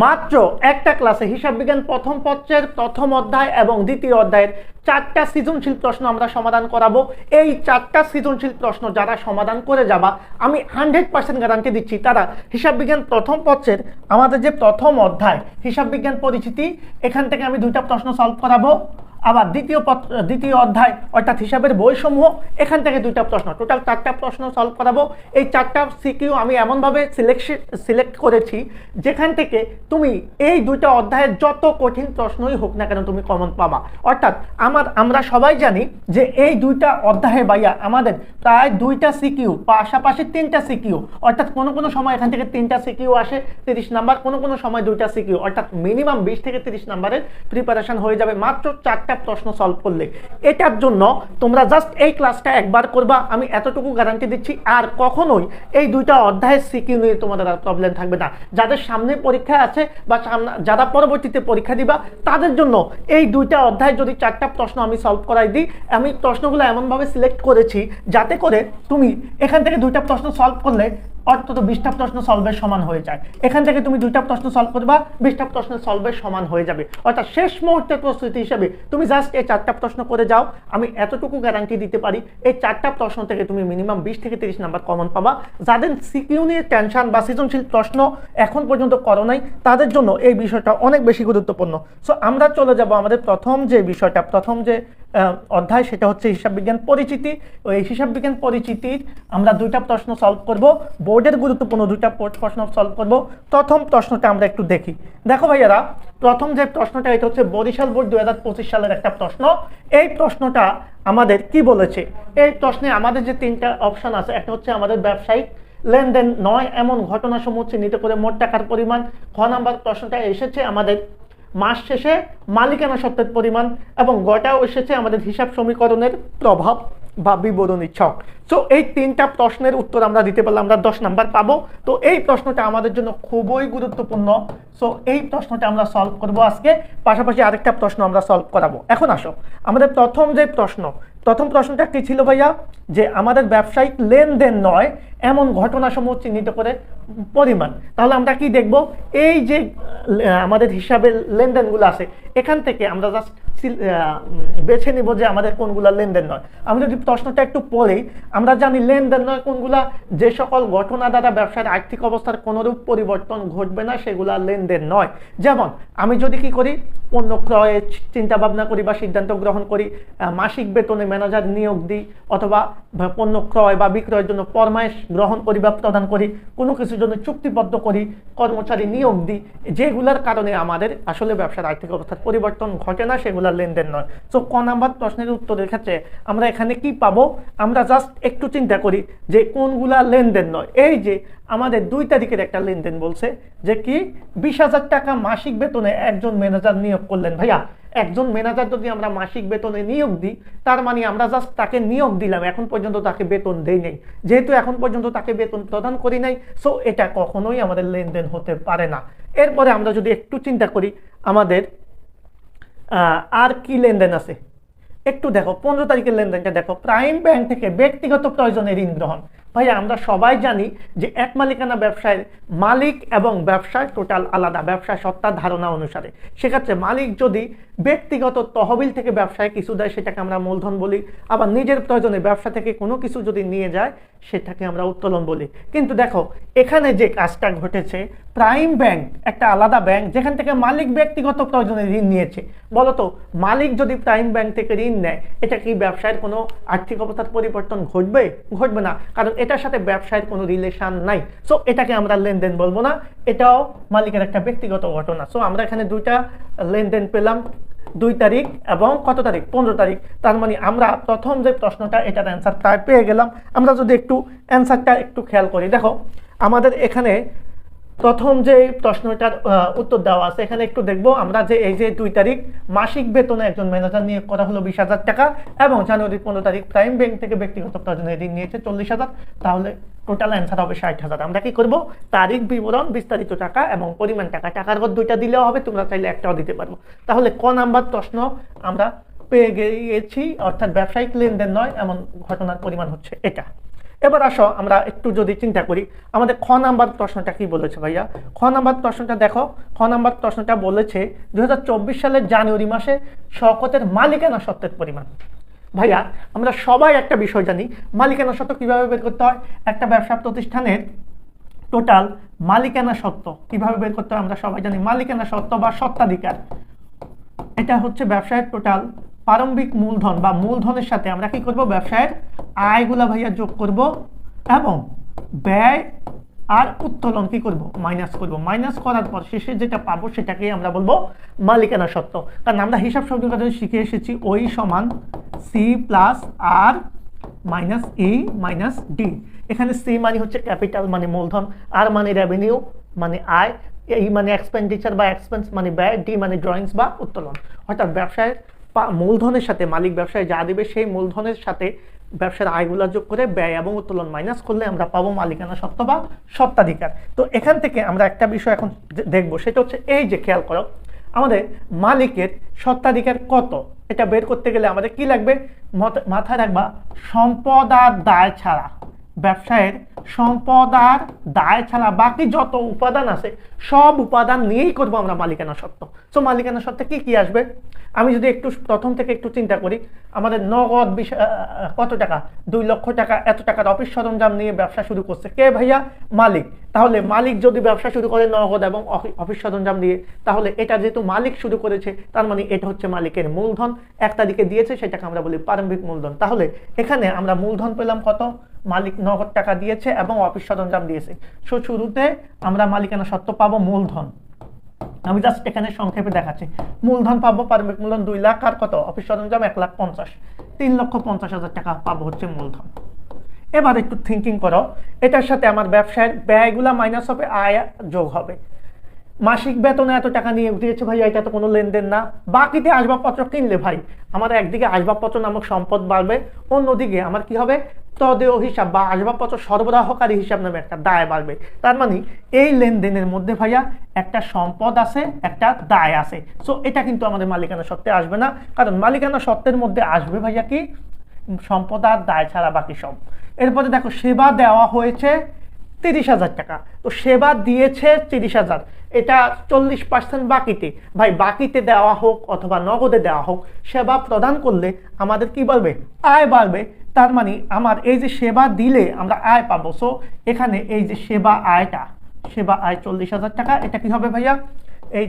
মাত্র একটা ক্লাসে হিসাব বিজ্ঞান প্রথম পত্রের প্রথম অধ্যায় এবং দ্বিতীয় অধ্যায়ের 4টা সৃজনশীল প্রশ্ন আমরা সমাধান করাবো। এই 4টা সৃজনশীল প্রশ্ন যারা সমাধান করে যাবা আমি 100% গ্যারান্টি দিচ্ছি তারা হিসাব বিজ্ঞান প্রথম পত্রের আমাদের যে প্রথম অধ্যায় হিসাব বিজ্ঞান পরিচিতি, এখান থেকে আমি 2টা প্রশ্ন সলভ করাবো। আবার দ্বিতীয় অধ্যায় অর্থাৎ হিসাবের বইসমূহ, এখান থেকে 2টা প্রশ্ন, টোটাল 4টা প্রশ্ন সলভ করাবো। এই 4টা সিকিউ আমি এমনভাবে সিলেক্ট করেছি যেখান থেকে তুমি এই 2টা অধ্যায়ের যত কঠিন প্রশ্নই হোক না কেন তুমি কমন পাবা। অর্থাৎ আমরা সবাই জানি যে এই 2টা অধ্যায়ে ভাইয়া আমাদের প্রায় 2টা সিকিউ, পাশাপাশি 3টা সিকিউ, অর্থাৎ কোনো সময় এখান থেকে 3টা সিকিউ আসে 30 নাম্বার, কোনো সময় 2টা সিকিউ, অর্থাৎ মিনিমাম 20 থেকে 30 নাম্বারের প্রিপারেশন হয়ে যাবে মাত্র 4টা প্রশ্ন সলভ করলে। এটার জন্য তোমরা জাস্ট এই ক্লাসটা একবার করবা, আমি এতটুকু গ্যারান্টি দিচ্ছি। আর কখনোই এই 2টা অধ্যায়ের সিকিউ নিয়ে তোমাদের আর প্রবলেম থাকবে না। যাদের সামনে পরীক্ষা আছে বা যারা পরবর্তীতে পরীক্ষা দিবা তাদের জন্য এই 2টা অধ্যায় যদি 4টা প্রশ্ন আমি সলভ করাই দিই, আমি প্রশ্নগুলো এমনভাবে সিলেক্ট করেছি যাতে করে তুমি এখান থেকে 2টা প্রশ্ন সলভ করলে অর্থাৎ 20টা প্রশ্ন সলভের সমান হয়ে যায়। এখান থেকে তুমি 2টা প্রশ্ন সলভ করবা, 20টা প্রশ্ন সলভের সমান হয়ে যাবে। অর্থাৎ শেষ মুহূর্তের প্রস্তুতি হিসেবে তুমি জাস্ট এই 4টা প্রশ্ন করে যাও, আমি এতটুকু গ্যারান্টি দিতে পারি এই 4টা প্রশ্ন থেকে তুমি মিনিমাম 20 থেকে 30 নাম্বার কমন পাবা। যাদের সিকিউ নিয়ে টেনশন বা সৃজনশীল প্রশ্ন এখন পর্যন্ত করো নাই তাদের জন্য এই বিষয়টা অনেক বেশি গুরুত্বপূর্ণ। সো আমরা চলে যাব আমাদের প্রথম যে বিষয়টা, প্রথম যে অধ্যায় সেটা হচ্ছে হিসাব বিজ্ঞান পরিচিতি। ওই হিসাব বিজ্ঞান পরিচিতির আমরা 2টা প্রশ্ন সলভ করব, বোর্ডের গুরুত্বপূর্ণ 2টা প্রশ্ন সলভ করব। প্রথম প্রশ্নটা আমরা একটু দেখি। দেখো ভাইয়ারা, প্রথম যে প্রশ্নটা এটা হচ্ছে বরিশাল বোর্ড 2025 সালের একটা প্রশ্ন। এই প্রশ্নটা আমাদের কি বলেছে, এই প্রশ্নে আমাদের যে 3টা অপশন আছে, একটা হচ্ছে আমাদের ব্যবসায়িক লেনদেন নয় এমন ঘটনাসমূহ চিহ্নিত করে মোট টাকার পরিমাণ। খ নাম্বার প্রশ্নটা এসেছে আমাদের মাস শেষে মালিকানা সত্ত্বের পরিমাণ, এবং গটাও এসেছে আমাদের হিসাব সমীকরণের প্রভাব বা বিবরণী ছক। সো এই 3টা প্রশ্নের উত্তর আমরা দিতে পারলে আমরা 10 নাম্বার পাবো। তো এই প্রশ্নটা আমাদের জন্য খুবই গুরুত্বপূর্ণ। সো এই প্রশ্নটা আমরা সলভ করব আজকে, পাশাপাশি আরেকটা প্রশ্ন আমরা সলভ করাবো। এখন আসো আমাদের প্রথম প্রশ্নটা কি ছিল ভাইয়া, যে আমাদের ব্যবসায়িক লেনদেন নয় এমন ঘটনাসমূহ চিহ্নিত করে পরিমাণ। তাহলে আমরা কি দেখব, এই যে আমাদের হিসাবের লেনদেনগুলো আছে এখান থেকে আমরা জাস্ট বেছে নিব যে আমাদের কোনগুলা লেনদেন নয়। আমি যদি প্রশ্নটা একটু পড়ি, আমরা জানি লেনদেন নয় কোনগুলা, যে সকল ঘটনা দ্বারা ব্যবসার আর্থিক অবস্থার কোনরূপ পরিবর্তন ঘটবে না সেগুলা লেনদেন নয়। যেমন আমি যদি কি করি, পণ্য ক্রয়ে চিন্তা ভাবনা করি বা সিদ্ধান্ত গ্রহণ করি, মাসিক বেতনে ম্যানেজার নিয়োগ দিই, অথবা পণ্য ক্রয় বা বিক্রয়ের জন্য ফরমাইশ গ্রহণ করি বা প্রদান করি, কোনো কিছুর জন্য চুক্তিবদ্ধ করি, কর্মচারী নিয়োগ দিই, যেগুলোর কারণে আমাদের আসলে ব্যবসার আর্থিক অবস্থার পরিবর্তন ঘটে না সেগুলো লেনদেন নয়। সো ক নাম্বার প্রশ্নের উত্তরের ক্ষেত্রে আমরা এখানে কি পাবো, আমরা জাস্ট একটু চিন্তা করি যে কোনগুলা লেনদেন নয়। এই যে আমাদের 2 তারিখের একটা লেনদেন বলছে যে কি 20,000 টাকা মাসিক বেতনে একজন ম্যানেজার নিয়োগ করলেন। ভাইয়া, একজন ম্যানেজার যদি আমরা মাসিক বেতনে নিয়োগ দিই, তার মানে আমরা জাস্ট তাকে নিয়োগ দিলাম, এখন পর্যন্ত তাকে বেতন দেই নাই। যেহেতু এখন পর্যন্ত তাকে বেতন প্রদান করি নাই, সো এটা কখনোই আমাদের লেনদেন হতে পারে না। এরপরে আমরা যদি একটু চিন্তা করি আমাদের আর কি লেনদেন আছে, একটু দেখো 15 তারিখের লেনদেনটা দেখো, প্রাইম ব্যাংক থেকে ব্যক্তিগত প্রয়োজনে ঋণ গ্রহণ। ভাইয়া, আমরা সবাই জানি যে এক মালিকানা ব্যবসায় মালিক এবং ব্যবসায় টোটাল আলাদা, ব্যবসা সত্তার ধারণা অনুসারে। সেক্ষেত্রে মালিক যদি ব্যক্তিগত তহবিল থেকে ব্যবসায় কিছু দেয় সেটাকে আমরা মূলধন বলি, আবার নিজের প্রয়োজনে ব্যবসা থেকে কোনো কিছু যদি নিয়ে যায় সেটাকে আমরা উত্তোলন বলি। কিন্তু দেখো এখানে যে কাজটা ঘটেছে, প্রাইম ব্যাংক একটা আলাদা ব্যাংক যেখান থেকে মালিক ব্যক্তিগত প্রয়োজনে ঋণ নিয়েছে। বলতো মালিক যদি প্রাইম ব্যাংক থেকে ঋণ নেয়, এটা কি ব্যবসায়ের কোনো আর্থিক অবস্থার পরিবর্তন ঘটবে? ঘটবে না, কারণ এটার সাথে ব্যবসায়ের কোনো রিলেশন নাই। সো এটাকে আমরা লেনদেন বলবো না, এটাও মালিকের একটা ব্যক্তিগত ঘটনা। সো আমরা এখানে 2টা লেনদেন পেলাম, 2 তারিখ এবং কত তারিখ, 15 তারিখ। তার মানে আমরা প্রথম যে প্রশ্নটা এটার অ্যান্সার প্রায় পেয়ে গেলাম। আমরা যদি একটু অ্যান্সারটা একটু খেয়াল করি, দেখো আমাদের এখানে প্রথম যে প্রশ্নটার উত্তর দেওয়া আছে এখানে একটু দেখবো আমরা যে এই যে 2 তারিখ মাসিক বেতনে একজন ম্যানেজার নিয়োগ করা হলো 20,000 টাকা, এবং জানুয়ারি 15 তারিখ প্রাইম ব্যাংক থেকে ব্যক্তিগত প্রয়োজনে ঋণ নিয়েছে 40,000, তাহলে টোটাল অ্যান্সার হবে 60,000। আমরা কি করব, তারিখ বিবরণ, বিস্তারিত টাকা এবং পরিমাণ টাকা, টাকার ঘর 2টা দিলেও হবে, তোমরা চাইলে একটাও দিতে পারবো। তাহলে ক নাম্বার প্রশ্ন আমরা পেয়ে গিয়েছি, অর্থাৎ ব্যবসায়িক লেনদেন নয় এমন ঘটনার পরিমাণ হচ্ছে এটা। এবার আসো আমরা একটু যদি চিন্তা করি আমাদের খ নাম্বার প্রশ্নটা কি বলেছে ভাইয়া। খ নাম্বার প্রশ্নটা দেখো, খ নাম্বার প্রশ্নটা বলেছে 2024 সালের জানুয়ারি মাসে শওকতের মালিকানা সত্ত্বের পরিমাণ। ভাইয়া আমরা সবাই একটা বিষয় জানি, মালিকানা সত্ত্ব কিভাবে বের করতে হয়। একটা ব্যবসা প্রতিষ্ঠানের টোটাল মালিকানা সত্ত্ব কিভাবে বের করতে হয় আমরা সবাই জানি। মালিকানা সত্ত্ব বা স্বত্বাধিকার, এটা হচ্ছে ব্যবসায়ের টোটাল প্রারম্ভিক মূলধন বা মূলধনের সাথে আমরা কি করব, ব্যবসায়ের আয়গুলা ভাইয়া যোগ করব এবং ব্যয় আর উত্তোলন কি করব, মাইনাস করব। মাইনাস করার পর শেষে যেটা পাবো সেটাকেই আমরা বলবো মালিকানা সত্ত্ব। কারণ আমরা হিসাব সূত্র শিখে এসেছি ওই সমান সি প্লাস আর মাইনাস ই মাইনাস ডি। এখানে সি মানে হচ্ছে ক্যাপিটাল মানে মূলধন, আর মানে রেভিনিউ মানে আয়, এই মানে এক্সপেন্ডিচার বা এক্সপেন্স মানে ব্যয়, ডি মানে ড্রয়িংস বা উত্তোলন। অর্থাৎ ব্যবসায়ের মূলধনের সাথে মালিক ব্যবসায় যা দিবে সেই মূলধনের সাথে ব্যবসার আয়গুলো যোগ করে ব্যয় এবং উত্তোলন মাইনাস করলে আমরা পাবো মালিকানা সত্ত্ব বা স্বত্বাধিকার। তো এখান থেকে আমরা একটা বিষয় এখন দেখবো, সেটা হচ্ছে এই যে খেয়াল করো আমাদের মালিকের স্বত্বাধিকার কত, এটা বের করতে গেলে আমাদের কি লাগবে, মাথায় রাখবা সম্পদ আর দায় ছাড়া, ব্যবসায়ের সম্পদ আর দায় ছাড়া বাকি যত উপাদান আছে সব উপাদান নিয়েই করবো আমরা মালিকানা সত্ত্ব। সো মালিকানা সত্ত্বে কি কি আসবে, আমি যদি একটু প্রথম থেকে একটু চিন্তা করি, আমাদের নগদ কত টাকা, 2 লক্ষ টাকা, এত টাকার অফিস সরঞ্জাম নিয়ে ব্যবসা শুরু করছে কে ভাইয়া, মালিক। তাহলে মালিক যদি ব্যবসা শুরু করে নগদ এবং অফিস সরঞ্জাম দিয়ে, তাহলে এটা যেহেতু মালিক শুরু করেছে তার মানে এটা হচ্ছে মালিকের মূলধন, 1 তারিখে দিয়েছে সেটাকে আমরা বলি প্রারম্ভিক মূলধন। তাহলে এখানে আমরা মূলধন পেলাম কত, মালিক নগদ টাকা দিয়েছে এবং অফিস সরঞ্জাম দিয়েছে। সো শুরুতে আমরা মালিকানা সত্ত্ব পাবো মূলধন, আমি জাস্ট এখানে সংক্ষেপে দেখাচ্ছি। মূলধন পাবো প্রারম্ভিক মূলধন 2 লাখ, আর কত অফিস সরঞ্জাম 1,50,000, 3,50,000 টাকা পাবো হচ্ছে মূলধন। এবার একটু থিঙ্কিং করো, এটার সাথে আমার ব্যবসায়ের ব্যয়গুলা মাইনাস হবে, আয় যোগ হবে। মাসিক বেতনে এত টাকা নিয়ে উঠিয়েছে ভাই, এটা তো কোনো লেনদেন না। বাকিতে আসবাবপত্র কিনলে ভাই আমার একদিকে আসবাবপত্র নামক সম্পদ বাড়বে, অন্যদিকে আমার কি হবে, তদেয় হিসাব বা আসবাবপত্র সরবরাহকারী হিসাব নামে একটা দায় বাড়বে। তার মানে এই লেনদেনের মধ্যে ভাইয়া একটা সম্পদ আছে, একটা দায় আছে। সো এটা কিন্তু আমাদের মালিকানা সত্ত্বে আসবে না, কারণ মালিকানা সত্ত্বের মধ্যে আসবে ভাইয়া কি, সম্পদ আর দায় ছাড়া বাকি সব। এরপরে দেখো সেবা দেওয়া হয়েছে 30,000 টাকা, তো সেবা দিয়েছে 30,000, এটা 40% বাকিতে। ভাই বাকিতে দেওয়া হোক অথবা নগদে দেওয়া হোক, সেবা প্রদান করলে আমাদের কি বাড়বে, আয় বাড়বে। তার মানে আমার এই যে সেবা দিলে আমরা আয় পাবো। সো এখানে এই যে সেবা আয়টা, সেবা আয় 40,000 টাকা, এটা কি হবে ভাইয়া, এই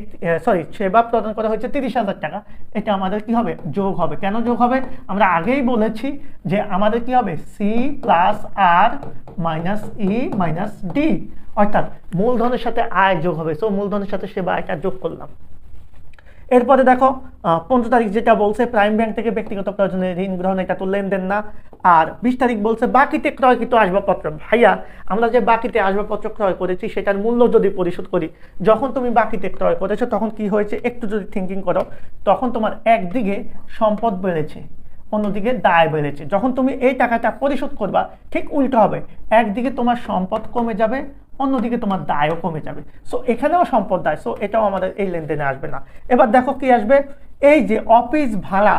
সেবা প্রদান করা হয়েছে 30,000 টাকা, এটা আমাদের কি হবে, যোগ হবে। কেন যোগ হবে, আমরা আগেই বলেছি যে আমাদের কি হবে, সি প্লাস আর মাইনাস ই মাইনাস ডি, অর্থাৎ মূলধনের সাথে আয় যোগ হবে। সো মূলধনের সাথে সেবা আয়টা যোগ করলাম। এরপরে দেখো 15 তারিখ যেটা বলছে প্রাইম ব্যাংক থেকে ব্যক্তিগত প্রয়োজনে ঋণ গ্রহণ, এটা তো লেনদেন না। আর 20 তারিখ বলছে বাকিতে ক্রয়কৃত আসবাবপত্র। ভাইয়া আমরা যে বাকিতে আসবাবপত্র ক্রয় করেছি সেটার মূল্য যদি পরিশোধ করি, যখন তুমি বাকিতে ক্রয় করেছো তখন কি হয়েছে একটু যদি থিঙ্কিং করো, তখন তোমার একদিকে সম্পদ বেড়েছে, অন্যদিকে দায় বেড়েছে। যখন তুমি এই টাকাটা পরিশোধ করবা ঠিক উল্টো হবে, একদিকে তোমার সম্পদ কমে যাবে, অন্যদিকে তোমার দায়ও কমে যাবে। সো এখানেও সম্পদ দায়, সো এটাও আমাদের এই লেনদেনে আসবে না। এবার দেখো কি আসবে, এই যে অফিস ভাড়া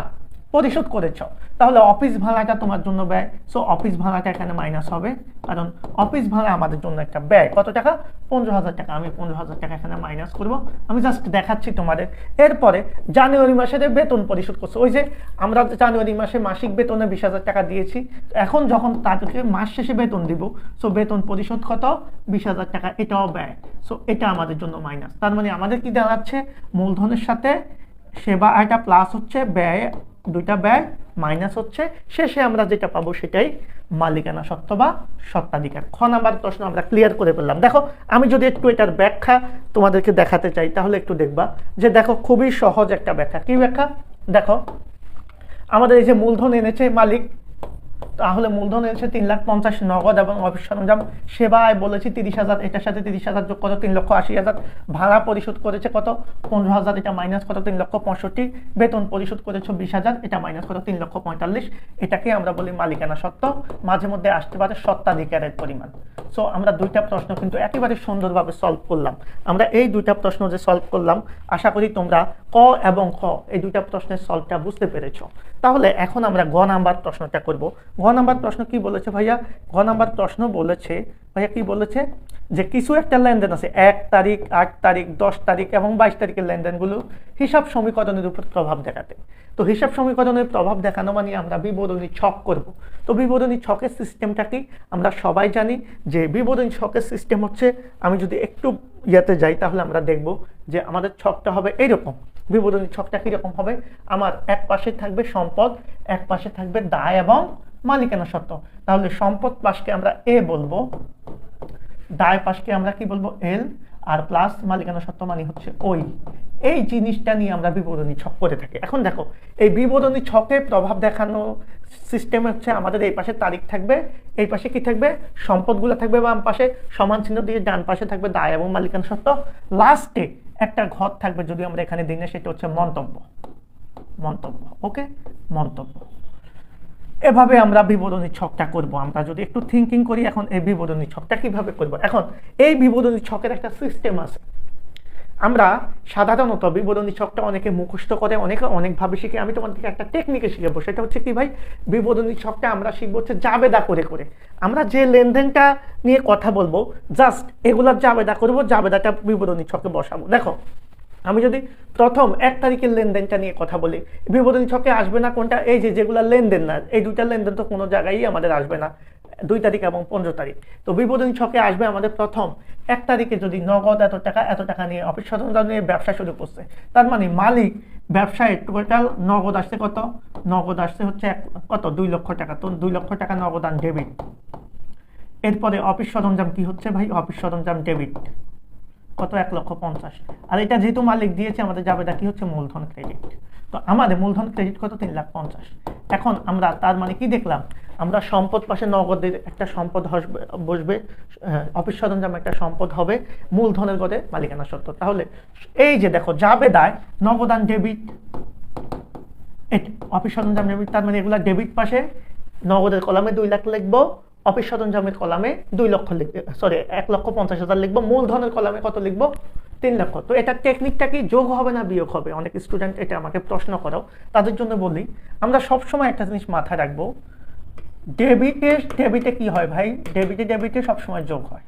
পরিশোধ করেছ, তাহলে অফিস ভাড়াটা তোমার জন্য ব্যয়। সো অফিস ভাড়াটা এখানে মাইনাস হবে, কারণ অফিস ভাড়া আমাদের জন্য একটা ব্যয়। কত টাকা, 15,000 টাকা। আমি 15,000 টাকা এখানে মাইনাস করব, আমি জাস্ট দেখাচ্ছি তোমাদের। এরপরে জানুয়ারি মাসের বেতন পরিশোধ করছে, ওই যে আমরা জানুয়ারি মাসে মাসিক বেতনে 20,000 টাকা দিয়েছি, এখন যখন তাদেরকে মাস শেষে বেতন দিব, সো বেতন পরিশোধ কত, 20,000 টাকা, এটাও ব্যয়। সো এটা আমাদের জন্য মাইনাস। তার মানে আমাদের কি দাঁড়াচ্ছে, মূলধনের সাথে সেবা আয়টা প্লাস হচ্ছে ব্যয়, দুইটা ব্যয় মাইনাস হচ্ছে, শেষে আমরা যেটা পাবো সেটাই মালিকানা সত্ত্ব বা স্বত্বাধিকার। খ নাম্বার প্রশ্ন আমরা ক্লিয়ার করে ফেললাম। দেখো আমি যদি একটু এটার ব্যাখ্যা তোমাদেরকে দেখাতে চাই, তাহলে একটু দেখবা যে দেখো খুবই সহজ একটা ব্যাখ্যা। কি ব্যাখ্যা, দেখো আমাদের এই যে মূলধন এনেছে মালিক, তাহলে মূলধন এনেছে 3,50,000 নগদ এবং অফিস সরঞ্জাম, সেবায় বলেছি 30,000, এটার সাথে 30,000 যোগ কত, 3,80,000, ভাড়া পরিশোধ করেছে কত, 15,000, এটা মাইনাস কত, 3,65,000, বেতন পরিশোধ করেছে 20,000, এটা মাইনাস কত, 3,45,000, এটাকে আমরা বলি মালিকানা সত্ত্ব। মাঝে মধ্যে আসতে পারে স্বত্বাধিকারের পরিমাণ। সো আমরা দুইটা প্রশ্ন কিন্তু একেবারে সুন্দরভাবে সলভ করলাম। আমরা এই দুইটা প্রশ্ন যে সলভ করলাম, আশা করি তোমরা ক এবং খ এই দুইটা প্রশ্নের সলভটা বুঝতে পেরেছো। তাহলে এখন আমরা গ নাম্বার প্রশ্নটা করব। গ নাম্বার প্রশ্ন কি বলেছে ভাইয়া? গ নাম্বার প্রশ্ন বলেছে ভাইয়া কি বলেছে যে কিছু একটা লেনদেন আছে 1 তারিখ, 8 তারিখ, 10 তারিখ এবং 22 তারিখের লেনদেনগুলো হিসাব সমীকরণের উপর প্রভাব দেখাতে। তো হিসাব সমীকরণের প্রভাব দেখানো মানে আমরা বিবরণী ছক করব। তো বিবরণী ছকের সিস্টেমটা কি আমরা সবাই জানি যে বিবরণী ছকের সিস্টেম হচ্ছে, আমি যদি একটু ইয়াতে যাই তাহলে আমরা দেখব যে আমাদের ছকটা হবে এইরকম। বিবরণী ছকটা কিরকম হবে? আমার এক পাশে থাকবে সম্পদ, এক পাশে থাকবে দায় এবং মালিকানা সত্ত্ব। তাহলে সম্পদ পাশকে আমরা এ বলবো, দায় পাশকে আমরা কি বলবো এল, আর প্লাস মালিকানা সত্ত্ব মানে হচ্ছে ওই। এই জিনিসটা নিয়ে আমরা বিবরণী ছক করে থাকি। এখন দেখো এই বিবরণী ছকে প্রভাব দেখানো সিস্টেম হচ্ছে আমাদের এই পাশে তারিখ থাকবে, এই পাশে কি থাকবে সম্পদগুলো থাকবে বাম পাশে, সমান চিহ্ন দিয়ে ডান পাশে থাকবে দায় এবং মালিকানা সত্ত্ব, লাস্টে একটা ঘর থাকবে যদি আমরা এখানে দিই না, সেটা হচ্ছে মন্তব্য। মন্তব্য ওকে, মন্তব্য। এভাবে আমরা বিবরণী ছকটা করব। আমরা যদি একটু থিঙ্কিং করি এখন এই বিবরণী ছকটা কিভাবে করব। এখন এই বিবরণী ছকের একটা সিস্টেম আছে। আমরা সাধারণত বিবরণী ছকটা অনেকে মুখস্থ করে, অনেকভাবে শিখে। আমি তোমাদেরকে একটা টেকনিকে শিখাবো, সেটা হচ্ছে কি ভাই, বিবরণী ছকটা আমরা শিখবো হচ্ছে জাবেদা করে করে। আমরা যে লেনদেনটা নিয়ে কথা বলবো জাস্ট এগুলার জাবেদা করবো, জাবেদাটা বিবরণী ছকে বসাবো। দেখো আমি যদি প্রথম 1 তারিখের লেনদেনটা নিয়ে কথা বলি, বিবরণী ছকে আসবে না কোনটা? এই যে যেগুলো লেনদেন না, এই দুইটা লেনদেন তো কোনো জায়গায় আমাদের আসবে না, 2 তারিখ এবং 15 তারিখ। তো বিবরণী ছকে আসবে আমাদের প্রথম 1 তারিখে যদি নগদ এত টাকা নিয়ে অফিস সরঞ্জাম নিয়ে ব্যবসা শুরু করছে, তার মানে মালিক ব্যবসায় টোটাল নগদ আসছে কত? নগদ আসছে হচ্ছে কত 2 লক্ষ টাকা। তো 2 লক্ষ টাকা নগদান ডেবিট। এরপরে অফিস সরঞ্জাম কি হচ্ছে ভাই? অফিস সরঞ্জাম ডেবিট কত? 1,50,000। আর এটা যেহেতু মালিক দিয়েছে আমাদের জাবেদা কি হচ্ছে? মূলধন ক্রেডিট। তো আমাদের মূলধন ক্রেডিট কত? 3,50,000। এখন আমরা তার মানে কি দেখলাম? আমরা সম্পদ পাশে নগদের একটা সম্পদ বসবে, অফিস সরঞ্জাম একটা সম্পদ হবে, মূলধনের গদে মালিকানা সত্ত্ব। তাহলে এই যে দেখো জাবেদায় নগদান ডেবিট, অফিস সরঞ্জাম ডেবিট, তার মানে এগুলা ডেবিট পাশে নগদের কলামে 2 লাখ লিখবো, অফিস সরঞ্জামের কলামে 2 লক্ষ লিখবো, সরি 1,50,000 লিখবো, মূলধনের কলামে কত লিখবো? 3 লক্ষ। তো এটা টেকনিকটা কি যোগ হবে না বিয়োগ হবে? অনেক স্টুডেন্ট এটা আমাকে প্রশ্ন করো, তাদের জন্য বলি আমরা সবসময় একটা জিনিস মাথায় রাখবো, ডেবিটে কি হয় ভাই? ডেবিটে সবসময় যোগ হয়।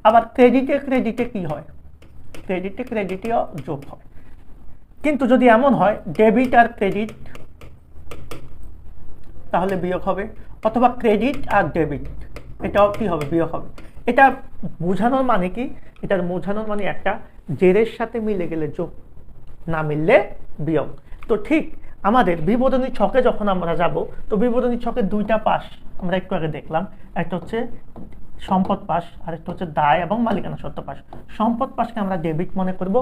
আবার ক্রেডিটে কি হয়? ক্রেডিটেও যোগ হয়। কিন্তু যদি এমন হয় ডেবিট আর ক্রেডিট, তাহলে বিয়োগ হবে, অথবা ক্রেডিট আর ডেবিট এটাও কি হবে? বিয়োগ হবে। এটা বোঝানোর মানে কি? এটার বোঝানোর মানে একটা জেরের সাথে মিলে গেলে যোগ, না মিললে বিয়োগ। তো ঠিক আমাদের বিবরণী ছকে যখন আমরা যাব, তো বিবরণী ছকের 2টা পাশ আমরা একটু আগে দেখলাম, একটা হচ্ছে সম্পদ পাশ আর একটা হচ্ছে দায় এবং মালিকানা সত্ত্ব পাশ। সম্পদ পাশকে আমরা ডেবিট মনে করব,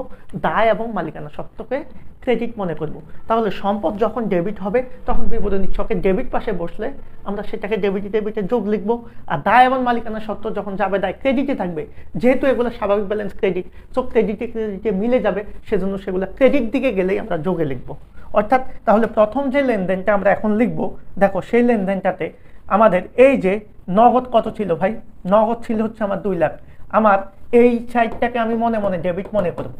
দায় এবং মালিকানা সত্ত্বকে ক্রেডিট মনে করব। তাহলে সম্পদ যখন ডেবিট হবে তখন বিবরণী ছকে ডেবিট পাশে বসলে আমরা সেটাকে ডেবিটে যোগ লিখব। আর দায় এবং মালিকানা সত্ত্ব যখন যাবে দায় ক্রেডিটে থাকবে, যেহেতু এগুলো স্বাভাবিক ব্যালেন্স ক্রেডিট, সো ক্রেডিটে মিলে যাবে, সেজন্য সেগুলো ক্রেডিট দিকে গেলেই আমরা যোগে লিখব। অর্থাৎ তাহলে প্রথম যে লেনদেনটা আমরা এখন লিখব, দেখো সেই লেনদেনটাতে আমাদের এই যে নগদ কত ছিল ভাই? নগদ ছিল হচ্ছে আমার 2 লাখ। আমার এই সাইডটাকে আমি মনে মনে ডেবিট মনে করব,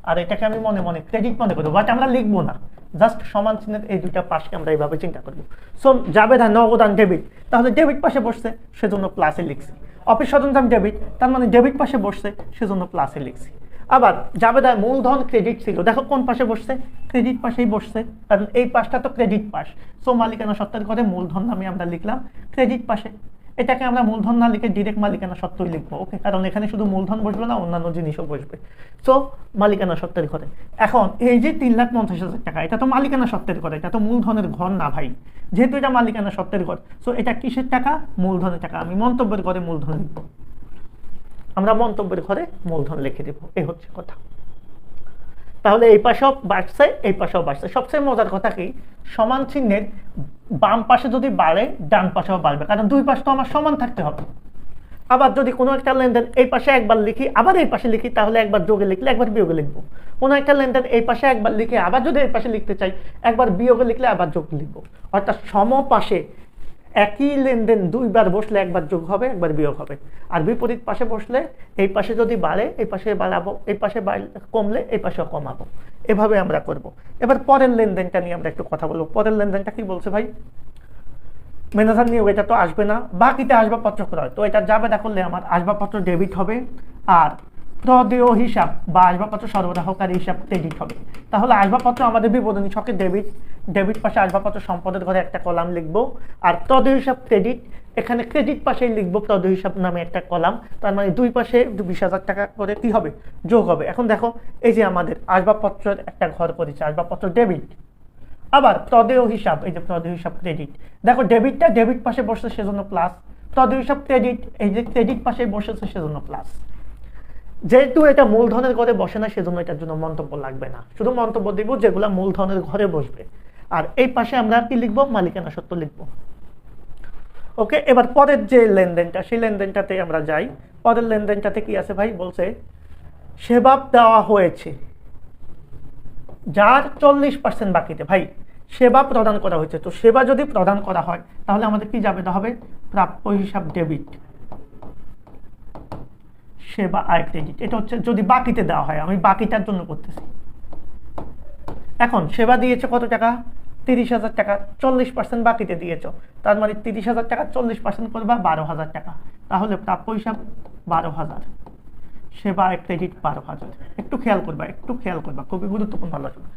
আর এটাকে আমি মনে মনে ক্রেডিট মনে করবো, বাট আমরা লিখবো না, জাস্ট সমান চিহ্নের এই 2টা পাশকে আমরা এইভাবে চিন্তা করবো। সো জাবেদা নগদান ডেবিট, তাহলে ডেবিট পাশে বসছে সেজন্য প্লাসে লিখছি। অফিস সরঞ্জাম ডেবিট, তার মানে ডেবিট পাশে বসছে সেজন্য প্লাসে লিখছি। আবার জাবেদার মূলধন ক্রেডিট ছিল, দেখো কোন পাশে বসছে? ক্রেডিট পাশেই বসছে, কারণ এই পাশটা তো ক্রেডিট পাশ। সো মালিকানা সত্ত্বের করে মূলধন নামে আমরা লিখলাম ক্রেডিট পাশে। এটাকে আমরা মূলধন না লিখে ডিরেক্ট মালিকানা সত্ত্বই লিখবো, ওকে, কারণ এখানে শুধু মূলধন বসবে না, অন্যান্য জিনিসও বসবে। সো মালিকানা সত্ত্বের ঘরে এখন এই যে 3,50,000 টাকা, এটা তো মালিকানা সত্ত্বের ঘর, এটা তো মূলধনের ঘর না ভাই। যেহেতু এটা মালিকানা সত্ত্বের ঘর, সো এটা কিসের টাকা? মূলধনের টাকা। আমি মন্তব্যের ঘরে মূলধন লিখবো, আমরা মন্তব্যের ঘরে মূলধন লিখে দেবো, এই হচ্ছে কথা। তাহলে এই পাশেও বাড়ছে, এই পাশেও বাড়ছে। সবচেয়ে মজার কথা কি, সমান চিহ্নের বাম পাশে যদি বাড়ে ডান পাশেও বাড়বে, কারণ 2 পাশ তো আমার সমান থাকতে হবে। আবার যদি কোনো একটা লেনদেন এই পাশে একবার লিখি আবার এই পাশে লিখি, তাহলে একবার যোগে লিখলে একবার বিয়োগে লিখবো। কোনো একটা লেনদেন এই পাশে একবার লিখে আবার যদি এই পাশে লিখতে চাই, একবার বিয়োগে লিখলে আবার যোগ লিখবো। অর্থাৎ সমপাশে একই লেনদেন দুইবার বসলে একবার যোগ হবে একবার বিয়োগ হবে, আর বিপরীত পাশে বসলে এই পাশে যদি বাড়ে এই পাশে বাড়াবো, এই পাশে কমলে এই পাশেও কমাবো, এভাবে আমরা করব। এবার পরের লেনদেনটা নিয়ে আমরা একটু কথা বলবো। পরের লেনদেনটা কি বলছে ভাই? ম্যানেজার নিয়োগ, এটা তো আসবে না, বাকিতে আসবাবপত্র ক্রয়, তো এটা যাবে না করলে আমার আসবাবপত্র ডেবিট হবে, আর প্রদেয় হিসাব বা আসবাবপত্র সরবরাহকারী হিসাব ক্রেডিট হবে। তাহলে আসবাবপত্র আমাদের বিবরণী ছকে ডেবিট, ডেবিট পাশে আসবাবপত্র সম্পদের ঘরে একটা কলাম লিখবো, আর প্রদেয় হিসাব ক্রেডিট, এখানে ক্রেডিট পাশেই লিখবো প্রদেয় হিসাব নামে একটা কলাম। তার মানে দুই পাশে 20,000 টাকা করে কি হবে? যোগ হবে। এখন দেখো এই যে আমাদের আসবাবপত্রের একটা ঘর করেছে, আসবাবপত্র ডেবিট, আবার প্রদেয় হিসাব, এই যে প্রদেয় হিসাব ক্রেডিট, দেখো ডেবিটটা ডেবিট পাশে বসছে সেজন্য প্লাস, প্রদেয় হিসাব ক্রেডিট এই যে ক্রেডিট পাশে বসেছে সেজন্য প্লাস। যেহেতু এটা মূলধনের ঘরে বসে না সেজন্য এটার জন্য মন্তব্য লাগবে না, শুধু মন্তব্য দিব যেগুলা মূলধনের ঘরে বসবে। আর এই পাশে আমরা কি লিখবো? মালিকানা সত্ত্ব লিখবো। ওকে, এবার পরের যে লেনদেনটা সেই লেনদেনটাতে আমরা যাই। পরের লেনদেনটাতে কি আছে ভাই? বলছে সেবা দেওয়া হয়েছে যার 40% বাকিতে। ভাই সেবা প্রদান করা হয়েছে, তো সেবা যদি প্রদান করা হয় তাহলে আমাদের কি যাবে হবে? প্রাপ্য হিসাব ডেবিট, সেবা আয় ক্রেডিট। এটা হচ্ছে যদি বাকিতে দেওয়া হয়, আমি বাকিটার জন্য করতেছি। এখন সেবা দিয়েছে কত টাকা? 30,000 টাকা, 40% বাকিতে দিয়েছ, তার মানে 30,000 টাকা 40% করবা 12,000 টাকা, তাহলে প্রাপ্য হিসাব 12,000, সেবা আয় ক্রেডিট 12,000। একটু খেয়াল করবা, খুবই গুরুত্বপূর্ণ আলোচনা।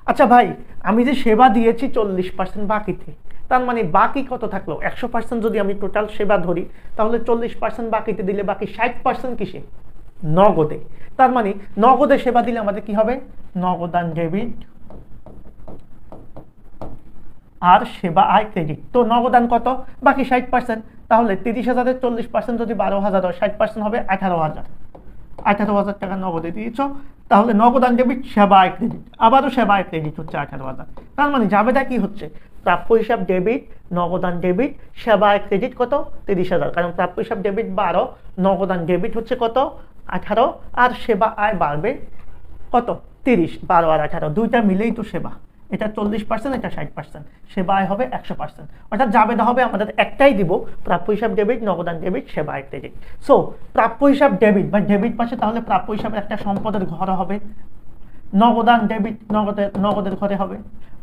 আচ্ছা ভাই, আমি যে সেবা দিয়েছি 40% বাকিতে, তার মানে বাকি কত থাকলো? 100% যদি আমি টোটাল সেবা ধরি তাহলে 40% বাকিতে দিলে বাকি 60% কিসে? নগদে। তার মানে নগদে সেবা দিলে আমাদের কি হবে? নগদান ডেবিট আর সেবা আয় ক্রেডিট। তো নগদান কত? বাকি 60%, তাহলে 30,000-এর 40% যদি 12,000 হয়, 60% হবে 18,000। 18,000 টাকা নগদে দিয়েছ, তাহলে নগদান ডেবিট, সেবা আয় ক্রেডিট, আবারও সেবা আয় ক্রেডিট হচ্ছে 18,000। তার মানে যাবেটা কি হচ্ছে? প্রাপ্য হিসাব ডেবিট, নগদান ডেবিট, সেবা আয় ক্রেডিট কত? 30,000, কারণ প্রাপ্য হিসাব ডেবিট 12, নগদান ডেবিট হচ্ছে কত? 18, আর সেবা আয় বাড়বে কত? 30। 12 আর 18 দুইটা মিলেই তো সেবা, এটা 40%, এটা 60%, সেবা আয় হবে 100%। অর্থাৎ যাবেটা হবে আমাদের একটাই দিব, প্রাপ্য হিসাব ডেবিট, নগদান ডেবিট, সেবা আয় ক্রেডিট। সো প্রাপ্য হিসাব ডেবিট বা ডেবিট পাশে তাহলে প্রাপ্য হিসাবের একটা সম্পদের ঘর হবে, নগদান ডেবিট নগদের ঘরে হবে,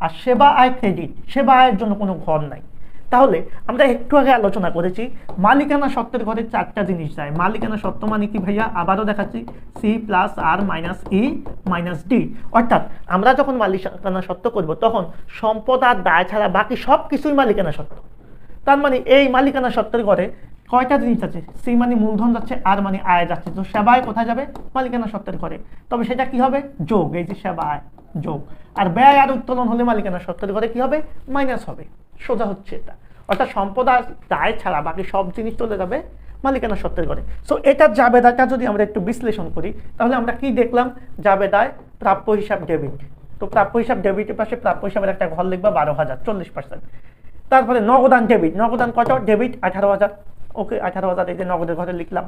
আর সেবা আয় ক্রেডিট, সেবা আয়ের জন্য কোনো ঘর নাই। তাহলে আমরা একটু আগে আলোচনা করেছি মালিকানা সত্ত্বের ঘরে 4টা জিনিস যায়। মালিকানা সত্ত্ব মানে কি ভাইয়া? আবারও দেখাচ্ছি, C+R-E-D। অর্থাৎ আমরা যখন মালিকানা সত্ত্ব করব তখন সম্পদ আর দায় ছাড়া বাকি সব কিছুই মালিকানা সত্ত্ব। তার মানে এই মালিকানা সত্ত্বের ঘরে কয়টা জিনিস আছে? সি মানে মূলধন যাচ্ছে, আর মানে আয় যাচ্ছে, তো সেবা আয় কোথায় যাবে? মালিকানা সত্ত্বের ঘরে। তবে সেটা কি হবে? যোগ, এই যে সেবা আয় যোগ, আর ব্যয় আর উত্তোলন হলে মালিকানা সত্ত্বের ঘরে কি হবে? মাইনাস হবে। সোজা হচ্ছে এটা। অর্থাৎ সম্পদ আর দায় ছাড়া বাকি সব জিনিস চলে যাবে মালিকানা সত্ত্বের ঘরে। সো এটার জাবেদাটা যদি আমরা একটু বিশ্লেষণ করি তাহলে আমরা কি দেখলাম? জাবেদায় প্রাপ্য হিসাব ডেবিট, তো প্রাপ্য হিসাব ডেবিটের পাশে প্রাপ্য হিসাবের একটা ঘর লিখবা 12,000, 40%। তারপরে নগদান ডেবিট, নগদান কত? ডেবিট 18,000, ওকে 18,000 এই যে নগদের ঘরে লিখলাম।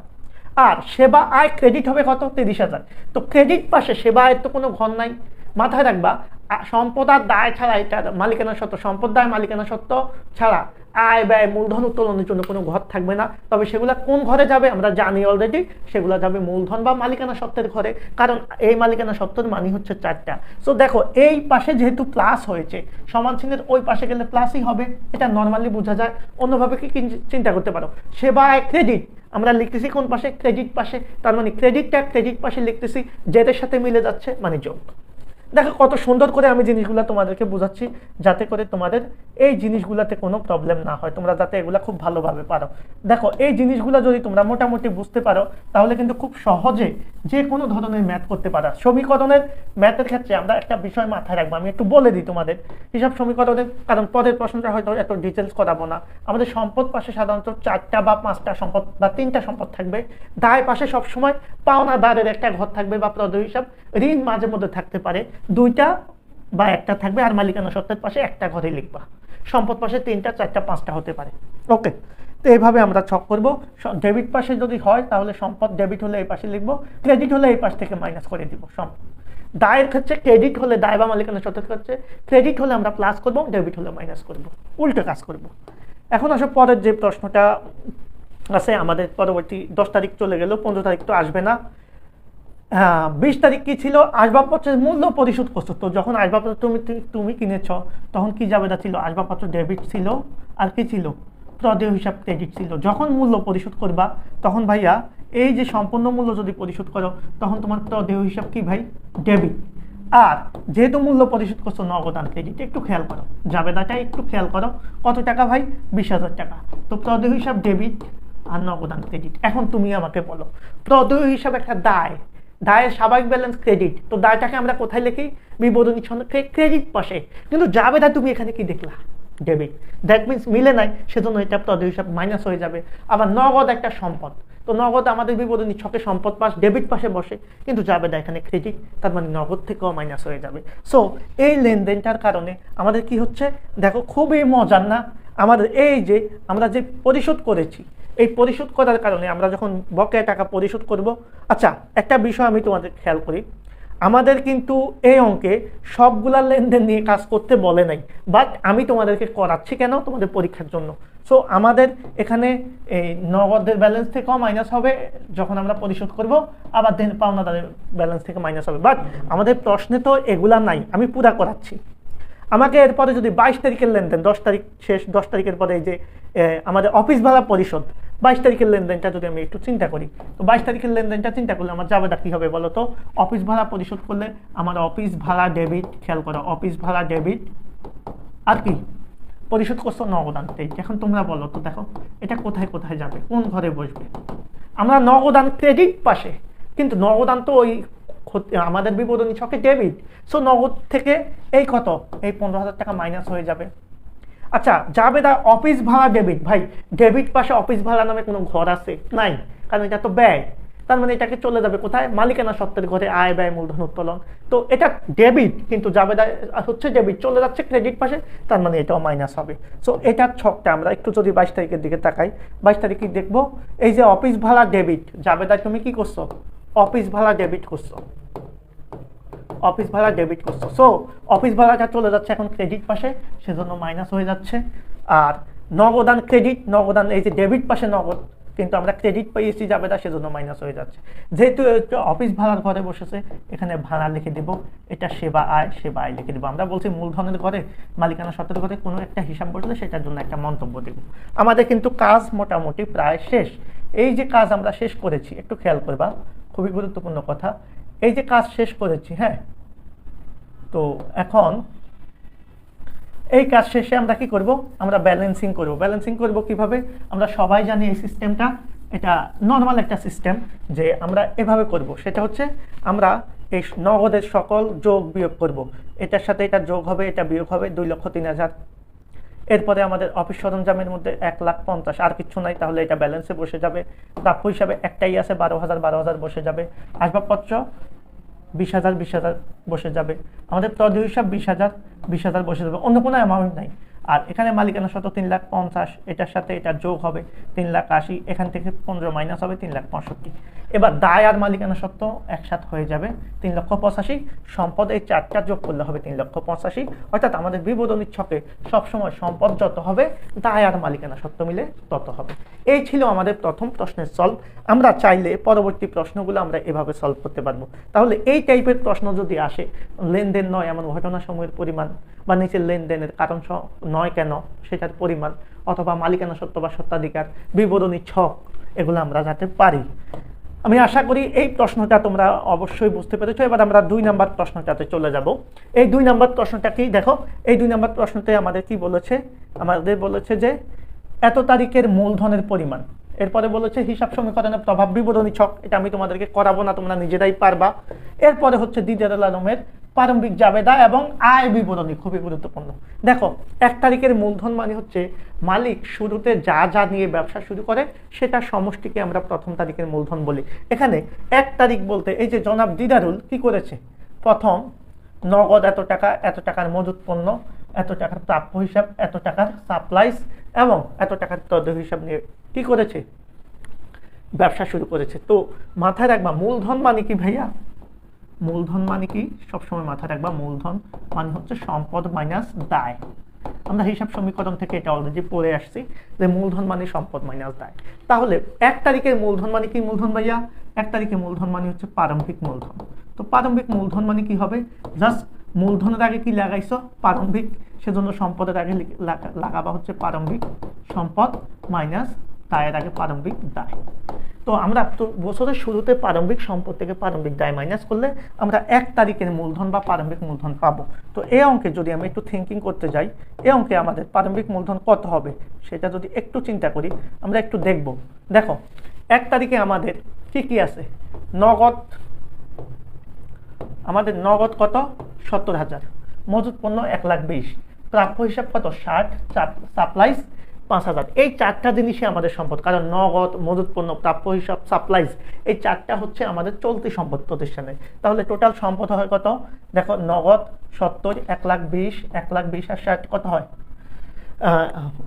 আর সেবা আয় ক্রেডিট হবে কত? 30,000। তো ক্রেডিট পাশে সেবা আয়ের তো কোনো ঘর নাই। মাথায় রাখবা, সম্পদ আর দায় ছাড়া, এটা মালিকানা সত্ত্ব, সম্পদ দায় মালিকানা সত্ত্ব ছাড়া আয় ব্যয় মূলধন উত্তোলনের জন্য কোনো ঘর থাকবে না। তবে সেগুলা কোন ঘরে যাবে আমরা জানি অলরেডি, সেগুলো যাবে মূলধন বা মালিকানা সত্ত্বের ঘরে, কারণ এই মালিকানা সত্ত্বের মানে হচ্ছে 4টা। সো দেখো এই পাশে যেহেতু প্লাস হয়েছে, সমান চিহ্নের ওই পাশে গেলে প্লাসই হবে, এটা নর্মালি বোঝা যায়। অন্যভাবে কি চিন্তা করতে পারো? সেবা আয় ক্রেডিট আমরা লিখতেছি কোন পাশে? ক্রেডিট পাশে, তার মানে ক্রেডিটটা ক্রেডিট পাশে লিখতেছি, যেটার সাথে মিলে যাচ্ছে মানে যোগ। দেখো কত সুন্দর করে আমি জিনিসগুলো তোমাদেরকে বোঝাচ্ছি, যাতে করে তোমাদের এই জিনিসগুলোতে কোনো প্রবলেম না হয়, তোমরা যাতে এগুলা খুব ভালোভাবে পারো। দেখো এই জিনিসগুলো যদি তোমরা মোটামুটি বুঝতে পারো তাহলে কিন্তু খুব সহজে যে কোনো ধরনের ম্যাথ করতে পারো। সমীকরণের ম্যাথের ক্ষেত্রে আমরা একটা বিষয় মাথায় রাখবো, আমি একটু বলে দিই তোমাদের হিসাব সমীকরণের, কারণ পরের প্রশ্নটা হয়তো এত ডিটেলস করাবো না। আমাদের সম্পদ পাশে সাধারণত 4টা বা 5টা সম্পদ বা 3টা সম্পদ থাকবে। দায় পাশে সবসময় পাওনাদারের একটা ঘর থাকবে বা প্রদেয় হিসাব, ঋণ মাঝে মধ্যে থাকতে পারে, 2টা বা 1টা থাকবে, আর মালিকানা সত্ত্বের পাশে একটা ঘরে লিখবা। সম্পদ পাশে 3টা 4টা 5টা হতে পারে। ওকে, তো এইভাবে আমরা ছক করবো। ডেবিট পাশে যদি হয় তাহলে সম্পদ ডেবিট হলে এই পাশে লিখবো, ক্রেডিট হলে এই পাশ থেকে মাইনাস করে দিব। দায়ের ক্ষেত্রে ক্রেডিট হলে দায় বা মালিকানা সত্ত্বের ক্ষেত্রে ক্রেডিট হলে আমরা প্লাস করবো, ডেবিট হলে মাইনাস করবো, উল্টো কাজ করবো। এখন আসলে পরের যে প্রশ্নটা আছে আমাদের, পরবর্তী 10 তারিখ চলে গেল, 15 তারিখ তো আসবে না। 20 তারিখ কি ছিল, আসবাবপত্রের মূল্য পরিশোধ করছো। তো যখন আসবাবপত্র তুমি কিনেছ তখন কি জাবেদা ছিল, আসবাবপত্র ডেবিট ছিল আর কি ছিল, প্রদেয় হিসাব ক্রেডিট ছিল। যখন মূল্য পরিশোধ করবা তখন ভাইয়া এই যে সম্পূর্ণ মূল্য যদি পরিশোধ করো তখন তোমার প্রদেয় হিসাব কি ভাই, ডেবিট। আর যেহেতু মূল্য পরিশোধ করছো নগদান ক্রেডিট, একটু খেয়াল করো জাবেদাটা, একটু খেয়াল করো কত টাকা ভাই, 20,000 টাকা। তো প্রদেয় হিসাব ডেবিট আর নগদান ক্রেডিট। এখন তুমি আমাকে বলো, প্রদেয় হিসাব একটা দায়, দায়ের স্বাভাবিক ব্যালেন্স ক্রেডিট, তো দায়টাকে আমরা কোথায় লিখি, বিবরণী ছন্দে ক্রেডিট পাশে। কিন্তু জাবেদা তুমি এখানে কি দেখলা, ডেবিট। দ্যাট মিনস মিলে নাই, সেজন্য এটা প্রদেয় হিসাব মাইনাস হয়ে যাবে। আবার নগদ একটা সম্পদ, তো নগদ আমাদের বিবরণী ছকে সম্পদ পাশ ডেবিট পাশে বসে, কিন্তু জাবেদা এখানে ক্রেডিট, তার মানে নগদ থেকেও মাইনাস হয়ে যাবে। সো এই লেনদেনটার কারণে আমাদের কি হচ্ছে দেখো, খুবই মজার না, আমাদের এই যে আমরা যে পরিশোধ করেছি, এই পরিশোধ করার কারণে আমরা যখন বকেয়া টাকা পরিশোধ করব। আচ্ছা, একটা বিষয় আমি তোমাদের খেয়াল করি, আমাদের কিন্তু এই অঙ্কে সবগুলা লেনদেন নিয়ে কাজ করতে বলে নাই, বাট আমি তোমাদেরকে করাচ্ছি কেন, তোমাদের পরীক্ষার জন্য। সো আমাদের এখানে এই নগদের ব্যালেন্স থেকেও মাইনাস হবে যখন আমরা পরিশোধ করব, আবার দেন পাওনাদারের ব্যালেন্স থেকে মাইনাস হবে। বাট আমাদের প্রশ্নে তো এগুলা নাই, আমি পুরা করাচ্ছি। আমাকে এরপরে যদি 22 তারিখের লেনদেন, 10 তারিখ শেষ, 10 তারিখের পরে এই যে আমাদের অফিস ভাড়া পরিশোধ, 22 তারিখের লেনদেনটা যদি আমি একটু চিন্তা করি, তো 22 তারিখের লেনদেনটা চিন্তা করলে আমার জাবেদা কি হবে বলো তো, অফিস ভাড়া পরিশোধ করলে আমার অফিস ভাড়া ডেবিট, খেয়াল করো অফিস ভাড়া ডেবিট, আর কি পরিশোধ করছো নগদান ক্রেডিট। এখন তোমরা বলো তো, দেখো এটা কোথায় কোথায় যাবে, কোন ঘরে বসবে। আমরা নগদান ক্রেডিট পাশে, কিন্তু নগদান তো ওই আমাদের বিবরণী ছকে ডেবিট। সো নগদ থেকে এই কত, এই 15,000 টাকা মাইনাস হয়ে যাবে। আচ্ছা, জাবেদা অফিস ভাড়া ডেবিট, ভাই ডেবিট পাশে অফিস ভাড়া নামে কোনো ঘর আছে নাই, কারণ এটা তো ব্যয়। তার মানে এটাকে চলে যাবে কোথায়, মালিকানা সত্ত্বের ঘরে, আয় ব্যয় মূলধন উত্তোলন। তো এটা ডেবিট, কিন্তু জাবেদা হচ্ছে ডেবিট, চলে যাচ্ছে ক্রেডিট পাশে, তার মানে এটাও মাইনাস হবে। সো এটার ছকটা আমরা একটু যদি 22 তারিখের দিকে তাকাই, 22 তারিখে দেখবো এই যে অফিস ভাড়া ডেবিট, জাবেদা তুমি কি করছো, অফিস ভাড়া ডেবিট করছো, অফিস ভাড়া ডেবিট করছো। সো অফিস ভাড়াটা চলে যাচ্ছে এখন ক্রেডিট পাশে, সেজন্য মাইনাস হয়ে যাচ্ছে। আর নগদান ক্রেডিট, নগদান এই যে ডেবিট পাশে নগদ, কিন্তু আমরা ক্রেডিট পেয়েছি জাবেদা, সেজন্য মাইনাস হয়ে যাচ্ছে। যেহেতু অফিস ভাড়ার ঘরে বসেছে, এখানে ভাড়া লিখে দিব, এটা সেবা আয়, সেবা আয় লিখে দিব। আমরা বলছি মূলধনের ঘরে, মালিকানা সত্ত্বের ঘরে কোনো একটা হিসাব বসলে সেটার জন্য একটা মন্তব্য দেব। আমাদের কিন্তু কাজ মোটামুটি প্রায় শেষ। এই যে কাজ আমরা শেষ করেছি, একটু খেয়াল করবা, খুবই গুরুত্বপূর্ণ কথা, এই যে কাজ শেষ করেছি, হ্যাঁ, তো এখন এই কাজ শেষে আমরা কি করব, আমরা ব্যালেন্সিং করব। ব্যালেন্সিং করব কিভাবে, আমরা সবাই জানি এই সিস্টেমটা, এটা নর্মাল একটা সিস্টেম, যে আমরা এভাবে করব। সেটা হচ্ছে আমরা এই নগদের সকল যোগ বিয়োগ করব, এটার সাথে এটা যোগ হবে, এটা বিয়োগ হবে, 2,03,000। এরপরে আমাদের অফিস সরঞ্জামের মধ্যে 1,50,000, আর কিছু নাই, তাহলে এটা ব্যালেন্সে বসে যাবে। প্রাপ্য হিসাবে একটাই আছে, 12,000 বসে যাবে। আসবাবপত্র 20,000 20,000 বসে যাবে। আমাদের প্রদেয় হিসাব 20,000 বসে যাবে, অন্য কোনো অ্যামাউন্ট নাই। আর এখানে মালিকানা সত্ত্ব 3,50,000, এটার সাথে এটা যোগ হবে 3,80,000, এখান থেকে 15 মাইনাস হবে 3,65,000। এবার দায় আর মালিকানা সত্ত্ব একসাথে হয়ে যাবে 3,85,000। সম্পদ এই চারটা যোগ করলে হবে 3,85,000। অর্থাৎ আমাদের বিবরণীর ছকে সবসময় সম্পদ যত হবে, দায় আর মালিকানা সত্ত্ব মিলে তত হবে। এই ছিল আমাদের প্রথম প্রশ্নের সলভ। আমরা চাইলে পরবর্তী প্রশ্নগুলো আমরা এভাবে সলভ করতে পারবো। তাহলে এই টাইপের প্রশ্ন যদি আসে, লেনদেন নয় এমন ঘটনাসমূহের পরিমাণ, বা নিচের লেনদেনের কারণ নয় কেন সেটার পরিমাণ, অথবা মালিকানা সত্ত্ব বা সত্ত্বাধিকার, বিবরণী ছক, এগুলো আমরা যাতে পারি। আমি আশা করি এই প্রশ্নটা তোমরা অবশ্যই বুঝতে পেরেছো। এবার আমরা 2 নাম্বার প্রশ্নটাতে চলে যাব। এই 2 নাম্বার প্রশ্নটা কি, দেখো এই 2 নাম্বার প্রশ্নতে আমাদের কি বলেছে, আমাদের বলেছে যে এত তারিখের মূলধনের পরিমাণ। এরপরে বলেছে হিসাব সমীকরণের প্রভাব, বিবরণী ছক, এটা আমি তোমাদেরকে করাবো না, তোমরা নিজেরাই পারবা। এরপরে হচ্ছে দিদারুল আলমের প্রারম্ভিক জাবেদা এবং আয় বিবরণী, খুবই গুরুত্বপূর্ণ। দেখো 1 তারিখের মূলধন মানে হচ্ছে মালিক শুরুতে যা যা নিয়ে ব্যবসা শুরু করে সেটা সমষ্টিকে আমরা প্রথম তারিখের মূলধন বলি। এখানে 1 তারিখ বলতে এই যে জনাব দিদারুল কি করেছে, প্রথম নগদ এত টাকা, এত টাকার মজুত পণ্য, এত টাকার প্রাপ্য হিসাব, এত টাকার সাপ্লাইস এবং এত টাকার প্রদেয় হিসাব নিয়ে কি করেছে, ব্যবসা শুরু করেছে। তো মাথায় রাখবা মূলধন মানে কি ভাইয়া, মূলধন মানে কি সবসময় মাথায় রাখবা, মূলধন মানে হচ্ছে সম্পদ মাইনাস দায়। আমরা হিসাব সমীকরণ থেকে এটা অলরেডি পড়ে আসছি যে মূলধন মানে সম্পদ মাইনাস দায়। তাহলে 1 তারিখের মূলধন মানে কি মূলধন ভাইয়া? 1 তারিখের মূলধন মানে হচ্ছে প্রারম্ভিক মূলধন। তো প্রারম্ভিক মূলধন মানে কি হবে? জাস্ট মূলধনের আগে কি লাগাইছো? প্রারম্ভিক, সেজন্য সম্পদের আগে লাগাবা হচ্ছে প্রারম্ভিক সম্পদ মাইনাস দায়ের আগে প্রারম্ভিক দায়। তো আমরা তো বছরের শুরুতে প্রারম্ভিক সম্পদ থেকে প্রারম্ভিক দায় মাইনাস করলে আমরা 1 তারিখের মূলধন বা প্রারম্ভিক মূলধন পাবো। তো এই অঙ্কে যদি আমি একটু থিঙ্কিং করতে যাই, এই অঙ্কে আমাদের প্রারম্ভিক মূলধন কত হবে সেটা যদি একটু চিন্তা করি, আমরা একটু দেখব। দেখো 1 তারিখে আমাদের কি কি আছে? নগদ, আমাদের নগদ কত? 70,000, মজুত পণ্য 1,20,000, প্রাপ্য হিসাব কত? 60, সাপ্লাইজ 5,000। এই 4টা জিনিসই আমাদের সম্পদ, কারণ নগদ, মজুত পণ্য, প্রাপ্য হিসাব, সাপ্লাইজ, এই 4টা হচ্ছে আমাদের চলতি সম্পদ প্রতিষ্ঠানে। তাহলে টোটাল সম্পদ হয় কত? দেখো নগদ 70, 1,20,000, 1,20,000 আর 60 কত হয়?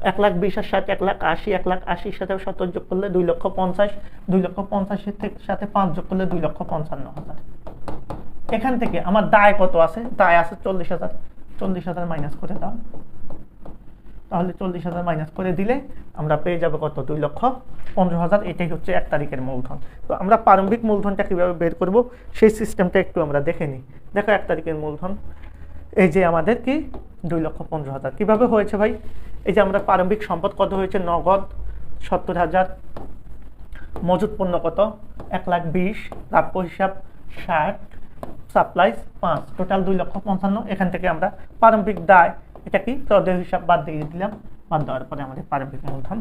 1,20,000 আর 60 1,80,000, 1,80,000 সাথে 70 যোগ করলে 2,50,000, 2,50,000 সাথে 5 যোগ করলে 2,55,000। এখান থেকে আমার দায় কত আছে? দায় আছে 40,000, 40,000 মাইনাস করে দাও। তাহলে 40,000 মাইনাস করে দিলে আমরা পেয়ে যাবো কত? 2,15,000। এটাই হচ্ছে 1 তারিখের মূলধন। তো আমরা প্রারম্ভিক মূলধনটা কিভাবে বের করব সেই সিস্টেমটা একটু আমরা দেখে নিই। দেখো 1 তারিখের মূলধন এই যে আমাদের কি 2,15,000 কিভাবে হয়েছে ভাই? এই যে আমরা প্রারম্ভিক সম্পদ কত হয়েছে? নগদ 70,000, মজুত পণ্য কত? 1,20,000, প্রাপ্য হিসাব 60, সাপ্লাইজ 5, টোটাল 2,55,000। এখান থেকে আমরা প্রারম্ভিক দায়, এটা কি প্রদেয় হিসাব বাদ দিয়ে দিলাম, বাদ দেওয়ার পরে আমাদের প্রারম্ভিক মূলধন।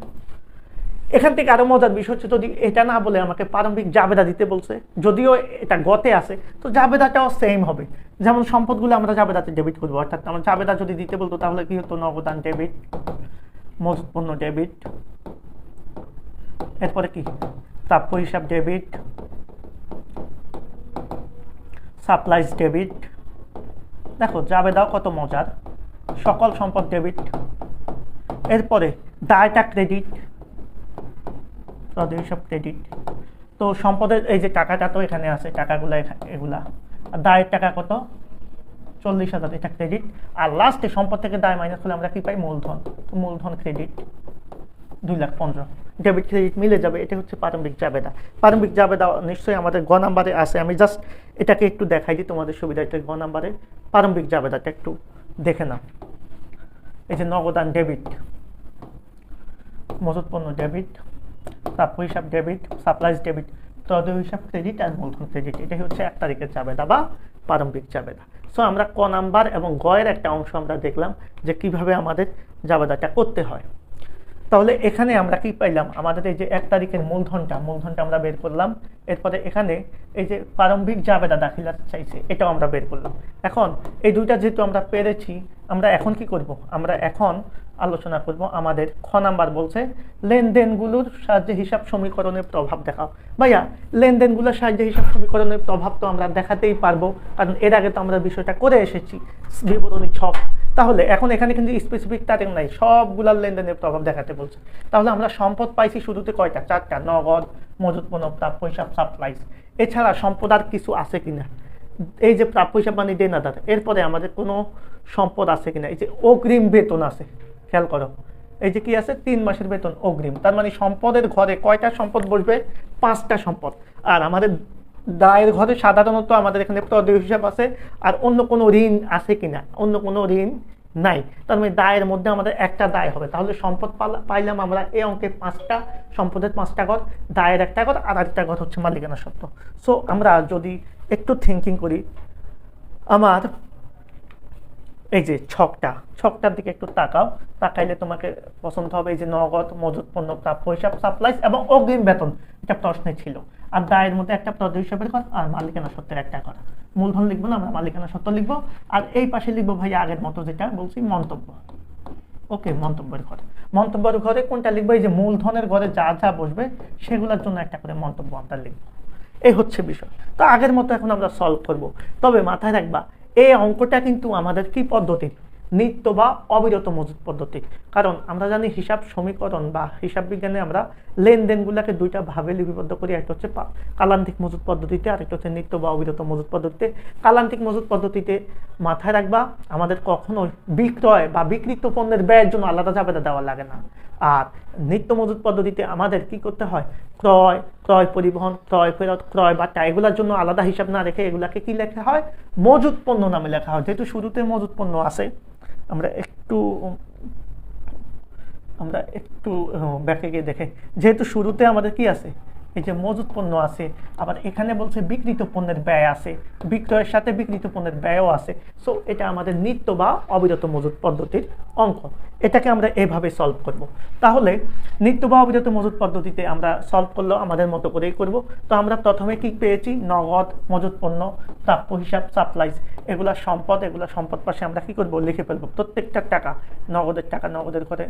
এখান থেকে আরো মজার বিষয় হচ্ছে, যদি এটা না বলে আমাকে প্রারম্ভিক জাবেদা দিতে বলছে, যদিও এটা গতে আছে, তো জাবেদাটাও সেম হবে। যেমন সম্পদগুলো আমরা জাবেদাতে ডেবিট করবো, অর্থাৎ আমার জাবেদা যদি দিতে বলতো তাহলে কি হতো? নগদান ডেবিট, মজুত পণ্য ডেবিট, এরপরে কি প্রাপ্য হিসাব ডেবিট, সাপ্লাইজ ডেবিট। দেখো জাবেদাও কত মজার, সকল সম্পদ ডেবিট, এরপরে দায়টা ক্রেডিট, প্রদেয় হিসাব ক্রেডিট। তো সম্পদের এই যে টাকাটা তো এখানে আছে, টাকাগুলো এগুলা, আর দায়ের টাকা কত? 40,000, এটা ক্রেডিট। আর লাস্টে সম্পদ থেকে দায় মাইনাস করলে আমরা কি পাই? মূলধন। তো মূলধন ক্রেডিট 2,15,000, ডেবিট ক্রেডিট মিলে যাবে। এটা হচ্ছে প্রারম্ভিক জাবেদা। প্রারম্ভিক জাবেদা নিশ্চয়ই আমাদের গ নাম্বারে আছে, আমি জাস্ট এটাকে একটু দেখাই দিই তোমাদের সুবিধার্থে। গ নাম্বারে প্রারম্ভিক জাবেদাটা একটু দেখে নাও। এই যে নগদান ডেবিট, মজুত পণ্য ডেবিট, প্রাপ্য হিসাব ডেবিট, সাপ্লাইজ ডেবিট, প্রদেয় হিসাব ক্রেডিট আর মূলধন ক্রেডিট। এটাই হচ্ছে 1 তারিখের জাবেদা বা প্রারম্ভিক জাবেদা। সো আমরা ক নাম্বার এবং গ এর একটা অংশ আমরা দেখলাম যে কিভাবে আমাদের জাবেদাটা করতে হয়। তাহলে এখানে আমরা কি পাইলাম? আমাদের এই যে 1 তারিখের মূলধনটা আমরা বের করলাম। এরপরে এখানে এই যে প্রারম্ভিক জাবেদা দাখিলা চাইছে, এটাও আমরা বের করলাম। এখন এই দুইটা যেহেতু আমরা পেরেছি, আমরা এখন কি করব? আমরা এখন আলোচনা করব আমাদের খ নাম্বার বলছে লেনদেনগুলোর সাহায্যে হিসাব সমীকরণের প্রভাব দেখাও। ভাইয়া লেনদেনগুলোর সাহায্যে হিসাব সমীকরণের প্রভাব তো আমরা দেখাতেই পারবো, কারণ এর আগে তো আমরা বিষয়টা করে এসেছি, বিবরণী ছক। তাহলে এখন এখানে কিন্তু স্পেসিফিক তারিখ নাই, সবগুলার লেনদেনের প্রভাব দেখাতে বলছে। তাহলে আমরা সম্পদ পাইছি শুরুতে কয়টা? 4টা, নগদ, মজুত পণ্য, প্রাপ্য হিসাব, সাপ্লাইজ। এছাড়া সম্পদ আর কিছু আছে কিনা? এই যে প্রাপ্য হিসাব মানে দেনাদার, এরপরে আমাদের কোনো সম্পদ আছে কিনা? এই যে অগ্রিম বেতন আছে, খেয়াল করো, এই যে কি আছে? 3 মাসের বেতন অগ্রিম। তার মানে সম্পদের ঘরে কয়টা সম্পদ বসবে? 5টা সম্পদ। আর আমাদের দায়ের ঘরে সাধারণত আমাদের এখানে প্রদেয় হিসাব আছে, আর অন্য কোনো ঋণ আছে কিনা? অন্য কোনো ঋণ নাই। তার মানে দায়ের মধ্যে আমাদের একটা দায় হবে। তাহলে সম্পদ পাইলাম আমরা এই অঙ্কে 5টা, সম্পদের 5টা ঘর, দায়ের একটা ঘর, আর একটা ঘর হচ্ছে মালিকানা সত্ত্ব। সো আমরা যদি একটু থিঙ্কিং করি, আমার এই যে ছকটার দিকে একটু তাকাইলে তোমাকে পছন্দ হবে এই যে নগদ, মজুত পণ্য, প্রাপ্য হিসাব, সাপ্লাইজ এবং অগ্রিম বেতন। এটা প্রশ্নে ছিল। আর দায়ের মধ্যে একটা প্রদেয় হিসাবের ঘর আর মালিকানা সত্ত্বের একটা ঘর। মূলধন লিখবো না, আমরা মালিকানা সত্ত্ব লিখবো। আর এই পাশে লিখবো ভাই আগের মতো যেটা বলছি, মন্তব্য। ওকে, মন্তব্যের ঘরে, মন্তব্যের ঘরে কোনটা লিখবো? এই যে মূলধনের ঘরে যা যা বসবে সেগুলোর জন্য একটা করে মন্তব্য আমরা লিখবো। এই হচ্ছে বিষয়। তো আগের মতো এখন আমরা সলভ করব। তবে মাথায় রাখবা, এই অঙ্কটা কিন্তু আমাদের কি পদ্ধতি? নিত্য বা অবিরত মজুত পদ্ধতি। কারণ আমরা জানি হিসাব সমীকরণ বা হিসাব বিজ্ঞানে আমরা লেনদেনগুলোকে দুইটা ভাবে লিপিবদ্ধ করি। একটা হচ্ছে কালান্তিক মজুত পদ্ধতিতে, আর একটা হচ্ছে নিত্য বা অবিরত মজুত পদ্ধতিতে। কালান্তিক মজুত পদ্ধতিতে মাথায় রাখবা, আমাদের কখনোই বিক্রয় বা বিক্রিত পণ্যের ব্যয়ের জন্য আলাদা জাবেদা দেওয়া লাগে না। আর নিত্য মজুত পদ্ধতিতে আমাদের কি করতে হয়, ক্রয়, ক্রয় পরিবহন, ক্রয় ফেরত, ক্রয় বাটা, এগুলোর জন্য আলাদা হিসাব না রেখে এগুলাকে কি লেখা হয়, মজুত পণ্য নামে লেখা হয়। যেহেতু শুরুতে মজুত পণ্য আছে, আমরা একটু ব্যাকে গিয়ে দেখে, যেহেতু শুরুতে আমাদের কি আছে, এই যে মজুত পণ্য আছে, আবার এখানে বলছে বিক্রিত পণ্যের ব্যয় আছে, বিক্রয়ের সাথে বিক্রিত পণ্যের ব্যয়ও আছে। সো এটা আমাদের নিত্য বা অবিরত মজুত পদ্ধতির অঙ্ক। এটাকে আমরা এভাবে সলভ করব। তাহলে নিত্য বা অবিরত মজুত পদ্ধতিতে আমরা সলভ করলেও আমাদের মতো করেই করব। তো আমরা প্রথমে কি পেয়েছি, নগদ, মজুত পণ্য, প্রাপ্য হিসাব, সাপ্লাইজ, এগুলা সম্পদ পাশে আমরা কি করব, লিখে ফেলবো। প্রত্যেকটা টাকা, নগদের টাকা নগদের ঘরে,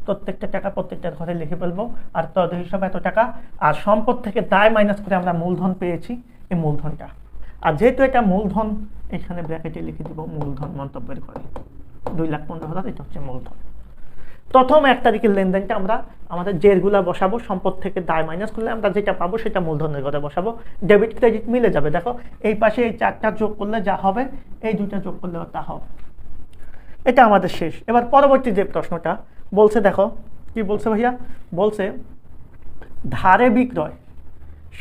প্রত্যেকটা টাকা প্রত্যেকটার ঘরে লিখে ফেলবো। আর তদ হিসাব এত টাকা, আর সম্পদ থেকে দায় মাইনাস করে আমরা মূলধন পেয়েছি, এই মূলধনটা। আর যেহেতু এটা মূলধন, এখানে ব্র্যাকেটে লিখে দিব মূলধন মন্তব্যের ঘরে 2,15,000, এটা হচ্ছে মূলধন। প্রথম 1 তারিখের লেনদেনটা আমরা আমাদের জেরগুলা বসাবো, সম্পদ থেকে দায় মাইনাস করলে আমরা যেটা পাবো সেটা মূলধনের ঘরে বসাবো। ডেবিট ক্রেডিট মিলে যাবে। দেখো এই পাশে এই 4টা যোগ করলে যা হবে, এই 2টা যোগ করলে তা হবে। এটা আমাদের শেষ। এবার পরবর্তী যে প্রশ্নটা বলছে, দেখো কি বলছে ভাইয়া, বলছে ধারে বিক্রয়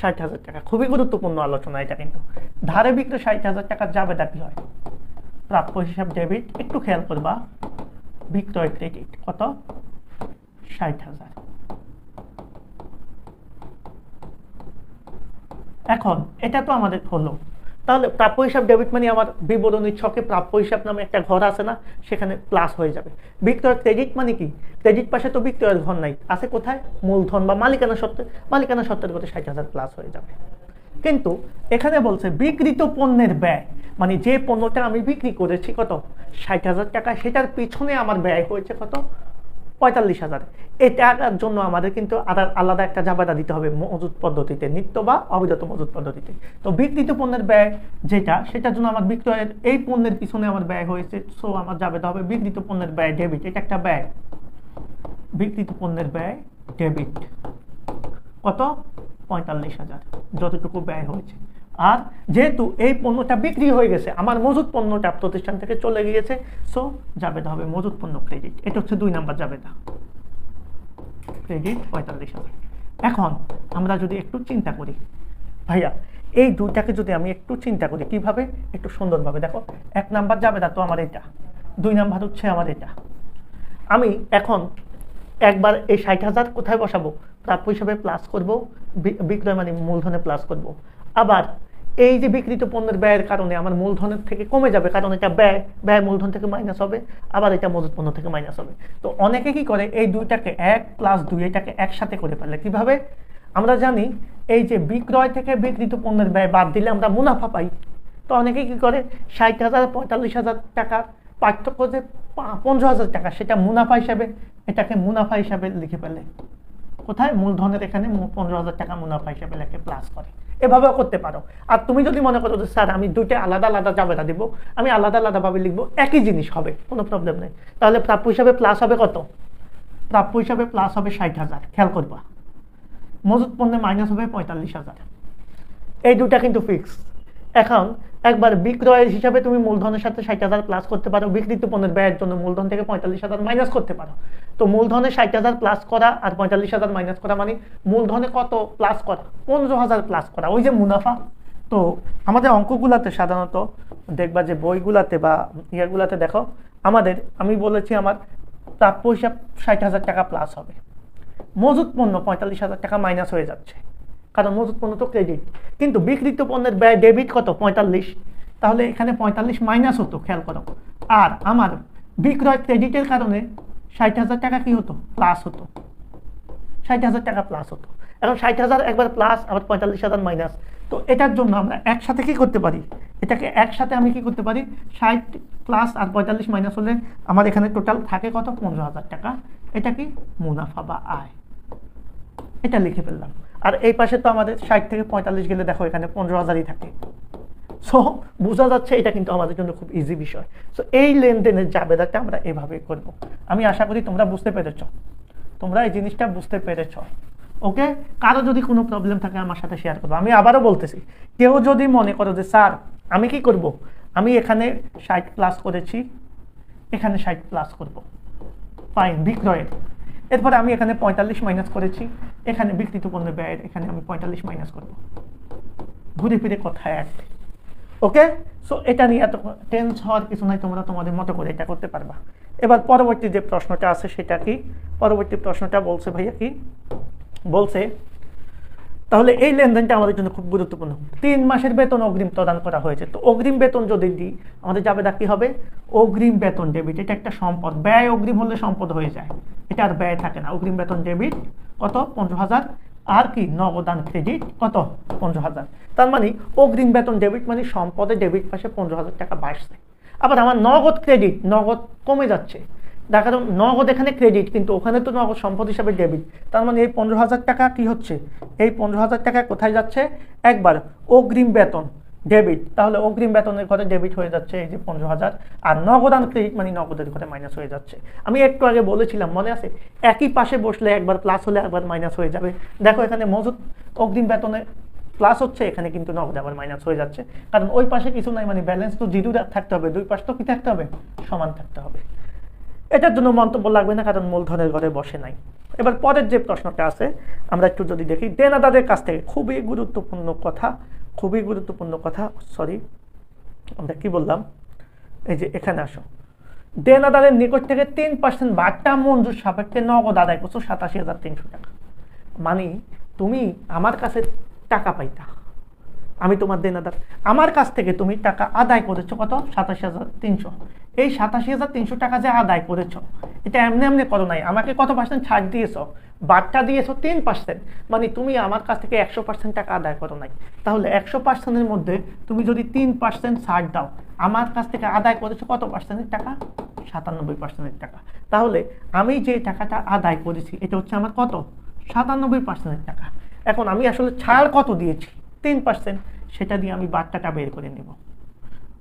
60,000 টাকা। খুবই গুরুত্বপূর্ণ আলোচনা এটা কিন্তু। ধারে বিক্রয় 60,000 টাকার জাবেদা কি হয়, প্রাপ্য হিসাব ডেবিট, একটু খেয়াল করবা, বিক্রয় ক্রেডিট কত, 60,000। এখন এটা তো আমাদের হলো। তাহলে প্রাপ্য হিসাব ডেবিট মানে আমার বিবরণী ছকে প্রাপ্য হিসাব নামে একটা ঘর আছে না, সেখানে প্লাস হয়ে যাবে। বিক্রয় ক্রেডিট মানে কি, ক্রেডিট পাশে তো বিক্রয়ের ঘর নাই, আছে কোথায়, মূলধন বা মালিকানা সত্ত্বে, মালিকানা সত্ত্বের ঘরে 60,000 প্লাস হয়ে যাবে। কিন্তু এখানে বলছে বিক্রিত পণ্যের ব্যয়, মানে যে পণ্যটা আমি বিক্রি করেছি কত, 60,000 টাকা, সেটার পিছনে আমার ব্যয় হয়েছে কত, 45,000। এটার জন্য আমাদের কিন্তু আলাদা একটা জাবেদা দিতে হবে মজুত পদ্ধতিতে, নিত্য বা অবিরত মজুত পদ্ধতিতে। তো বিক্রিত পণ্যের ব্যয় যেটা, সেটার জন্য আমার বিক্রয়ের এই পণ্যের পিছনে আমার ব্যয় হয়েছে, সো আমার জাবেদা হবে বিক্রিত পণ্যের ব্যয় ডেবিট। এটা একটা ব্যয়, বিক্রিত পণ্যের ব্যয় ডেবিট কত, 45,000, যতটুকু ব্যয় হয়েছে। আর যেহেতু এই পণ্যটা বিক্রি হয়ে গেছে, আমার মজুত পণ্যটা প্রতিষ্ঠান থেকে চলে গিয়েছে, সো জাবেদা হবে মজুত পণ্য ক্রেডিট। এটা হচ্ছে 2 নাম্বার জাবেদা, ক্রেডিট 45,000। এখন আমরা যদি একটু চিন্তা করি ভাইয়া, এই দুইটাকে যদি আমি একটু চিন্তা করি কিভাবে, একটু সুন্দরভাবে দেখো। 1 নাম্বার জাবেদা তো আমার এটা, 2 নাম্বার হচ্ছে আমার এটা। আমি এখন একবার এই 60,000 কোথায় বসাবো, প্রাপ্য হিসাবে প্লাস করব, বিক্রয় মানে মূলধনে প্লাস করব। আবার এই যে বিক্রিত পণ্যের ব্যয়ের কারণে আমার মূলধনের থেকে কমে যাবে, কারণ এটা ব্যয় মূলধন থেকে মাইনাস হবে, আবার এটা মজুত পণ্য থেকে মাইনাস হবে। তো অনেকে কি করে, এই দুইটাকে 1 + 2 এটাকে একসাথে করে ফেলে। কিভাবে, আমরা জানি এই যে বিক্রয় থেকে বিক্রিত পণ্যের ব্যয় বাদ দিলে আমরা মুনাফা পাই। তো অনেকে কি করে, 60,000 45,000 টাকার পার্থক্য যে 15,000 টাকা, সেটা মুনাফা হিসাবে, এটাকে মুনাফা হিসাবে লিখে ফেলে। কোথায়, মূলধনের এখানে 15,000 টাকা মুনাফা হিসাবে লেখে প্লাস করে। এভাবেও করতে পারো। আর তুমি যদি মনে করো যে স্যার আমি দুইটা আলাদা আলাদা জাবেদা দিব, আমি আলাদা আলাদাভাবে লিখবো, একই জিনিস হবে, কোনো প্রবলেম নেই। তাহলে প্রাপ্য হিসাবে প্লাস হবে কত, প্রাপ্য হিসাবে প্লাস হবে 60,000, খেয়াল করবা। মজুত পণ্যে মাইনাস হবে 45,000। এই দুটা কিন্তু ফিক্স। এখন একবার বিক্রয়ের হিসাবে তুমি মূলধনের সাথে 60,000 প্লাস করতে পারো, বিক্রিত পণ্যের ব্যয়ের জন্য মূলধন থেকে 45,000 মাইনাস করতে পারো। তো মূলধনে 60,000 প্লাস করা আর 45,000 মাইনাস করা মানে মূলধনে কত প্লাস করা, 15,000 প্লাস করা, ওই যে মুনাফা। তো আমাদের অঙ্কগুলাতে সাধারণত দেখবা যে বইগুলাতে বা ইয়াগুলাতে দেখো, আমি বলেছি আমার প্রাপ্য হিসাব 60,000 টাকা প্লাস হবে, মজুত পণ্য 45,000 টাকা মাইনাস হয়ে যাচ্ছে, কারণ মজুত পণ্য তো ক্রেডিট। কিন্তু বিক্রিত পণ্যের ব্যয় ডেবিট কত, 45, তাহলে এখানে 45 মাইনাস হতো, খেয়াল করো। আর আমার বিক্রয় ক্রেডিটের কারণে 60,000 টাকা কি হতো, প্লাস হতো, 60,000 টাকা প্লাস হতো। এখন 60,000 একবার প্লাস, আবার 45,000 মাইনাস। তো এটার জন্য আমরা একসাথে কি করতে পারি, এটাকে একসাথে আমি কি করতে পারি, 60 প্লাস আর 45 মাইনাস হলে আমার এখানে টোটাল থাকে কত, 15,000 টাকা। এটা কি মুনাফা বা আয়, এটা লিখে ফেললাম। আর এই পাশে তো আমাদের 60 থেকে 45 গেলে দেখো এখানে 15,000ই থাকে। সো বোঝা যাচ্ছে এটা কিন্তু আমাদের জন্য খুব ইজি বিষয়। সো এই লেনদেনের জাবেদাটা আমরা এভাবে করব। আমি আশা করি তোমরা বুঝতে পেরেছ, তোমরা এই জিনিসটা বুঝতে পেরেছ। ওকে, কারো যদি কোনো প্রবলেম থাকে আমার সাথে শেয়ার করবো। আমি আবারও বলতেছি, কেউ যদি মনে করো যে স্যার আমি কি করব, আমি এখানে 60 প্লাস করেছি, এখানে 60 প্লাস করব, ফাইন, বিক্রয়ের। এরপরে আমি এখানে 45 মাইনাস করেছি, এখানে বিক্রিত পণ্য ব্যয়ের, এখানে আমি 45 মাইনাস করব, ঘুরে ফিরে কথায় এক। ওকে, সো এটা নিয়ে এত টেন্স হওয়ার কিছু নাই, তোমরা তোমাদের মতো করে এটা করতে পারবা। এবার পরবর্তী যে প্রশ্নটা আছে সেটা কি? পরবর্তী প্রশ্নটা বলছে ভাইয়া কি বলছে, তাহলে এই লেনদেনটা আমাদের জন্য খুব গুরুত্বপূর্ণ। 3 মাসের বেতন অগ্রিম প্রদান করা হয়েছে, তো অগ্রিম বেতন যদি দিই আমাদের জাবেদা কি হবে? অগ্রিম বেতন ডেবিট, এটা একটা সম্পদ, ব্যয় অগ্রিম হলে সম্পদ হয়ে যায়, এটা আর ব্যয় থাকে না। অগ্রিম বেতন ডেবিট কত? 15,000, আর কি নগদান ক্রেডিট কত? 15,000। তার মানে অগ্রিম বেতন ডেবিট মানে সম্পদে ডেবিট পাশে 15,000 টাকা বাড়ছে। আবার আমার নগদ ক্রেডিট, নগদ কমে যাচ্ছে, তার কারণ নগদ এখানে ক্রেডিট, কিন্তু ওখানে তো নগদ সম্পদ হিসাবে ডেবিট। তার মানে এই 15,000 টাকা কি হচ্ছে? এই 15,000 টাকা কোথায় যাচ্ছে? একবার অগ্রিম বেতন ডেবিট, তাহলে অগ্রিম বেতনের ঘরে ডেবিট হয়ে যাচ্ছে এই যে 15,000, আর নগদান ক্রেডিট মানে নগদের ঘরে মাইনাস হয়ে যাচ্ছে। আমি একটু আগে বলেছিলাম, মনে আছে, একই পাশে বসলে একবার প্লাস হলে একবার মাইনাস হয়ে যাবে। দেখো এখানে মজুদ অগ্রিম বেতনে প্লাস হচ্ছে, এখানে কিন্তু নগদ আবার মাইনাস হয়ে যাচ্ছে, কারণ ওই পাশে কিছু নাই, মানে ব্যালেন্স তো জিরো থাকতে হবে, দুই পাশ তো কি থাকতে হবে? সমান থাকতে হবে। এটার জন্য মন্তব্য লাগবে না, কারণ মূলধনের ঘরে বসে নাই। এবার পরের যে প্রশ্নটা আছে আমরা একটু যদি দেখি, দেনাদারের কাছ থেকে খুবই গুরুত্বপূর্ণ কথা, খুবই গুরুত্বপূর্ণ কথা, সরি আমরা কি বললাম, এই যে এখানে আসো, দেনাদারের নিকট থেকে 3% বাটা মঞ্জুর সাপেক্ষে নগদ আদায় করছো 87,300 টাকা। মানে তুমি আমার কাছে টাকা পাইতা, আমি তোমার দেনাদার, আমার কাছ থেকে তুমি টাকা আদায় করেছো কত? 87,300। এই 87,300 টাকা যে আদায় করেছো, এটা এমনি এমনি করো নাই, আমাকে কত পার্সেন্ট ছাড় দিয়েছো? বাট্টা দিয়েছো 3%, মানে তুমি আমার কাছ থেকে 100% টাকা আদায় করো নাই। তাহলে 100%-এর মধ্যে তুমি যদি 3% ছাড় দাও, আমার কাছ থেকে আদায় করেছো কত পার্সেন্টের টাকা? 97%-এর টাকা। তাহলে আমি যে টাকাটা আদায় করেছি এটা হচ্ছে আমার কত? 97%-এর টাকা। এখন আমি আসলে ছাড় কত দিয়েছি? 3%, সেটা দিয়ে আমি বাট্টাটা বের করে নেব।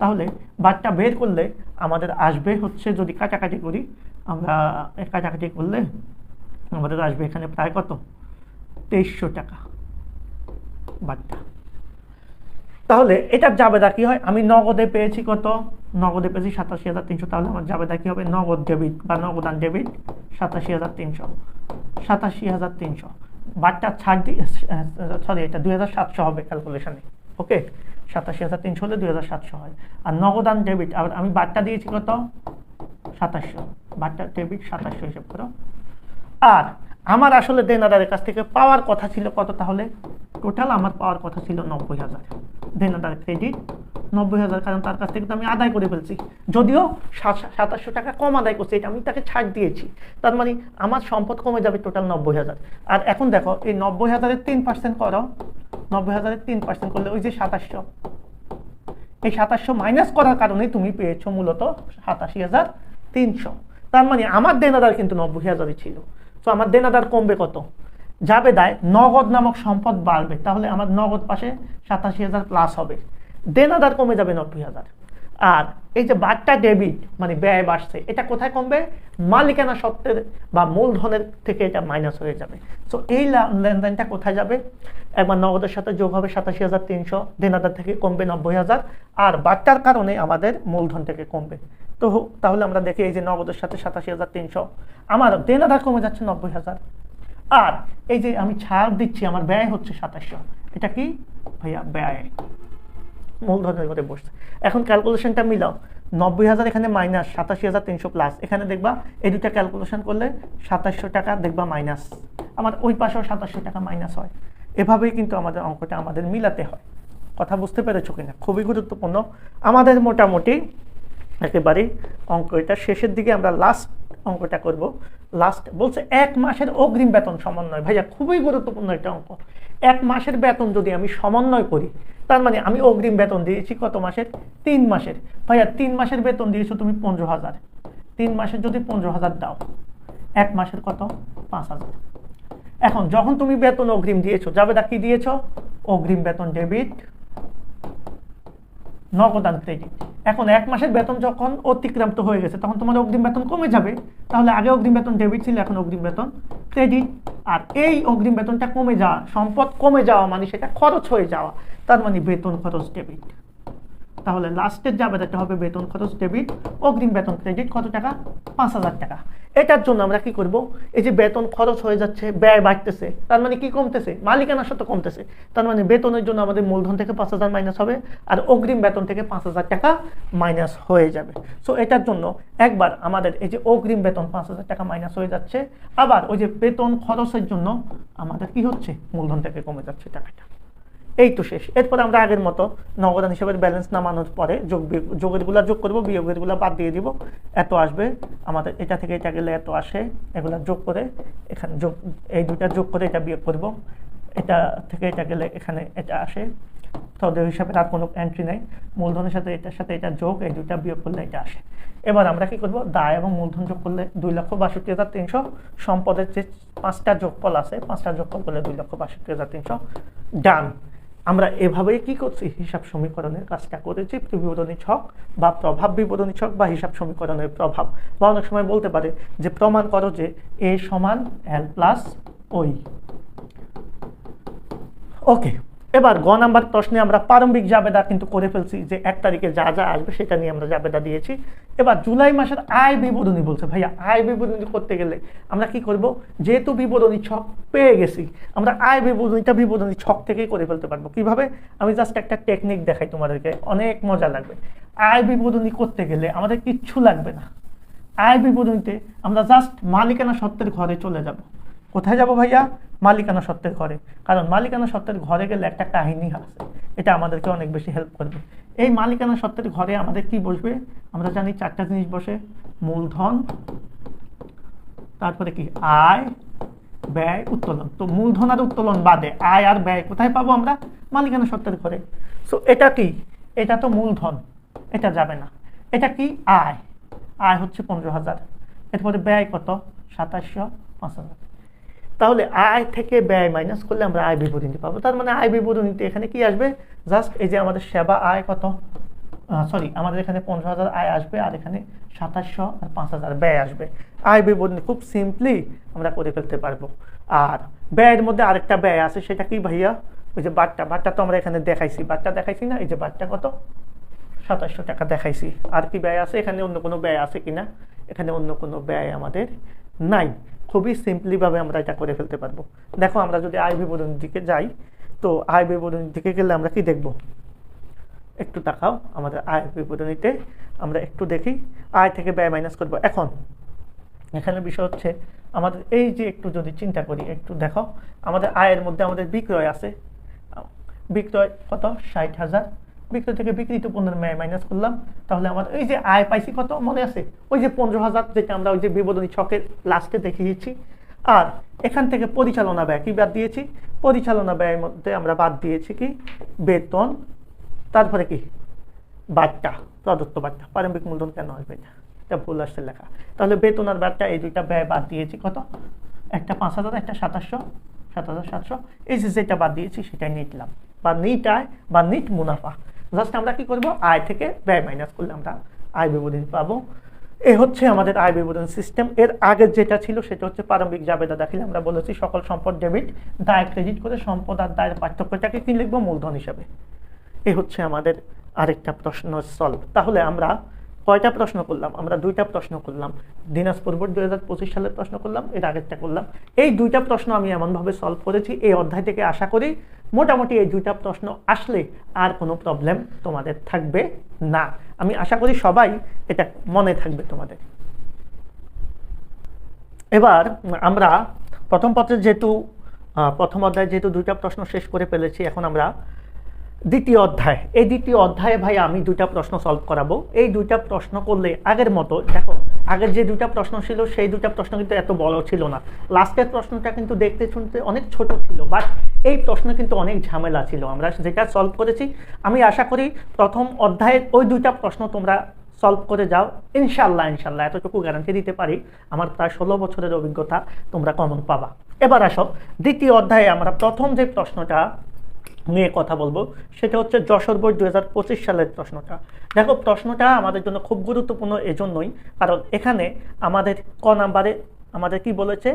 তাহলে বাট্টা বের করলে আমাদের আসবে হচ্ছে, যদি কাটাকাটি করি আমরা, কাটাকাটি করলে আমাদের আসবে এখানে প্রায় কত? 2300 টাকা বাট্টা। তাহলে এটার জাবেদা কি হয়? আমি নগদে পেয়েছি কত? নগদে পেয়েছি 87,300, তাহলে আমার জাবেদা কি হবে? নগদ ডেবিট বা নগদান ডেবিট 87,300, 87,300 বাট্টা ছাড় দিয়ে, সরি এটা 2,700 হবে ক্যালকুলেশনে। ওকে, 87,300 হলে 2,700 হয়। আর নগদান ডেবিট, আর আমি বাট্টা দিয়েছি কত? 2700, বাট্টা ডেবিট 2700 হিসাব করো। আর আমার আসলে দেনাদারের কাছ থেকে পাওয়ার কথা ছিল কত? তাহলে টোটাল আমার পাওয়ার কথা ছিল 90,000। দেনাদার ক্রেডিট 90,000, কারণ তার কাছ থেকে তো আমি আদায় করে ফেলছি, যদিও 2700 টাকা কম আদায় করছি, এটা আমি তাকে ছাড় দিয়েছি। তার মানে আমার সম্পদ কমে যাবে টোটাল 90,000। আর এখন দেখো এই 90,000-এর 3% করো, 90,000-এর 3% করলে ওই যে 2700, এই 2700 মাইনাস করার কারণে তুমি পেয়েছো মূলত 87,300। তার মানে আমার দেনাদার কিন্তু 90,000-ই ছিল। তো আমার দেনাদার কমবে কত? জাবেদায় নগদ নামক সম্পদ বাড়বে, তাহলে আমার নগদ পাশে 87,000 প্লাস হবে, দেনাদার কমে যাবে 90,000। আর এই যে বাট্টা ডেবিট মানে ব্যয় বাড়ছে, এটা কোথায় কমবে? মালিকানা সত্ত্বের বা মূলধনের থেকে এটা মাইনাস হয়ে যাবে। সো এই লেনদেনটা কোথায় যাবে? একবার নগদের সাথে যোগ হবে 87,300, দেনাদার থেকে কমবে 90,000, আর বাট্টার কারণে আমাদের মূলধন থেকে কমবে। তো তাহলে আমরা দেখি এই যে নগদের সাথে 87,300, আমার দেনাদার কমে যাচ্ছে 90,000, আর এই যে আমি ছাড় দিচ্ছি আমার ব্যয় হচ্ছে 2700, এটা কি ভাইয়া? ব্যয় মূলধনের ঘরে বসছে। এখন ক্যালকুলেশনটা মিলাও, 90,000 এখানে মাইনাস, 87,300 প্লাস, এখানে দেখবা এই দুটা ক্যালকুলেশন করলে 2700 টাকা দেখবা মাইনাস, আমার ওই পাশেও 2700 টাকা মাইনাস হয়। এভাবেই কিন্তু আমাদের অঙ্কটা আমাদের মিলাতে হয়। কথা বুঝতে পেরেছো কিনা? খুবই গুরুত্বপূর্ণ আমাদের। মোটামুটি একেবারে অঙ্কটা শেষের দিকে আমরা লাস্ট অঙ্কটা করব। লাস্ট বলছে 1 মাসের অগ্রিম বেতন সমন্বয়। ভাইয়া খুবই গুরুত্বপূর্ণ একটা অঙ্ক। 1 মাসের বেতন যদি আমি সমন্বয় করি, তার মানে আমি অগ্রিম বেতন দিয়েছি কত মাসের? 3 মাসের। ভাইয়া 3 মাসের বেতন দিয়েছো তুমি 15,000, 3 মাসের যদি 15,000 দাও, 1 মাসের কত? 5,000। এখন যখন তুমি বেতন অগ্রিম দিয়েছো, জাবেদা কি দিয়েছো? অগ্রিম বেতন ডেবিট, নগদান ক্রেডিট। এখন 1 মাসের বেতন যখন অতিক্রান্ত হয়ে গেছে তখন তোমার অগ্রিম বেতন কমে যাবে, তাহলে আগে অগ্রিম বেতন ডেবিট ছিল, এখন অগ্রিম বেতন ক্রেডিট। আর এই অগ্রিম বেতনটা কমে যাওয়া, সম্পদ কমে যাওয়া মানে সেটা খরচ হয়ে যাওয়া, তার মানে বেতন খরচ ডেবিট। তাহলে লাস্টের জাবেদাটা হবে বেতন খরচ ডেবিট, অগ্রিম বেতন ক্রেডিট কত টাকা? 5,000 টাকা। এটার জন্য আমরা কি করব, এই যে বেতন খরচ হয়ে যাচ্ছে, ব্যয় বাড়তেছে, তার মানে কি কমতেছে? মালিকানার সাথে কমতেছে। তার মানে বেতনের জন্য আমাদের মূলধন থেকে 5,000 মাইনাস হবে, আর অগ্রিম বেতন থেকে 5,000 টাকা মাইনাস হয়ে যাবে। সো এটার জন্য একবার আমাদের এই যে অগ্রিম বেতন 5,000 টাকা মাইনাস হয়ে যাচ্ছে, আবার ওই যে বেতন খরচের জন্য আমাদের কি হচ্ছে? মূলধন থেকে কমে যাচ্ছে টাকাটা। এই তো শেষ। এরপরে আমরা আগের মতো নগদান হিসাবের ব্যালেন্স নামানোর পরে যোগেরগুলা যোগ করবো, বিয়োগেরগুলা বাদ দিয়ে দিব। এত আসবে আমাদের, এটা থেকে এটা গেলে এত আসে, এগুলা যোগ করে এখানে যোগ, এই দুটা যোগ করে এটা বিয়োগ করব, এটা থেকে এটা গেলে এখানে এটা আসে। তদের হিসাবে আর কোনো এন্ট্রি নাই, মূলধনের সাথে এটা যোগ, এই দুটা বিয়োগ করলে এটা আসে। এবার আমরা কি করব, দায় এবং মূলধন যোগ করলে 2,62,300, সম্পদের যে 5টা যোগফল আছে, 5টা যোগফল করলে 2,62,300। ডান। আমরা এভাবেই কি করছি, হিসাব সমীকরণের কাজটা করেছি। বিবরণী ছক বা প্রভাব বিবরণী ছক বা হিসাব সমীকরণের প্রভাব, বা অনেক সময় বলতে পারে যে প্রমাণ করো যে এ সমান এল প্লাস ওই। ওকে, এবার গ নাম্বার প্রশ্নে আমরা প্রারম্ভিক জাবেদা কিন্তু করে ফেলছি, যে 1 তারিখে যা যা আসবে সেটা নিয়ে আমরা জাবেদা দিয়েছি। এবার জুলাই মাসের আয় বিবরণী বলছে। ভাইয়া আয় বিবরণী করতে গেলে আমরা কি করব, যেহেতু বিবরণী ছক পেয়ে গেছি, আমরা আয় বিবরণী ছক থেকেই করে ফেলতে পারবো। কিভাবে? আমি জাস্ট একটা টেকনিক দেখাই তোমাদেরকে, অনেক মজা লাগবে। আয় বিবরণী করতে গেলে আমাদের কিচ্ছু লাগবে না। আয় বিবরণীতে আমরা জাস্ট মালিকানা সত্ত্বের ঘরে চলে যাব। কোথায় যাব ভাইয়া? মালিকানা সত্ত্বের ঘরে। কারণ মালিকানা সত্ত্বের ঘরে গেলে একটা কাহিনী আছে, এটা আমাদেরকে অনেক বেশি হেল্প করবে। এই মালিকানা সত্ত্বের ঘরে আমাদের কি বসবে? আমরা জানি 4টা জিনিস বসে, মূলধন, তারপরে কি আয়, ব্যয়, উত্তোলন। তো মূলধন আর উত্তোলন বাদে আয় আর ব্যয় কোথায় পাবো আমরা? মালিকানা সত্ত্বের ঘরে। সো এটা কি? এটা তো মূলধন, এটা যাবে না। এটা কি? আয়। আয় হচ্ছে 15,000। এরপরে ব্যয় কত? 2700, 5,000। তাহলে আয় থেকে ব্যয় মাইনাস করলে আমরা আয় বিবরণী পাবো। তার মানে আয় বিবরণীতে এখানে কি আসবে? জাস্ট এই যে আমাদের সেবা আয় কত, আমাদের এখানে 15,000 আয় আসবে, আর এখানে 2700 আর 5,000 ব্যয় আসবে। আয় বিবরণী খুব সিম্পলি আমরা করে ফেলতে পারবো। আর ব্যয়ের মধ্যে আরেকটা ব্যয় আছে, সেটা কি ভাইয়া? ওই যে বারটা তো আমরা এখানে দেখাইছি না? এই যে বারটা কত? 2700 টাকা দেখাইছি। আর কি ব্যয় আছে এখানে? অন্য কোনো ব্যয় আছে কিনা? এখানে অন্য কোনো ব্যয় আমাদের নাই। খুবই সিম্পলিভাবে আমরা এটা করে ফেলতে পারবো। দেখো, আমরা যদি আয় বিবরণীর দিকে যাই, তো আয় বিবরণীর দিকে গেলে আমরা কি দেখব? একটু তাকাও, আমাদের আয় বিবরণীতে আমরা একটু দেখি, আয় থেকে ব্যয় মাইনাস করব। এখন এখানে বিষয় হচ্ছে আমাদের এই যে একটু যদি চিন্তা করি, একটু দেখো, আমাদের আয়ের মধ্যে আমাদের বিক্রয় আছে। বিক্রয় কত? 60,000। বিক্রয় থেকে বিক্রিত পণ্যের ব্যয় মাইনাস করলাম, তাহলে আমাদের এই যে আয় পাইছি কত মনে আছে? ওই যে 15,000, যেটা আমরা ওই যে বিবরণী ছকের লাস্টে দেখিয়েছি। আর এখান থেকে পরিচালনা ব্যয় কি বাদ দিয়েছি? পরিচালনা ব্যয়ের মধ্যে আমরা বাদ দিয়েছি কি? বেতন, তারপরে কি? বার্তা, প্রদত্ত বার্তা। প্রারম্ভিক মূলধন কেন আসবে? এটা ভুল আসছে লেখা। তাহলে বেতন আর বার্তা, এই দুইটা ব্যয় বাদ দিয়েছি। কত? একটা 5,000, একটা 2700, 7,700। এই যে যেটা বাদ দিয়েছি সেটাই নিটলাম, বা নিট আয় বা নিট মুনাফা। জাস্ট আমরা কি করব? আয় থেকে ব্যয় মাইনাস করলে আমরা আয় বিবরণী পাবো। এ হচ্ছে আমাদের আয় বিবরণী সিস্টেম। এর আগে যেটা ছিল সেটা হচ্ছে প্রারম্ভিক জাবেদা দাখিল। আমরা বলেছি সকল সম্পদ ডেবিট, দায় ক্রেডিট করে সম্পদ আর দায়ের পার্থক্যটাকে কি লিখবো? মূলধন হিসাবে। এই হচ্ছে আমাদের আরেকটা প্রশ্ন সলভ। তাহলে আমরা কয়টা প্রশ্ন করলাম? আমরা 2টা প্রশ্ন করলাম। দিনাজপুর বোর্ড 2025 সালের প্রশ্ন করলাম, এর আগেরটা করলাম। এই 2টা প্রশ্ন আমি এমনভাবে সলভ করেছি, এই অধ্যায় থেকে আশা করি মোটামুটি এই 2টা প্রশ্ন আসলে আর কোনো প্রবলেম তোমাদের থাকবে না। আমি আশা করি সবাই এটা মনে থাকবে তোমাদের। এবার আমরা প্রথম পত্রের যেহেতু প্রথম অধ্যায় যেহেতু 2টা প্রশ্ন শেষ করে ফেলেছি, এখন আমরা দ্বিতীয় অধ্যায়। এই দ্বিতীয় অধ্যায়ে ভাই আমি 2টা প্রশ্ন সলভ করাবো। এই 2টা প্রশ্ন করলে আগের মতো, দেখো আগের যে 2টা প্রশ্ন ছিল সেই 2টা প্রশ্ন কিন্তু এত বড় ছিল না। লাস্টের প্রশ্নটা কিন্তু দেখতে শুনতে অনেক ছোট ছিল, বাট এই প্রশ্ন কিন্তু অনেক ঝামেলা ছিল। আমরা যেটা সলভ করেছি, আমি আশা করি প্রথম অধ্যায়ের ওই 2টা প্রশ্ন তোমরা সলভ করে যাও ইনশাল্লাহ। এতটুকু গ্যারান্টি দিতে পারি, আমার প্রায় 16 বছরের অভিজ্ঞতা, তোমরা কমন পাবা। এবার আসো দ্বিতীয় অধ্যায়ে আমরা প্রথম যে প্রশ্নটা নিয়ে কথা বলবো সেটা হচ্ছে যশোর বোর্ড 2025 সালের প্রশ্নটা। দেখো, প্রশ্নটা আমাদের জন্য খুব গুরুত্বপূর্ণ এজন্যই কারণ এখানে আমাদের ক নাম্বারে আমাদের কি বলেছে?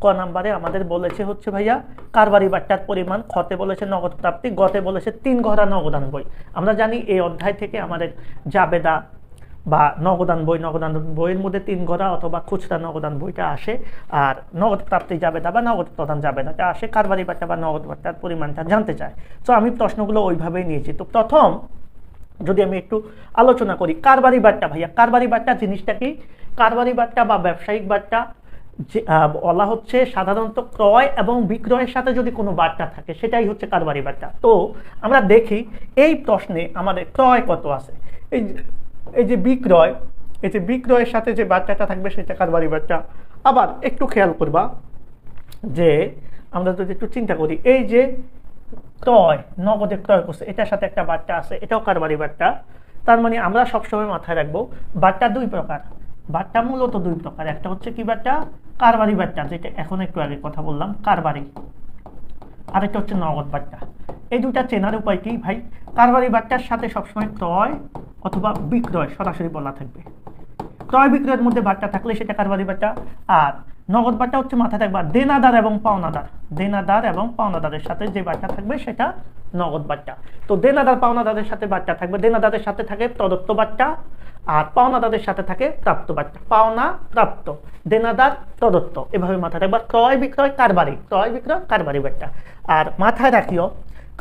ক ক নাম্বারে আমাদের বলেছে হচ্ছে ভাইয়া কারবারি বাট্টার পরিমাণ, খতে বলেছে নগদ প্রাপ্তি, গতে বলেছে 3 ঘরা নগদান বই। আমরা জানি এই অধ্যায় থেকে আমাদের জাবেদা বা নগদান বইয়ের মধ্যে 3 ঘরা অথবা খুচরা নগদান বইটা আসে, আর নগদ প্রাপ্তি জাবেদা বা নগদ প্রদান জাবেদাটা আসে, কারবারি বাট্টা বা নগদ বাট্টার পরিমাণটা জানতে চায়। তো আমি প্রশ্নগুলো ওইভাবেই নিয়েছি। তো প্রথম যদি আমি একটু আলোচনা করি কারবারি বাট্টা, ভাইয়া কারবারি বাট্টা জিনিসটা কি? কারবারি বাট্টা বা ব্যবসায়িক বাট্টা বলা হচ্ছে সাধারণত ক্রয় এবং বিক্রয়ের সাথে যদি কোনো বাট্টা থাকে সেটাই হচ্ছে কারবারি বাট্টা। তো আমরা দেখি এই প্রশ্নে আমাদের ক্রয় কত আছে, এই যে বিক্রয়ের সাথে যে বাট্টাটা থাকবে সেটা কারবারি বাট্টা। আবার একটু খেয়াল করবা যে আমরা যদি একটু চিন্তা করি, এই যে ক্রয় নগদে ক্রয় করছে এটার সাথে একটা বাট্টা আছে, এটাও কারবারি বাট্টা। তার মানে আমরা সবসময় মাথায় রাখবো বাট্টা 2 প্রকার, বাট্টা মূলত 2 প্রকার। একটা হচ্ছে কি বাট্টা? কারবারি বাট্টা, যেটা এখন একটু আগে কথা বললাম কারবারি, আরেকটা হচ্ছে নগদ বাট্টা। এই দুইটা চেনার উপায় কি ভাই? কারবারি বাট্টার সাথে সবসময় ক্রয় অথবা বিক্রয় সরাসরি বলা থাকবে, ক্রয় বিক্রয়ের মধ্যে বাট্টা থাকলে সেটা কারবারি বাট্টা। আর নগদ বাট্টা হচ্ছে মাথায় রাখবা দেনাদার এবং পাওনাদারের সাথে যে বাট্টা থাকবে সেটা নগদ বাট্টা। তো দেনাদার পাওনাদারের সাথে বাট্টা থাকবে, দেনাদারের সাথে থাকে প্রদত্ত বাট্টা, আর পাওনাদারের সাথে থাকে প্রাপ্ত বাট্টা। পাওনা প্রাপ্ত, দেনাদার প্রদত্ত, এভাবে মাথায় রাখবা ক্রয় বিক্রয় কারবারি বাট্টা। আর মাথায় রাখিও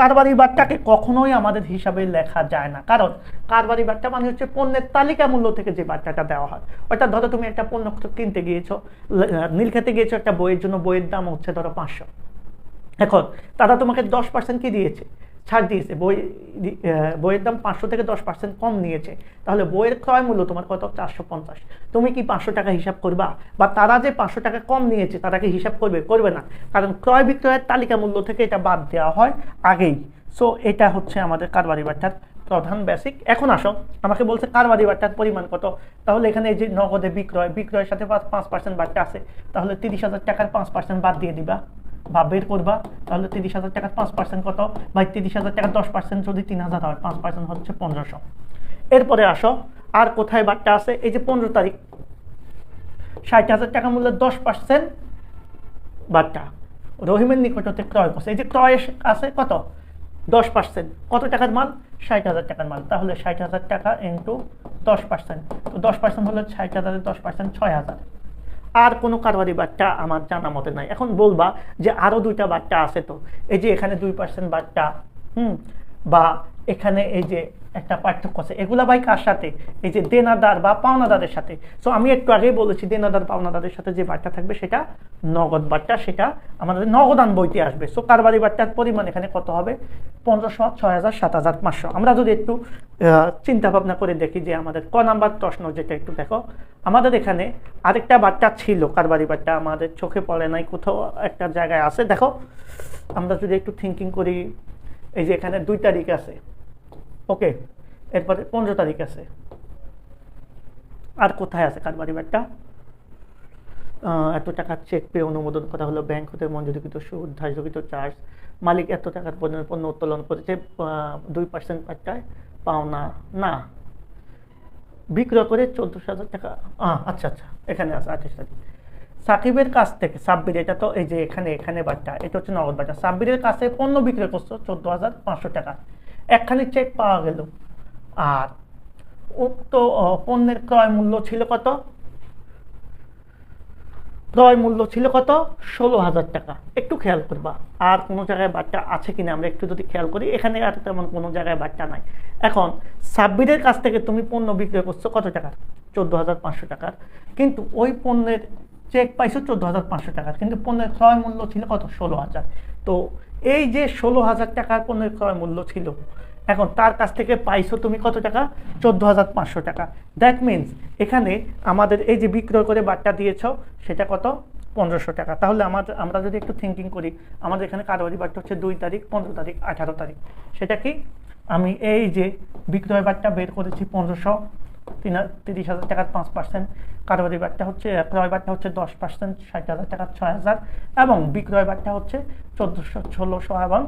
কারবারি বাট্টাকে কখনোই আমাদের হিসাবে লেখা যায় না, কারণ কারবারি বাট্টা মানে হচ্ছে পণ্যের তালিকা মূল্য থেকে যে বাট্টাটা দেওয়া হয়। অর্থাৎ ধরো তুমি একটা পণ্য কিনতে গিয়েছো, নীলক্ষেতে গিয়েছো একটা বইয়ের জন্য, বইয়ের দাম হচ্ছে ধরো 500। এখন তারা তোমাকে 10% কি দিয়েছে? ছাড় দিয়েছে। বইয়ের দাম 500 থেকে 10% কম নিয়েছে, তাহলে বইয়ের ক্রয় মূল্য তোমার কত? 450। তুমি কি 500 টাকা হিসাব করবা? বা তারা যে 500 টাকা কম নিয়েছে তারা কি হিসাব করবে না, কারণ ক্রয় বিক্রয়ের তালিকা মূল্য থেকে এটা বাদ দেওয়া হয় আগেই। সো এটা হচ্ছে আমাদের কারবারি বাট্টার প্রধান বেসিক। এখন আসো, আমাকে বলছে কারবারি বাট্টার পরিমাণ কত, তাহলে এখানে এই যে নগদে বিক্রয়ের সাথে 5% বাট্টা আছে, তাহলে 30,000 টাকার 5% বাদ দিয়ে দিবা বা বের করবা। তাহলে 30,000 টাকার 5% কত ভাই? 30,000 টাকার 10% যদি 3,000 হয়, 5% হচ্ছে 1500। এরপরে আসো আর কোথায় বাট্টা আছে? এই যে 15 তারিখ 60,000 টাকা মূল্যের 10% বাট্টা রহিমের নিকট হতে ক্রয় করছে। এই যে ক্রয় আছে কত? 10%। কত টাকার মাল? 60,000 টাকার মাল। তাহলে 60,000 টাকা ইন্টু 10%, তো 10% হলো 60,000 10% 6,000। আর কোনো কারবারি বাট্টা আমার জানা মতে নাই। এখন বলবা যে আরো 2টা বাট্টা আছে, তো এই যে এখানে 2% বাট্টা, বা এখানে এই যে একটা পার্থক্য আছে, এগুলা ভাই কার সাথে? এই যে দেনাদার বা পাওনাদারের সাথে। সো আমি একটু আগেই বলেছি দেনাদার পাওনাদারের সাথে যে বাট্টা থাকবে সেটা নগদ বাট্টা, সেটা আমাদের নগদান বইতে আসবে। সো কারবারি বাট্টার পরিমাণ এখানে কত হবে? 1500, 6000, 7500। আমরা যদি একটু চিন্তা ভাবনা করে দেখি যে আমাদের ক নাম্বার প্রশ্ন, যেটা একটু দেখো, আমাদের এখানে আরেকটা বাট্টা ছিল কারবারি বাট্টা, আমাদের চোখে পড়ে নাই, কোথাও একটা জায়গায় আছে। দেখো আমরা যদি একটু থিঙ্কিং করি, এই যে এখানে 2 তারিখ আছে, ওকে, এরপরে 15 তারিখ আছে, আর কোথায় আছে কারবারি বাট্টা? এত টাকার চেক পেয়ে অনুমোদন করা হলো, ব্যাংক হতে মঞ্জুরিকৃত সুদ, ধার্যকৃত চার্জ, মালিক এত টাকার পণ্য উত্তোলন করেছে, 2% বাট্টায় পাওনা না, বিক্রয় করে 14,000 টাকা। আচ্ছা, এখানে আছে 28 তারিখ। সাকিবের কাছ থেকে সাব্বির, এটা তো এই যে এখানে বাট্টা, এটা হচ্ছে নগদ বাট্টা। সাব্বিরের কাছে পণ্য বিক্রয় করছো 14,500 টাকা, একখানি চেক পাওয়া গেল। আর উক্ত পণ্যের ক্রয় মূল্য ছিল কত? 16,000 টাকা। একটু খেয়াল করবা আর কোনো জায়গায় বাট্টা আছে কিনা, আমরা একটু যদি খেয়াল করি, এখানে আর তেমন কোনো জায়গায় বাট্টা নাই। এখন সাব্বিরের কাছ থেকে তুমি পণ্য বিক্রয় করছো কত টাকার? 14,500 টাকার, কিন্তু ওই পণ্যের চেক পাইছো 14,500 টাকার, কিন্তু পণ্যের ক্রয় মূল্য ছিল কত? 16,000। তো এই যে 16,000 টাকার পণ্যের ক্রয় মূল্য ছিল, এখন তার কাছ থেকে পাইছো তুমি কত টাকা? 14,500 টাকা। দ্যাট মিনস এখানে আমাদের এই যে বিক্রয় করে বাট্টা দিয়েছ সেটা কত? 1500 টাকা। তাহলে আমরা যদি একটু থিঙ্কিং করি, আমাদের এখানে কারবারি বাট্টা হচ্ছে 2 তারিখ, 15 তারিখ, 18 তারিখ। সেটা কি? আমি এই যে বিক্রয় বাট্টা বের করেছি 1500, 30,000 টাকার 5%, কারবারি বারটা হচ্ছে ক্রয় বারটা হচ্ছে 10%, 60,000 টাকার 6,000, এবং বিক্রয় বারটা হচ্ছে 1600 এবং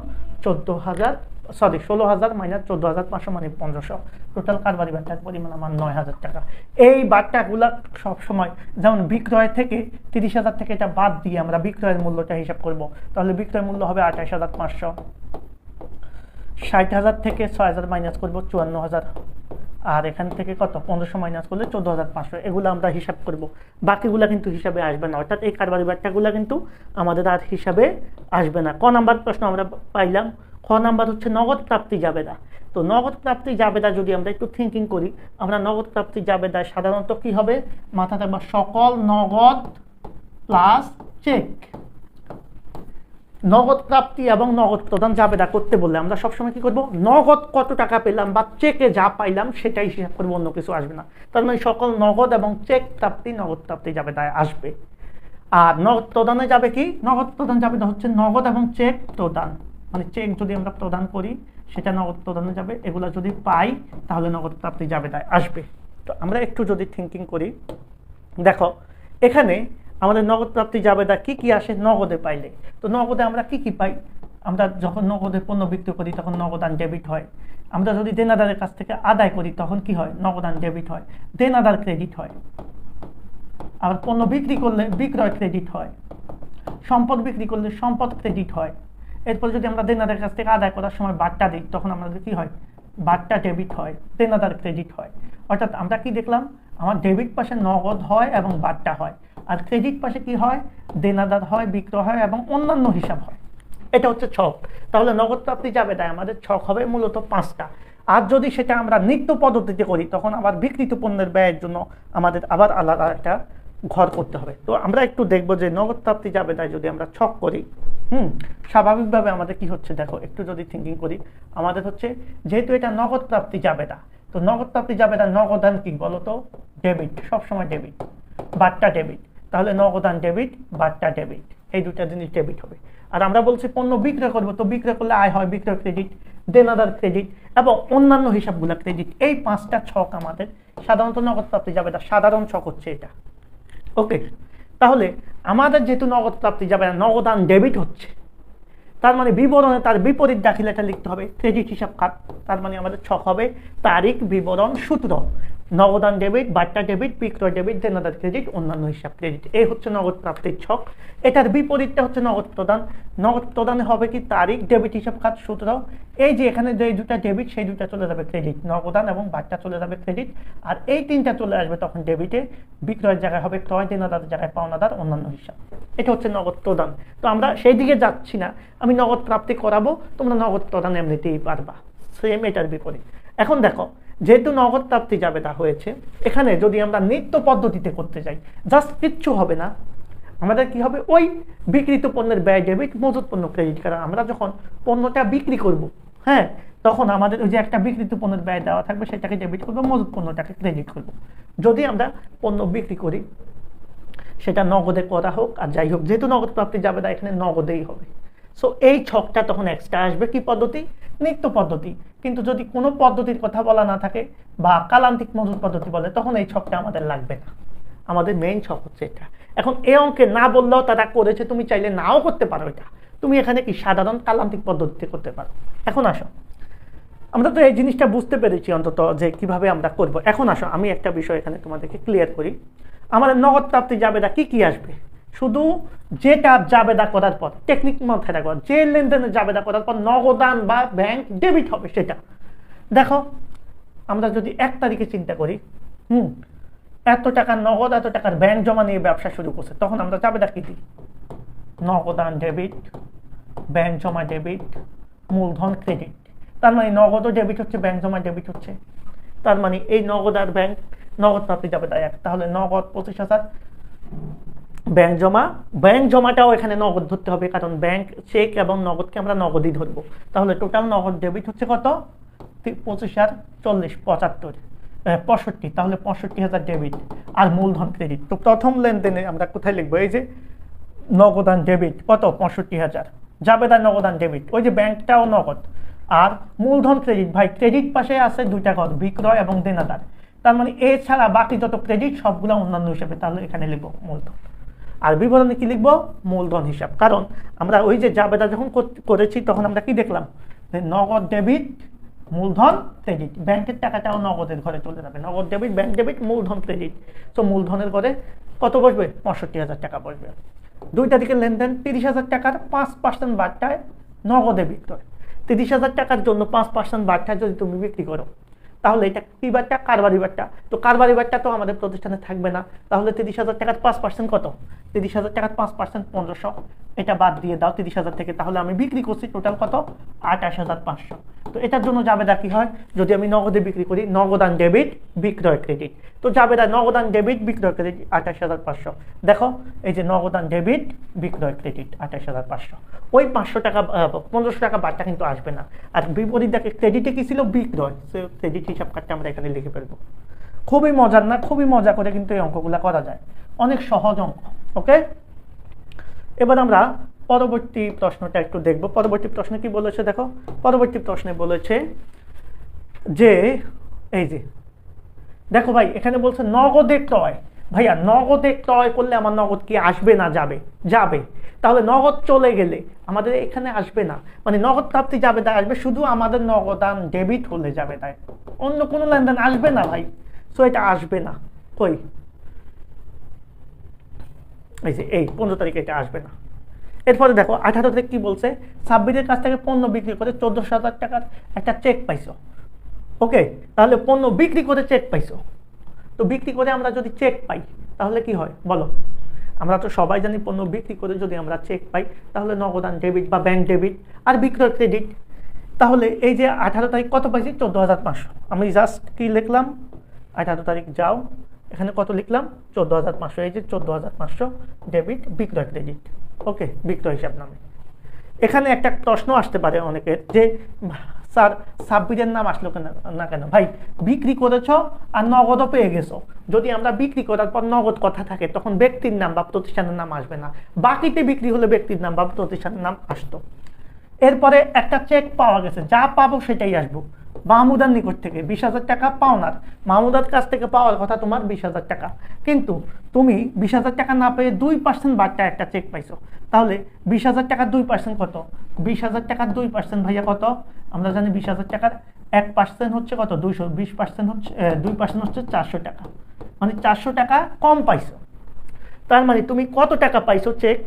16,000 মাইনাস 14,500 মানে 1500। টোটাল কারবারি বারটার পরিমাণ আমার 9,000 টাকা। এই বারটাগুলা সবসময় যেমন বিক্রয় থেকে 30,000 থেকে এটা বাদ দিয়ে আমরা বিক্রয়ের মূল্যটা হিসাব করব, তাহলে বিক্রয় মূল্য হবে 28,500। 60,000 থেকে 6,000 মাইনাস করবো 54,000, আর এখান থেকে কত 1500 মাইনাস করলে 14,500। এগুলো আমরা হিসাব করব, বাকিগুলা কিন্তু হিসাবে আসবে না, অর্থাৎ এই কারবারি বার্তাগুলো কিন্তু আমাদের আর হিসাবে আসবে না। ক নাম্বার প্রশ্ন আমরা পাইলাম, খ নাম্বার হচ্ছে নগদ প্রাপ্তি জাবেদা। তো নগদ প্রাপ্তি জাবেদা যদি আমরা একটু থিঙ্কিং করি, আমরা নগদ প্রাপ্তি জাবেদা সাধারণত কি হবে, মাথা থাকবে সকল নগদ প্লাস চেক। নগদ প্রাপ্তি এবং নগদ প্রদান জাবেদা করতে বললে আমরা সবসময় কি করব, নগদ কত টাকা পেলাম বা চেকে যা পাইলাম সেটাই হিসাব করবো, অন্য কিছু আসবে না। তার মানে সকল নগদ এবং চেক প্রাপ্তি নগদ প্রাপ্তি জাবেদায় আসবে। আর নগদ প্রদানে যাবে কি, নগদ প্রদান জাবেদা হচ্ছে নগদ এবং চেক প্রদান, মানে চেক যদি আমরা প্রদান করি সেটা নগদ প্রদানে যাবে, এগুলা যদি পাই তাহলে নগদ প্রাপ্তি জাবেদায় আসবে। তো আমরা একটু যদি থিঙ্কিং করি, দেখো এখানে আমাদের নগদ প্রাপ্তি জাবেদা কি কি আসে নগদে পাইলে। তো নগদে আমরা কি কি পাই, আমরা যখন নগদে পণ্য বিক্রি করি তখন নগদান ডেবিট হয়। আমরা যদি দেনাদারের কাছ থেকে আদায় করি তখন কি হয়, নগদান ডেবিট হয়, দেনাদার ক্রেডিট হয়। আবার পণ্য বিক্রি করলে বিক্রয় ক্রেডিট হয়, সম্পদ বিক্রি করলে সম্পদ ক্রেডিট হয়। এরপর যদি আমরা দেনাদারের কাছ থেকে আদায় করার সময় বার্তা দিই তখন আমাদের কি হয়, বার্তা ডেবিট হয়, দেনাদার ক্রেডিট হয়। অর্থাৎ আমরা কি দেখলাম, আমার ডেবিট পাশে নগদ হয় এবং বার্তা হয়, আর ক্রেডিট পাশে কি হয়, দেনাদার হয়, বিক্রয় হয় এবং অন্যান্য হিসাব হয়। এটা হচ্ছে ছক। তাহলে নগদ প্রাপ্তি জাবেদায় আমাদের ছক হবে মূলত 5টা। আর যদি সেটা আমরা নিত্য পদ্ধতিতে করি তখন আবার বিক্রিত পণ্যের ব্যয়ের জন্য আমাদের আবার আলাদা একটা ঘর করতে হবে। তো আমরা একটু দেখবো যে নগদ প্রাপ্তি জাবেদায় যদি আমরা ছক করি, স্বাভাবিকভাবে আমাদের কি হচ্ছে, দেখো একটু যদি থিঙ্কিং করি, আমাদের হচ্ছে যেহেতু এটা নগদ প্রাপ্তি জাবেদা, তো নগদ প্রাপ্তি জাবেদা নগদান কি বলতো, ডেবিট, সবসময় ডেবিট, বার্তা ডেবিট। তাহলে নগদান ডেবিট, বার্তা ডেবিট, এই দুটা জিনিস ডেবিট হবে। আর আমরা বলছি পণ্য বিক্রয় করবো, তো বিক্রয় করলে আয় হয় বিক্রয় ক্রেডিট, দেনাদার ক্রেডিট এবং অন্যান্য হিসাবগুলো ক্রেডিট। এই 5টা ছক আমাদের সাধারণত নগদ প্রাপ্তি জাবেদা সাধারণ ছক হচ্ছে এটা। ওকে, তাহলে আমাদের যেহেতু নগদ প্রাপ্তি জাবেদা নগদান ডেবিট হচ্ছে, তার মানে বিবরণে তার বিপরীত দাখিলাটা লিখতে হবে ক্রেডিট হিসাব খাত। তার মানে আমাদের ছক হবে তারিখ, বিবরণ, সূত্র, নগদান ডেবিট, বার্তা ডেবিট, বিক্রয় ডেবিট, দেনাদার ক্রেডিট, অন্যান্য হিসাব ক্রেডিট। এই হচ্ছে নগদ প্রাপ্তির ছক। এটার বিপরীতটা হচ্ছে নগদ প্রদান। নগদ প্রদানে হবে কি, তারিখ, ডেবিট হিসাব খাত, সূত্র। এই যে এখানে যে দুটা ডেবিট সেই দুটা চলে যাবে ক্রেডিট, নগদান এবং বার্তা চলে যাবে ক্রেডিট। আর এই 3টা চলে আসবে তখন ডেবিটে, বিক্রয়ের জায়গায় হবে ক্রয়, দেনাদারের জায়গায় পাওনাদার, অন্যান্য হিসাব। এটা হচ্ছে নগদ প্রদান। তো আমরা সেই দিকে যাচ্ছি না, আমি নগদ প্রাপ্তি করাবো, তোমরা নগদ প্রদান এমনিতেই পারবা, সেম এটার বিপরীত। এখন দেখো, যেহেতু নগদ প্রাপ্তি জাবেদা হয়েছে, এখানে যদি আমরা নিত্য পদ্ধতিতে করতে যাই জাস্ট কিচ্ছু হবে না, আমাদের কি হবে, ওই বিক্রিত পণ্যের ব্যয় ডেবিট, মজুত পণ্য ক্রেডিট। কারণ আমরা যখন পণ্যটা বিক্রি করব, হ্যাঁ, তখন আমাদের ওই যে একটা বিক্রিত পণ্যের ব্যয় দেওয়া থাকবে সেটাকে ডেবিট করবো, মজুত পণ্যটাকে ক্রেডিট করব। যদি আমরা পণ্য বিক্রি করি সেটা নগদে করা হোক আর যাই হোক, যেহেতু নগদ প্রাপ্তি জাবেদা এখানে নগদেই হবে। সো এই ছকটা তখন এক্সট্রা আসবে, কি পদ্ধতি, নিত্য পদ্ধতি। কিন্তু যদি কোনো পদ্ধতির কথা বলা না থাকে বা কালান্তিক মজুত পদ্ধতি বলে তখন এই ছকটা আমাদের লাগবে না, আমাদের মেইন ছক হচ্ছে এটা। এখন এই অঙ্কে না বললেও তারা করেছে, তুমি চাইলে নাও করতে পারো এটা, তুমি এখানে কি সাধারণ কালান্তিক পদ্ধতিতে করতে পারো। এখন আসো, আমরা তো এই জিনিসটা বুঝতে পেরেছি অন্তত যে কিভাবে আমরা করব। এখন আসো আমি একটা বিষয় এখানে তোমাদেরকে ক্লিয়ার করি, আমাদের নগদ প্রাপ্তি জাবেদা কি কি আসবে। শুধু যেটা জাবেদা করার পর, টেকনিক মাথায় রাখবো, যে লেনদেনের জাবেদা করার পর নগদান বা ব্যাংক ডেবিট হবে সেটা। দেখো আমরা যদি 1 তারিখে চিন্তা করি, এত টাকা নগদ, এত টাকার ব্যাংক জমা নিয়ে ব্যবসা শুরু করছে, তখন আমরা জাবেদা কি দিই, নগদান ডেবিট, ব্যাংক জমা ডেবিট, মূলধন ক্রেডিট। তার মানে নগদও ডেবিট হচ্ছে, ব্যাংক জমা ডেবিট হচ্ছে। তার মানে এই নগদ আর ব্যাংক, নগদ প্রাপ্তি জাবেদা 1, তাহলে নগদ 25,000, ব্যাংক জমাটাও এখানে নগদ ধরতে হবে, কারণ ব্যাংক চেক এবং নগদকে আমরা নগদই ধরবো। তাহলে টোটাল নগদ ডেবিট হচ্ছে কত, 25 আর 40 65, তাহলে 65,000 ডেবিট আর মূলধন ক্রেডিট। তো প্রথম লেনদেনে আমরা কোথায় লিখবো, এই যে নগদান ডেবিট কত, 65,000, জাবেদা নগদান ডেবিট, ওই যে ব্যাংকটাও নগদ, আর মূলধন ক্রেডিট, ভাই ক্রেডিট পাশে আছে 2টা ঘর, বিক্রয় এবং দেনাদার। তার মানে এছাড়া বাকি যত ক্রেডিট সবগুলো অন্যান্য হিসাবে, তাহলে এখানে লিখবো মূলধন। আর বিবরণে কি লিখবো? মূলধন হিসাব। কারণ আমরা ওই যে জাবেদা যখন করেছি তখন আমরা কি দেখলাম, নগদ ডেবিট মূলধন ক্রেডিট, ব্যাংকের টাকাটাও নগদের ঘরে চলে যাবে, নগদ ডেবিট ব্যাংক ডেবিট মূলধন ক্রেডিট। তো মূলধনের ঘরে কত বসবে? 65,000 টাকা বসবে। 2 তারিখের লেনদেন 30,000 টাকার 5% বার্তায় নগদে বিক্রয়। 30,000 টাকার জন্য 5% বার্তায় যদি তুমি বিক্রি করো, তাহলে এটা কি বার্তা? কারবারি বার্তা। তো কারবারি বার্তা তো আমাদের প্রতিষ্ঠানে থাকবে না, তাহলে 30,000 টাকার 5% কত? 30,000 টাকার 5% 1500, এটা বাদ দিয়ে দাও 30,000 থেকে, তাহলে আমি বিক্রি করছি টোটাল কত? 28,500। তো এটার জন্য জাবেদা কি হয়? যদি আমি নগদে বিক্রি করি, নগদান ডেবিট বিক্রয় ক্রেডিট, তো জাবেদা নগদান ডেবিট বিক্রয় ক্রেডিট 28,500। দেখো এই যে নগদান ডেবিট বিক্রয় ক্রেডিট 28,500, ওই 500 টাকা 1500 টাকা বার্তা কিন্তু আসবে না। আর বিপরীত দেখে ক্রেডিটে কি ছিল? বিক্রয়, সে ক্রেডিট হিসাব কার্ডটা আমরা এখানে লিখে ফেলবো। খুবই মজার না? খুবই মজা করে কিন্তু এই অঙ্কগুলো করা যায়, অনেক সহজ অঙ্ক। ওকে, এবার আমরা পরবর্তী প্রশ্নটা একটু দেখব। পরবর্তী প্রশ্নে কি বলেছে দেখো, পরবর্তী প্রশ্নে বলেছে যে এই যে দেখো ভাই, এখানে বলছে নগদে ক্রয়। ভাইয়া নগদে ক্রয় করলে আমার নগদ কি আসবে না যাবে? যাবে। তাহলে নগদ চলে গেলে আমাদের এখানে আসবে না, মানে নগদ প্রাপ্তি যাবে তাই আসবে, শুধু আমাদের নগদান ডেবিট হলে যাবে তাই, অন্য কোনো লেনদেন আসবে না ভাই। সো এটা আসবে না। কই? এই যে এই 15 তারিখে এটা আসবে না। এরপরে দেখো 18 তারিখ কি বলছে, সাব্বিরের কাছ থেকে পণ্য বিক্রি করে 14,000 টাকার একটা চেক পাইছো। ওকে, তাহলে পণ্য বিক্রি করে চেক পাইছো। তো বিক্রি করে আমরা যদি চেক পাই তাহলে কি হয় বলো? আমরা তো সবাই জানি পণ্য বিক্রি করে যদি আমরা চেক পাই তাহলে নগদান ডেবিট বা ব্যাংক ডেবিট আর বিক্রয় ক্রেডিট। তাহলে এই যে 18 তারিখ কত পাইছি? 14,500। আমি জাস্ট কি লিখলাম, 18 তারিখ যাও, এখানে কত লিখলাম? 14,500। এই যে 14,500 ডেবিট বিক্রয় ক্রেডিট। ওকে, বিক্রয় হিসাব নামে। এখানে একটা প্রশ্ন আসতে পারে অনেকের যে স্যার সাব্বিরের নাম আসলো কেন না? কেন ভাই, বিক্রি করেছ আর নগদও পেয়ে গেছো। যদি আমরা বিক্রি করার পর নগদ কথা থাকে তখন ব্যক্তির নাম বা প্রতিষ্ঠানের নাম আসবে না, বাকিতে বিক্রি হলে ব্যক্তির নাম বা প্রতিষ্ঠানের নাম আসতো। এরপরে একটা চেক পাওয়া গেছে, যা পাবো সেটাই আসবো। মাহমুদার নিকট থেকে 20,000 টাকা পাওনার, মাহমুদার কাছ থেকে পাওয়ার কথা তোমার 20,000 টাকা, কিন্তু তুমি 20,000 টাকা না পেয়ে 2% বার্তা একটা চেক পাইছো। তাহলে 20,000 টাকার 2% কত? 20,000 টাকার 2% ভাইয়া কত? আমরা জানি 20,000 টাকার 1% হচ্ছে কত? 200, 20% হচ্ছে 2% হচ্ছে 400 টাকা, মানে 400 টাকা কম পাইছো। তার মানে তুমি কত টাকা পাইছো চেক?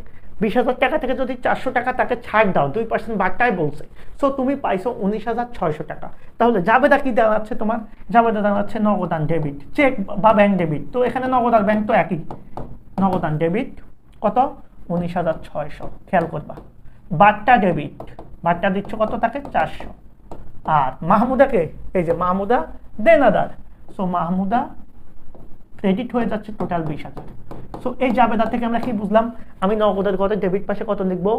20,000 টাকা থেকে যদি 400 টাকা তাকে ছাড় দাও, 2% বার্তায় বলছে, সো তুমি পাইছো 19,600 টাকা। তাহলে জাবেদা কি দাঁড়াচ্ছে তোমার? জাবেদা দাঁড়াচ্ছে নগদান ডেবিট, চেক বা ব্যাংক ডেবিট। তো এখানে নগদ আর ব্যাংক তো একই, নগদান ডেবিট কত? 19,600। খেয়াল করবা, বার্তা ডেবিট, বার্তা দিচ্ছ কত তাকে? 400। আর মাহমুদাকে, এই যে মাহমুদা দেনাদার, সো মাহমুদা ক্রেডিট হয়ে যাচ্ছে টোটাল 20,000। সো এই জাবেদা থেকে আমরা কি বুঝলাম? আমি নগদের ঘরে ডেবিট পাশে কত লিখবো?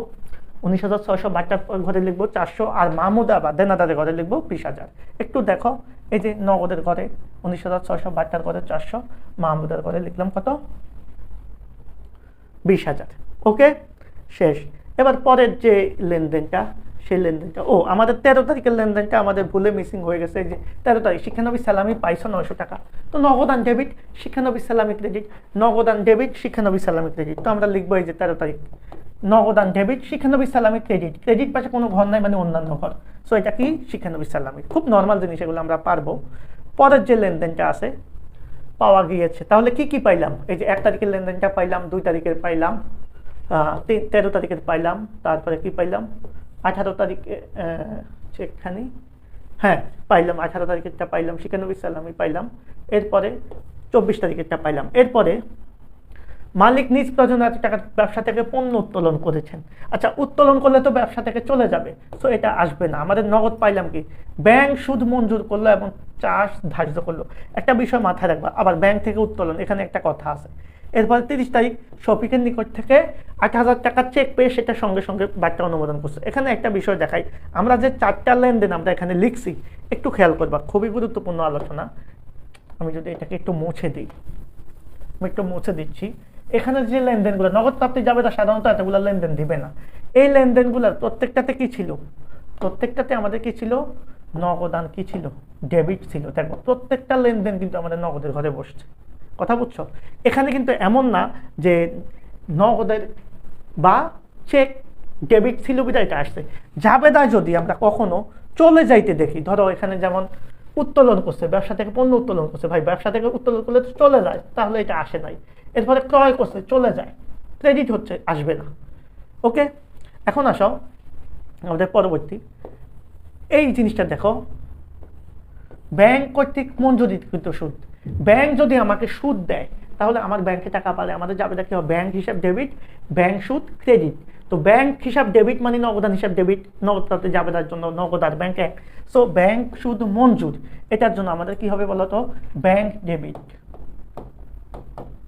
19,600, বার্তার ঘরে লিখবো 400, আর মাহমুদা বা দেনাদারের ঘরে লিখবো 20,000। একটু দেখো, এই যে নগদের ঘরে 19,600, বার্তার ঘরে 400, মাহমুদার ঘরে লিখলাম কত? 20,000। ওকে, শেষ। এবার পরের যে লেনদেনটা, সেই লেনদেনটা, ও আমাদের 13 তারিখের লেনদেনটা আমাদের ভুলে মিসিং হয়ে গেছে। যে 13 তারিখ শিক্ষানবী সালামি পাইছো 900 টাকা, তো নগদান ডেবিট শিক্ষানবী সালামি ক্রেডিট, নগদান ডেবিট শিক্ষানবী সালামি ক্রেডিট। তো আমরা লিখবো এই যে 13 তারিখ নগদান ডেবিট শিক্ষানবী সালামি ক্রেডিট, ক্রেডিট পাশে কোনো ঘর নাই মানে অন্যান্য ঘর, সো এটা কি? শিক্ষানবী সালামি। খুব নর্মাল জিনিস, এগুলো আমরা পারবো। পরের যে লেনদেনটা আছে পাওয়া গিয়েছে, তাহলে কি কি পাইলাম? এই যে 1 তারিখের লেনদেনটা পাইলাম, 2 তারিখের পাইলাম, 13 তারিখের পাইলাম, তারপরে কি পাইলাম? 18 তারিখে সেখানে হ্যাঁ পাইলাম, 18 তারিখেরটা পাইলাম, শিক্ষানবী সালামি পাইলাম। এরপরে 24 তারিখেরটা পাইলাম। এরপরে মালিক নিজ প্রয়োজনীয় টাকা ব্যবসা থেকে পণ্য উত্তোলন করেছেন। আচ্ছা, উত্তোলন করলে তো ব্যবসা থেকে চলে যাবে, সো এটা আসবে না। আমাদের নগদ পাইলাম কি? ব্যাংক সুদ মঞ্জুর করলো এবং চার্জ ধার্য করলো। একটা বিষয় মাথায় রাখবা, আবার ব্যাংক থেকে উত্তোলন, এখানে একটা কথা আছে। এরপরে 30 তারিখ শফিকের নিকট থেকে 8,000 টাকার চেক পেয়ে সেটা সঙ্গে সঙ্গে বার্তা অনুমোদন করছে। এখানে একটা বিষয় দেখাই, আমরা যে 4টা লেনদেন আমরা এখানে লিখছি, একটু খেয়াল করবা, খুবই গুরুত্বপূর্ণ আলোচনা। আমি যদি এটাকে একটু মুছে দিই, আমি একটু মুছে দিচ্ছি। এখানে যে লেনদেনগুলো নগদ প্রাপ্তি যাবে, তা সাধারণত এতগুলো লেনদেন দিবে না। এই লেনদেনগুলোর প্রত্যেকটাতে কি ছিল? প্রত্যেকটাতে আমাদের কি ছিল? নগদান কি ছিল, ডেবিট ছিল। দেখো প্রত্যেকটা লেনদেন কিন্তু আমাদের নগদের ঘরে বসছে, কথা বুঝছো। এখানে কিন্তু এমন না যে নগদের বা চেক ডেবিট ছিল বিধায় এটা আসছে। জাবেদায় যদি আমরা কখনো চলে যাইতে দেখি, ধরো এখানে যেমন উত্তোলন করছে, ব্যবসা থেকে পণ্য উত্তোলন করছে, ভাই ব্যবসা থেকে উত্তোলন করলে তো চলে যায়, তাহলে এটা আসে নাই। এরপরে ক্রয় করছে, চলে যায়, ক্রেডিট হচ্ছে, আসবে না। ওকে, এখন আসো আমাদের পরবর্তী এই জিনিসটা দেখো, ব্যাংক কর্তৃক মঞ্জুরিকৃত সুদ। ব্যাংক যদি আমাকে সুদ দেয়, তাহলে আমার ব্যাংকে টাকা পালে আমাদের যাবে কি হবে, ব্যাংক হিসাব ডেবিট, ব্যাংক সুদ ক্রেডিট। তো ব্যাংক হিসাব ডেবিট মানে নগদান হিসাব ডেবিট, নগদ প্রাপ্তি যাবেদার জন্য নগদ আর ব্যাংক এক। সো ব্যাংক সুদ মঞ্জুর, এটার জন্য আমাদের কি হবে বলতো, ব্যাংক ডেবিট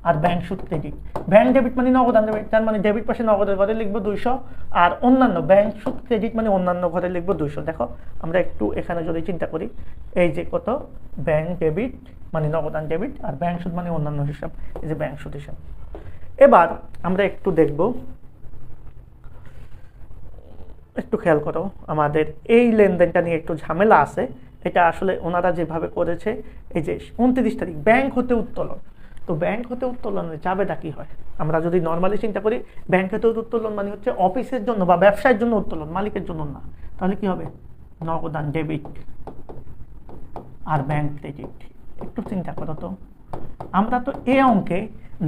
আর ব্যাংক সুদ ক্রেডিট। ব্যাংক ডেবিট মানে নগদান ডেবিট, তার মানে ডেবিট পাশে নগদের ঘরে লিখবো 200, আর অন্যান্য ব্যাংক সুদ ক্রেডিট মানে অন্যান্য ঘরে লিখবো 200। দেখো আমরা একটু এখানে যদি চিন্তা করি, এই যে কত, ব্যাংক ডেবিট মানে নগদান ডেবিট, আর ব্যাংক সুদ মানে অন্যান্য হিসাব, এই যে ব্যাংক সুদ হিসাব। এবার আমরা একটু দেখব, একটু খেয়াল করো, আমাদের এই লেনদেনটা নিয়ে একটু ঝামেলা আছে। এটা আসলে ওনারা যেভাবে করেছে, এই যে 29 তারিখ ব্যাংক হতে উত্তোলন। তো ব্যাংক হতে উত্তোলনের জাবেদা কি হয়, আমরা যদি নর্মালি চিন্তা করি, ব্যাংক হতে উত্তোলন মানে হচ্ছে অফিসের জন্য বা ব্যবসায়ের জন্য উত্তোলন, মালিকের জন্য না। তাহলে কি হবে, নগদান ডেবিট আর ব্যাংক ক্রেডিট। একটু চিন্তা করো তো, আমরা তো এই অঙ্কে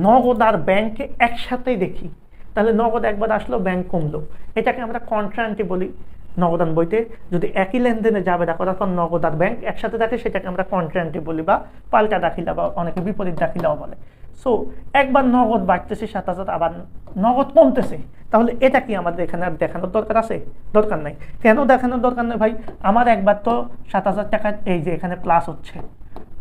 নগদ আর ব্যাংকে একসাথেই দেখি, তাহলে নগদ একবার আসলো, ব্যাংক কমলো, এটাকে আমরা কন্ট্রান্টি বলি। নগদান বইতে যদি একই লেনদেনে জাবেদা করার পর নগদ আর ব্যাংক একসাথে থাকে, সেটাকে আমরা কন্ট্রান্টি বলি, বা পাল্টা দাখিলা, বা অনেকে বিপরীত দাখিলাও বলে। সো একবার নগদ বাড়তেছে 7,000, আবার নগদ কমতেছে, তাহলে এটা কি আমাদের এখানে আর দেখানোর দরকার আছে? দরকার নাই। কেন দেখানোর দরকার নেই ভাই, আমার একবার তো 7,000 টাকা এই যে এখানে প্লাস হচ্ছে,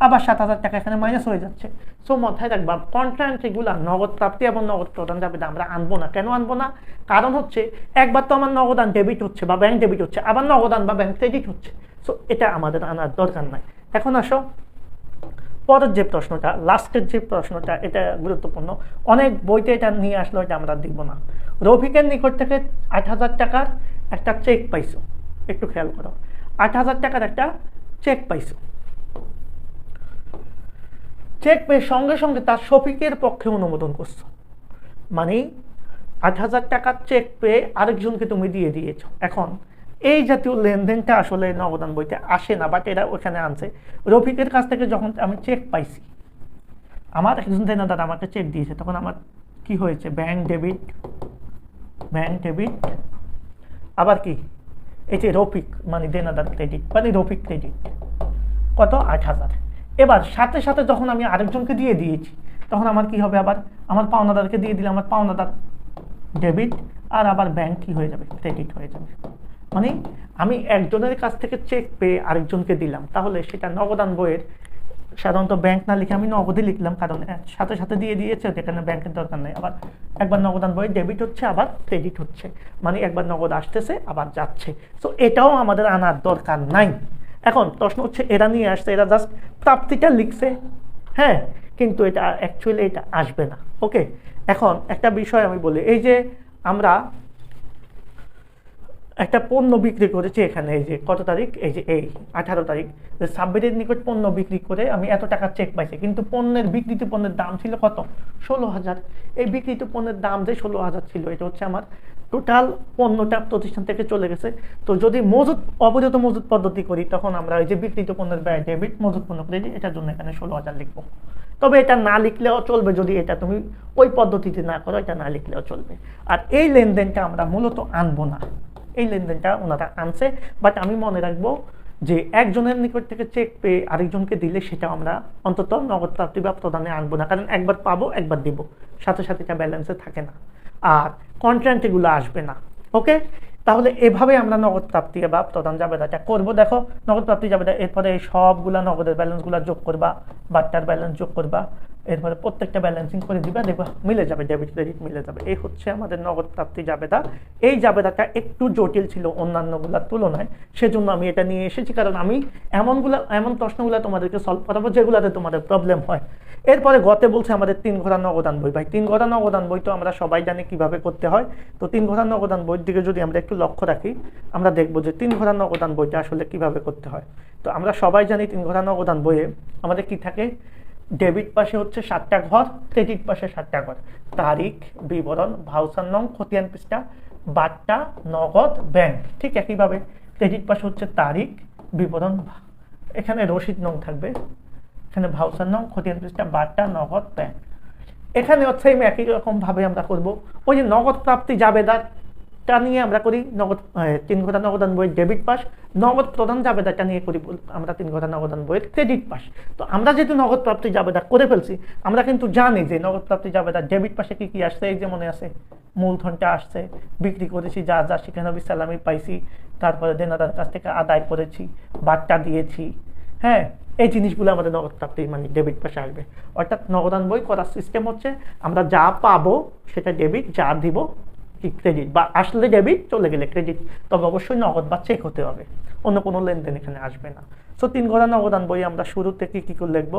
আবার 7,000 টাকা এখানে মাইনাস হয়ে যাচ্ছে। সো মাথায় রাখবা, কন্ট্রান্টিগুলা নগদ প্রাপ্তি এবং নগদ প্রদান জাবেদা আমরা আনবো না। কেন আনবো না? কারণ হচ্ছে একবার তো আমার নগদান ডেবিট হচ্ছে বা ব্যাংক ডেবিট হচ্ছে, আবার নগদান বা ব্যাংক ক্রেডিট হচ্ছে। সো এটা আমাদের আনার দরকার নাই। এখন আসো পরের যে প্রশ্নটা, লাস্টের যে প্রশ্নটা, এটা গুরুত্বপূর্ণ। অনেক বইতে এটা নিয়ে আসলো, এটা আমরা দিব না। রফিকের নিকট থেকে 8,000 টাকার একটা চেক পাইছো, একটু খেয়াল করো, 8,000 টাকার একটা চেক পাইছো। চেক পেয়ে সঙ্গে সঙ্গে তার শফিকের পক্ষে অনুমোদন করছো, মানে 8,000 টাকার চেক পেয়ে আরেকজনকে তুমি দিয়ে দিয়েছো। এখন এই জাতীয় লেনদেনটা আসলে নগদান বইতে আসে না, বাট এরা ওখানে আনছে। রফিকের কাছ থেকে যখন আমি চেক পাইছি, আমার একজন দেনাদার আমাকে চেক দিয়েছে, তখন আমার কি হয়েছে, ব্যাংক ডেবিট, ব্যাংক ডেবিট, আবার কি এই যে রফিক মানে দেনাদার ক্রেডিট, মানে রফিক ক্রেডিট, কত, 8,000। এবার সাথে সাথে যখন আমি আরেকজনকে দিয়ে দিয়েছি, তখন আমার কি হবে, আবার আমার পাওনাদারকে দিয়ে দিলে আমার পাওনাদার ডেবিট, আর আবার ব্যাংক কি হয়ে যাবে, ক্রেডিট হয়ে যাবে। মানে আমি একজনের কাছ থেকে চেক পেয়ে আরেকজনকে দিলাম, তাহলে সেটা নগদান বইয়ের সাধারণত ব্যাংক না লিখে আমি নগদে লিখলাম, কারণ সাথে সাথে দিয়ে দিয়েছে, যেখানে ব্যাংকের দরকার নেই। আবার একবার নগদান বইয়ে ডেবিট হচ্ছে, আবার ক্রেডিট হচ্ছে, মানে একবার নগদ আসতেছে আবার যাচ্ছে। সো এটাও আমাদের আনার দরকার নাই। এখন প্রশ্ন হচ্ছে, এরা নিয়ে আসছে, এরা জাস্ট প্রাপ্তিটা লিখছে, হ্যাঁ, কিন্তু এটা অ্যাকচুয়ালি এটা আসবে না। ওকে, এখন একটা বিষয় আমি বলি, এই যে আমরা একটা পণ্য বিক্রি করেছি এখানে, এই যে কত তারিখ, এই যে এই 18 তারিখ, সাব্বিরের নিকট পণ্য বিক্রি করে আমি এত টাকা চেক পাইছি, কিন্তু পণ্যের বিক্রিত পণ্যের দাম ছিল কত, 16,000। এই বিক্রিত পণ্যের দাম যে 16,000 ছিল, এটা হচ্ছে আমার টোটাল পণ্যটা প্রতিষ্ঠান থেকে চলে গেছে। তো যদি মজুত অবৈধ মজুত পদ্ধতি করি, তখন আমরা এই যে বিক্রিত পণ্যের ব্যয় ডেবিট, মজুত পণ্য ক্রেডিট, এটার জন্য এখানে 16,000 লিখবো। তবে এটা না লিখলেও চলবে, যদি এটা তুমি ওই পদ্ধতিতে না করো, এটা না লিখলেও চলবে। আর এই লেনদেনটা আমরা মূলত আনবো না, এই লেনদেনটা ওনারা আনছে, বাট আমি মনে রাখবো যে একজনের নিকট থেকে চেক পেয়ে আরেকজনকে দিলে সেটা আমরা অন্তত নগদ প্রাপ্তি বা প্রদানে আনবো না, কারণ একবার পাবো একবার দিব, সাথে সাথে এটা ব্যালেন্সে থাকে না, আর কন্ট্রাক্ট এগুলো আসবে না। ওকে, তাহলে এভাবে আমরা নগদ প্রাপ্তি বা প্রদান জাবেদাটা করবো। দেখো নগদ প্রাপ্তি জাবেদা, এরপরে এই সবগুলা নগদের ব্যালেন্সগুলো যোগ করবা, বাট্টার ব্যালেন্স যোগ করবা, এরপরে প্রত্যেকটা ব্যালেন্সিং করে দিবা, দেখবা মিলে যাবে, ডেবিট ক্রেডিট মিলে যাবে। এই হচ্ছে আমাদের নগদ প্রাপ্তি জাবেদা। এই জাবেদাটা একটু জটিল ছিল অন্যান্যগুলোর তুলনায়, সেজন্য আমি এটা নিয়ে এসেছি, কারণ আমি এমন প্রশ্নগুলো তোমাদেরকে সলভ করাবো যেগুলোতে তোমাদের প্রবলেম হয়। এরপরে গতে বলছে আমাদের 3 ঘোড়া নগদান বই। ভাই 3 ঘোড়া নগদান বই তো আমরা সবাই জানি কিভাবে করতে হয়। তো 3 ঘোড়া নগদান বইয়ের দিকে যদি আমরা একটু লক্ষ্য রাখি, আমরা দেখবো যে 3 ঘোড়া নগদান বইটা আসলে কিভাবে করতে হয়। তো আমরা সবাই জানি 3 ঘোড়া নগদান বইয়ে আমাদের কি থাকে, ডেবিট পাশে হচ্ছে 7টা ঘর, ক্রেডিট পাশে 7টা ঘর। তারিখ, বিবরণ, ভাউচার নং, খতিয়ান পৃষ্ঠা, বার্তা, নগদ, ব্যাংক। ঠিক একইভাবে ক্রেডিট পাশে হচ্ছে তারিখ, বিবরণ, এখানে রসিদ নং থাকবে, এখানে ভাউচার নং, খতিয়ান পৃষ্ঠা, বার্তা, নগদ, ব্যাংক। এখানে হচ্ছে একই রকম ভাবে আমরা করব। ওই যে নগদ প্রাপ্তি জাবেদাটা নিয়ে আমরা করি নগদ 3 ঘোড়া নগদান বইয়ের ডেবিট পাস, নগদ প্রদান জাবেদাটা নিয়ে করি আমরা 3 ঘোড়া নগদান বইয়ের ক্রেডিট পাস। তো আমরা যেহেতু নগদ প্রাপ্তি জাবেদা করে ফেলছি, আমরা কিন্তু জানি যে নগদ প্রাপ্তি জাবেদা ডেবিট পাশে কি কি আসছে। এই যে মনে আছে, মূলধনটা আসছে, বিক্রি করেছি যা যা শিখানবী সালামি পাইছি, তারপরে দেনাদার কাছ থেকে আদায় করেছি, বার্তা দিয়েছি, হ্যাঁ, এই জিনিসগুলো আমাদের নগদ প্রাপ্তি মানে ডেবিট পাশে আসবে। অর্থাৎ নগদান বই করার সিস্টেম হচ্ছে আমরা যা পাবো সেটা ডেবিট, যা দিব কি ক্রেডিট, বা আসলে ডেবিট চলে গেলে ক্রেডিট, তবে অবশ্যই নগদ বা চেক হতে হবে, অন্য কোনো লেনদেন এখানে আসবে না। সো 3 ঘোড়া নগদান বই আমরা শুরুতে কি করে লিখবো,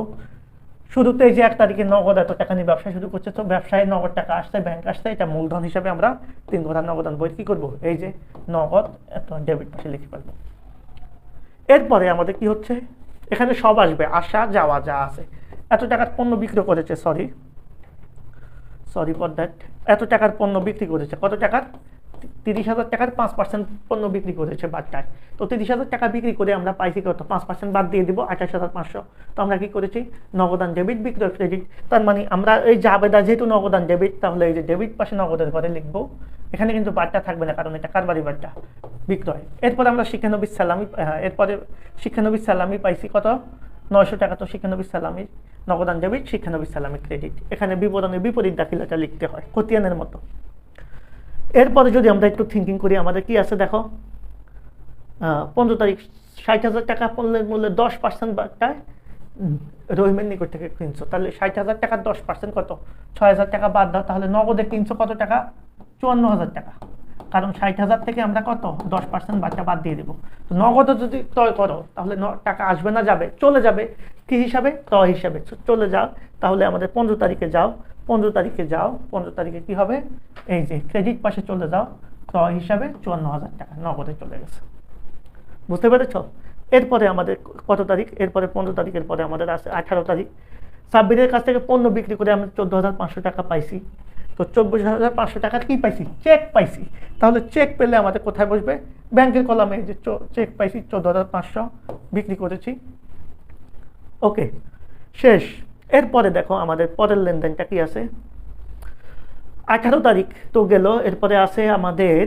শুরুতে যে 1 তারিখে নগদ এত টাকা নিয়ে ব্যবসা শুরু করছে, তো ব্যবসায় নগদ টাকা আসছে, ব্যাংক আসছে, এটা মূলধন হিসাবে আমরা 3 ঘোড়া নগদান বই কি করবো, এই যে নগদ এত ডেবিট পাশে লিখে ফেলবো। এরপরে আমাদের কি হচ্ছে, এখানে সব আসবে, আসা যাওয়া যা আছে। এত টাকার পণ্য বিক্রি করেছে, সরি ফর দ্যাট, এত টাকার পণ্য বিক্রি করেছে, কত টাকার, 30,000 টাকার 5% পণ্য বিক্রি করেছে বার্তায়। তো 30,000 টাকা বিক্রি করে আমরা পাইছি কত, 5% বাদ দিয়ে দিব 28,500। তো আমরা কি করেছি, নগদান ডেবিট, বিক্রয় ক্রেডিট। তার মানে আমরা এই জাবেদা যেহেতু নগদান ডেবিট, তাহলে এই যে ডেবিট পাশে নগদের ঘরে লিখবো, এখানে কিন্তু বার্তা থাকবে না, কারণ এটা কারবারি বার্তা, বিক্রয়। এরপরে আমরা শিক্ষানবী সালামি, এরপরে শিক্ষানবী সালামি পাইছি কত, 900 টাকা। তো শিক্ষানবী সালামি নগদান ডেবিট, শিক্ষানবী সালামি ক্রেডিট। এখানে বিবরণের বিপরীত দাখিলাটা লিখতে হয় খতিয়ানের মতো। এরপরে যদি আমরা একটু থিঙ্কিং করি, আমাদের কি আছে দেখো, 15 তারিখ 60,000 টাকা পণ্যের মূল্যে 10% বার্তায় রহিমের নিকট থেকে কিনছো, তাহলে 60,000 টাকার 10% কত, 6,000 টাকা বাদ দাও, তাহলে নগদে কিনছো কত টাকা, 54,000 টাকা। কারণ 60,000 থেকে আমরা কত 10% বার্তা বাদ দিয়ে দেবো। তো নগদে যদি ক্রয় করো, তাহলে টাকা আসবে না, যাবে, চলে যাবে কি হিসাবে, ক্রয় হিসাবে চলে যাও। তাহলে আমাদের 15 তারিখে যাও, 15 তারিখে কি হবে, এই যে ক্রেডিট পাশে চলে যাও, ক্রয় হিসাবে 54,000 টাকা নগদে চলে গেছে। বুঝতে পেরেছ? এরপরে আমাদের কত তারিখ, এরপরে 15 তারিখের পরে আমাদের আছে 18 তারিখ। সাব্বিরের কাছ থেকে পণ্য বিক্রি করে আমরা 14,500 টাকা পাইছি। তো 24,500 টাকা কি পাইছি, চেক পাইছি। তাহলে চেক পেলে আমাদের কোথায় বসবে, ব্যাংকের কলামে, যে চেক পাইছি 14,500 বিক্রি করেছি। ওকে, শেষ। এরপরে দেখো আমাদের পরের লেনদেনটা কি আছে, 18 তারিখ তো গেল। এরপরে আছে আমাদের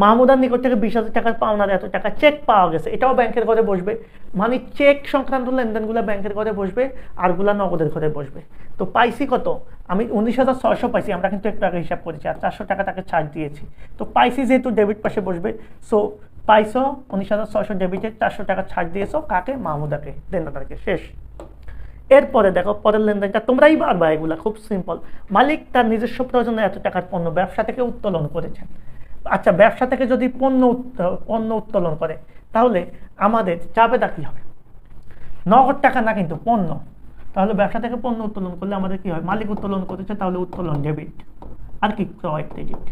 মাহমুদার নিকট থেকে 20,000 টাকার পাওনার এত টাকা চেক পাওয়া গেছে, এটাও ব্যাংকের ঘরে বসবে। মানে চেক সংক্রান্ত লেনদেনগুলো ব্যাংকের ঘরে বসবে, আরগুলা নগদের ঘরে বসবে। তো পাইছি কত, আমি 19,600 পাইছি, আমরা কিন্তু একটু আগে হিসাব করেছি, আর 400 টাকা তাকে ছাড় দিয়েছি। তো পাইছি যেহেতু ডেবিট পাশে বসবে, সো পাইছো 19,600 ডেবিটে 400 টাকা ছাড় দিয়েছো কাকে, মাহমুদাকে, দেনদারকে। শেষ। এরপরে দেখো পরের লেনদেনটা, তোমরাই পারবা, এগুলা খুব সিম্পল। মালিক তার নিজস্ব প্রয়োজনে এত টাকার পণ্য ব্যবসা থেকে উত্তোলন করেছেন। আচ্ছা, ব্যবসা থেকে যদি পণ্য উত্তোলন করে, তাহলে আমাদের জাবেদা কি হবে, নগদ টাকা না কিন্তু পণ্য। তাহলে ব্যবসা থেকে পণ্য উত্তোলন করলে আমাদের কি হয়, মালিক উত্তোলন করেছে, তাহলে উত্তোলন ডেবিট, আর কি ক্রয় ক্রেডিট।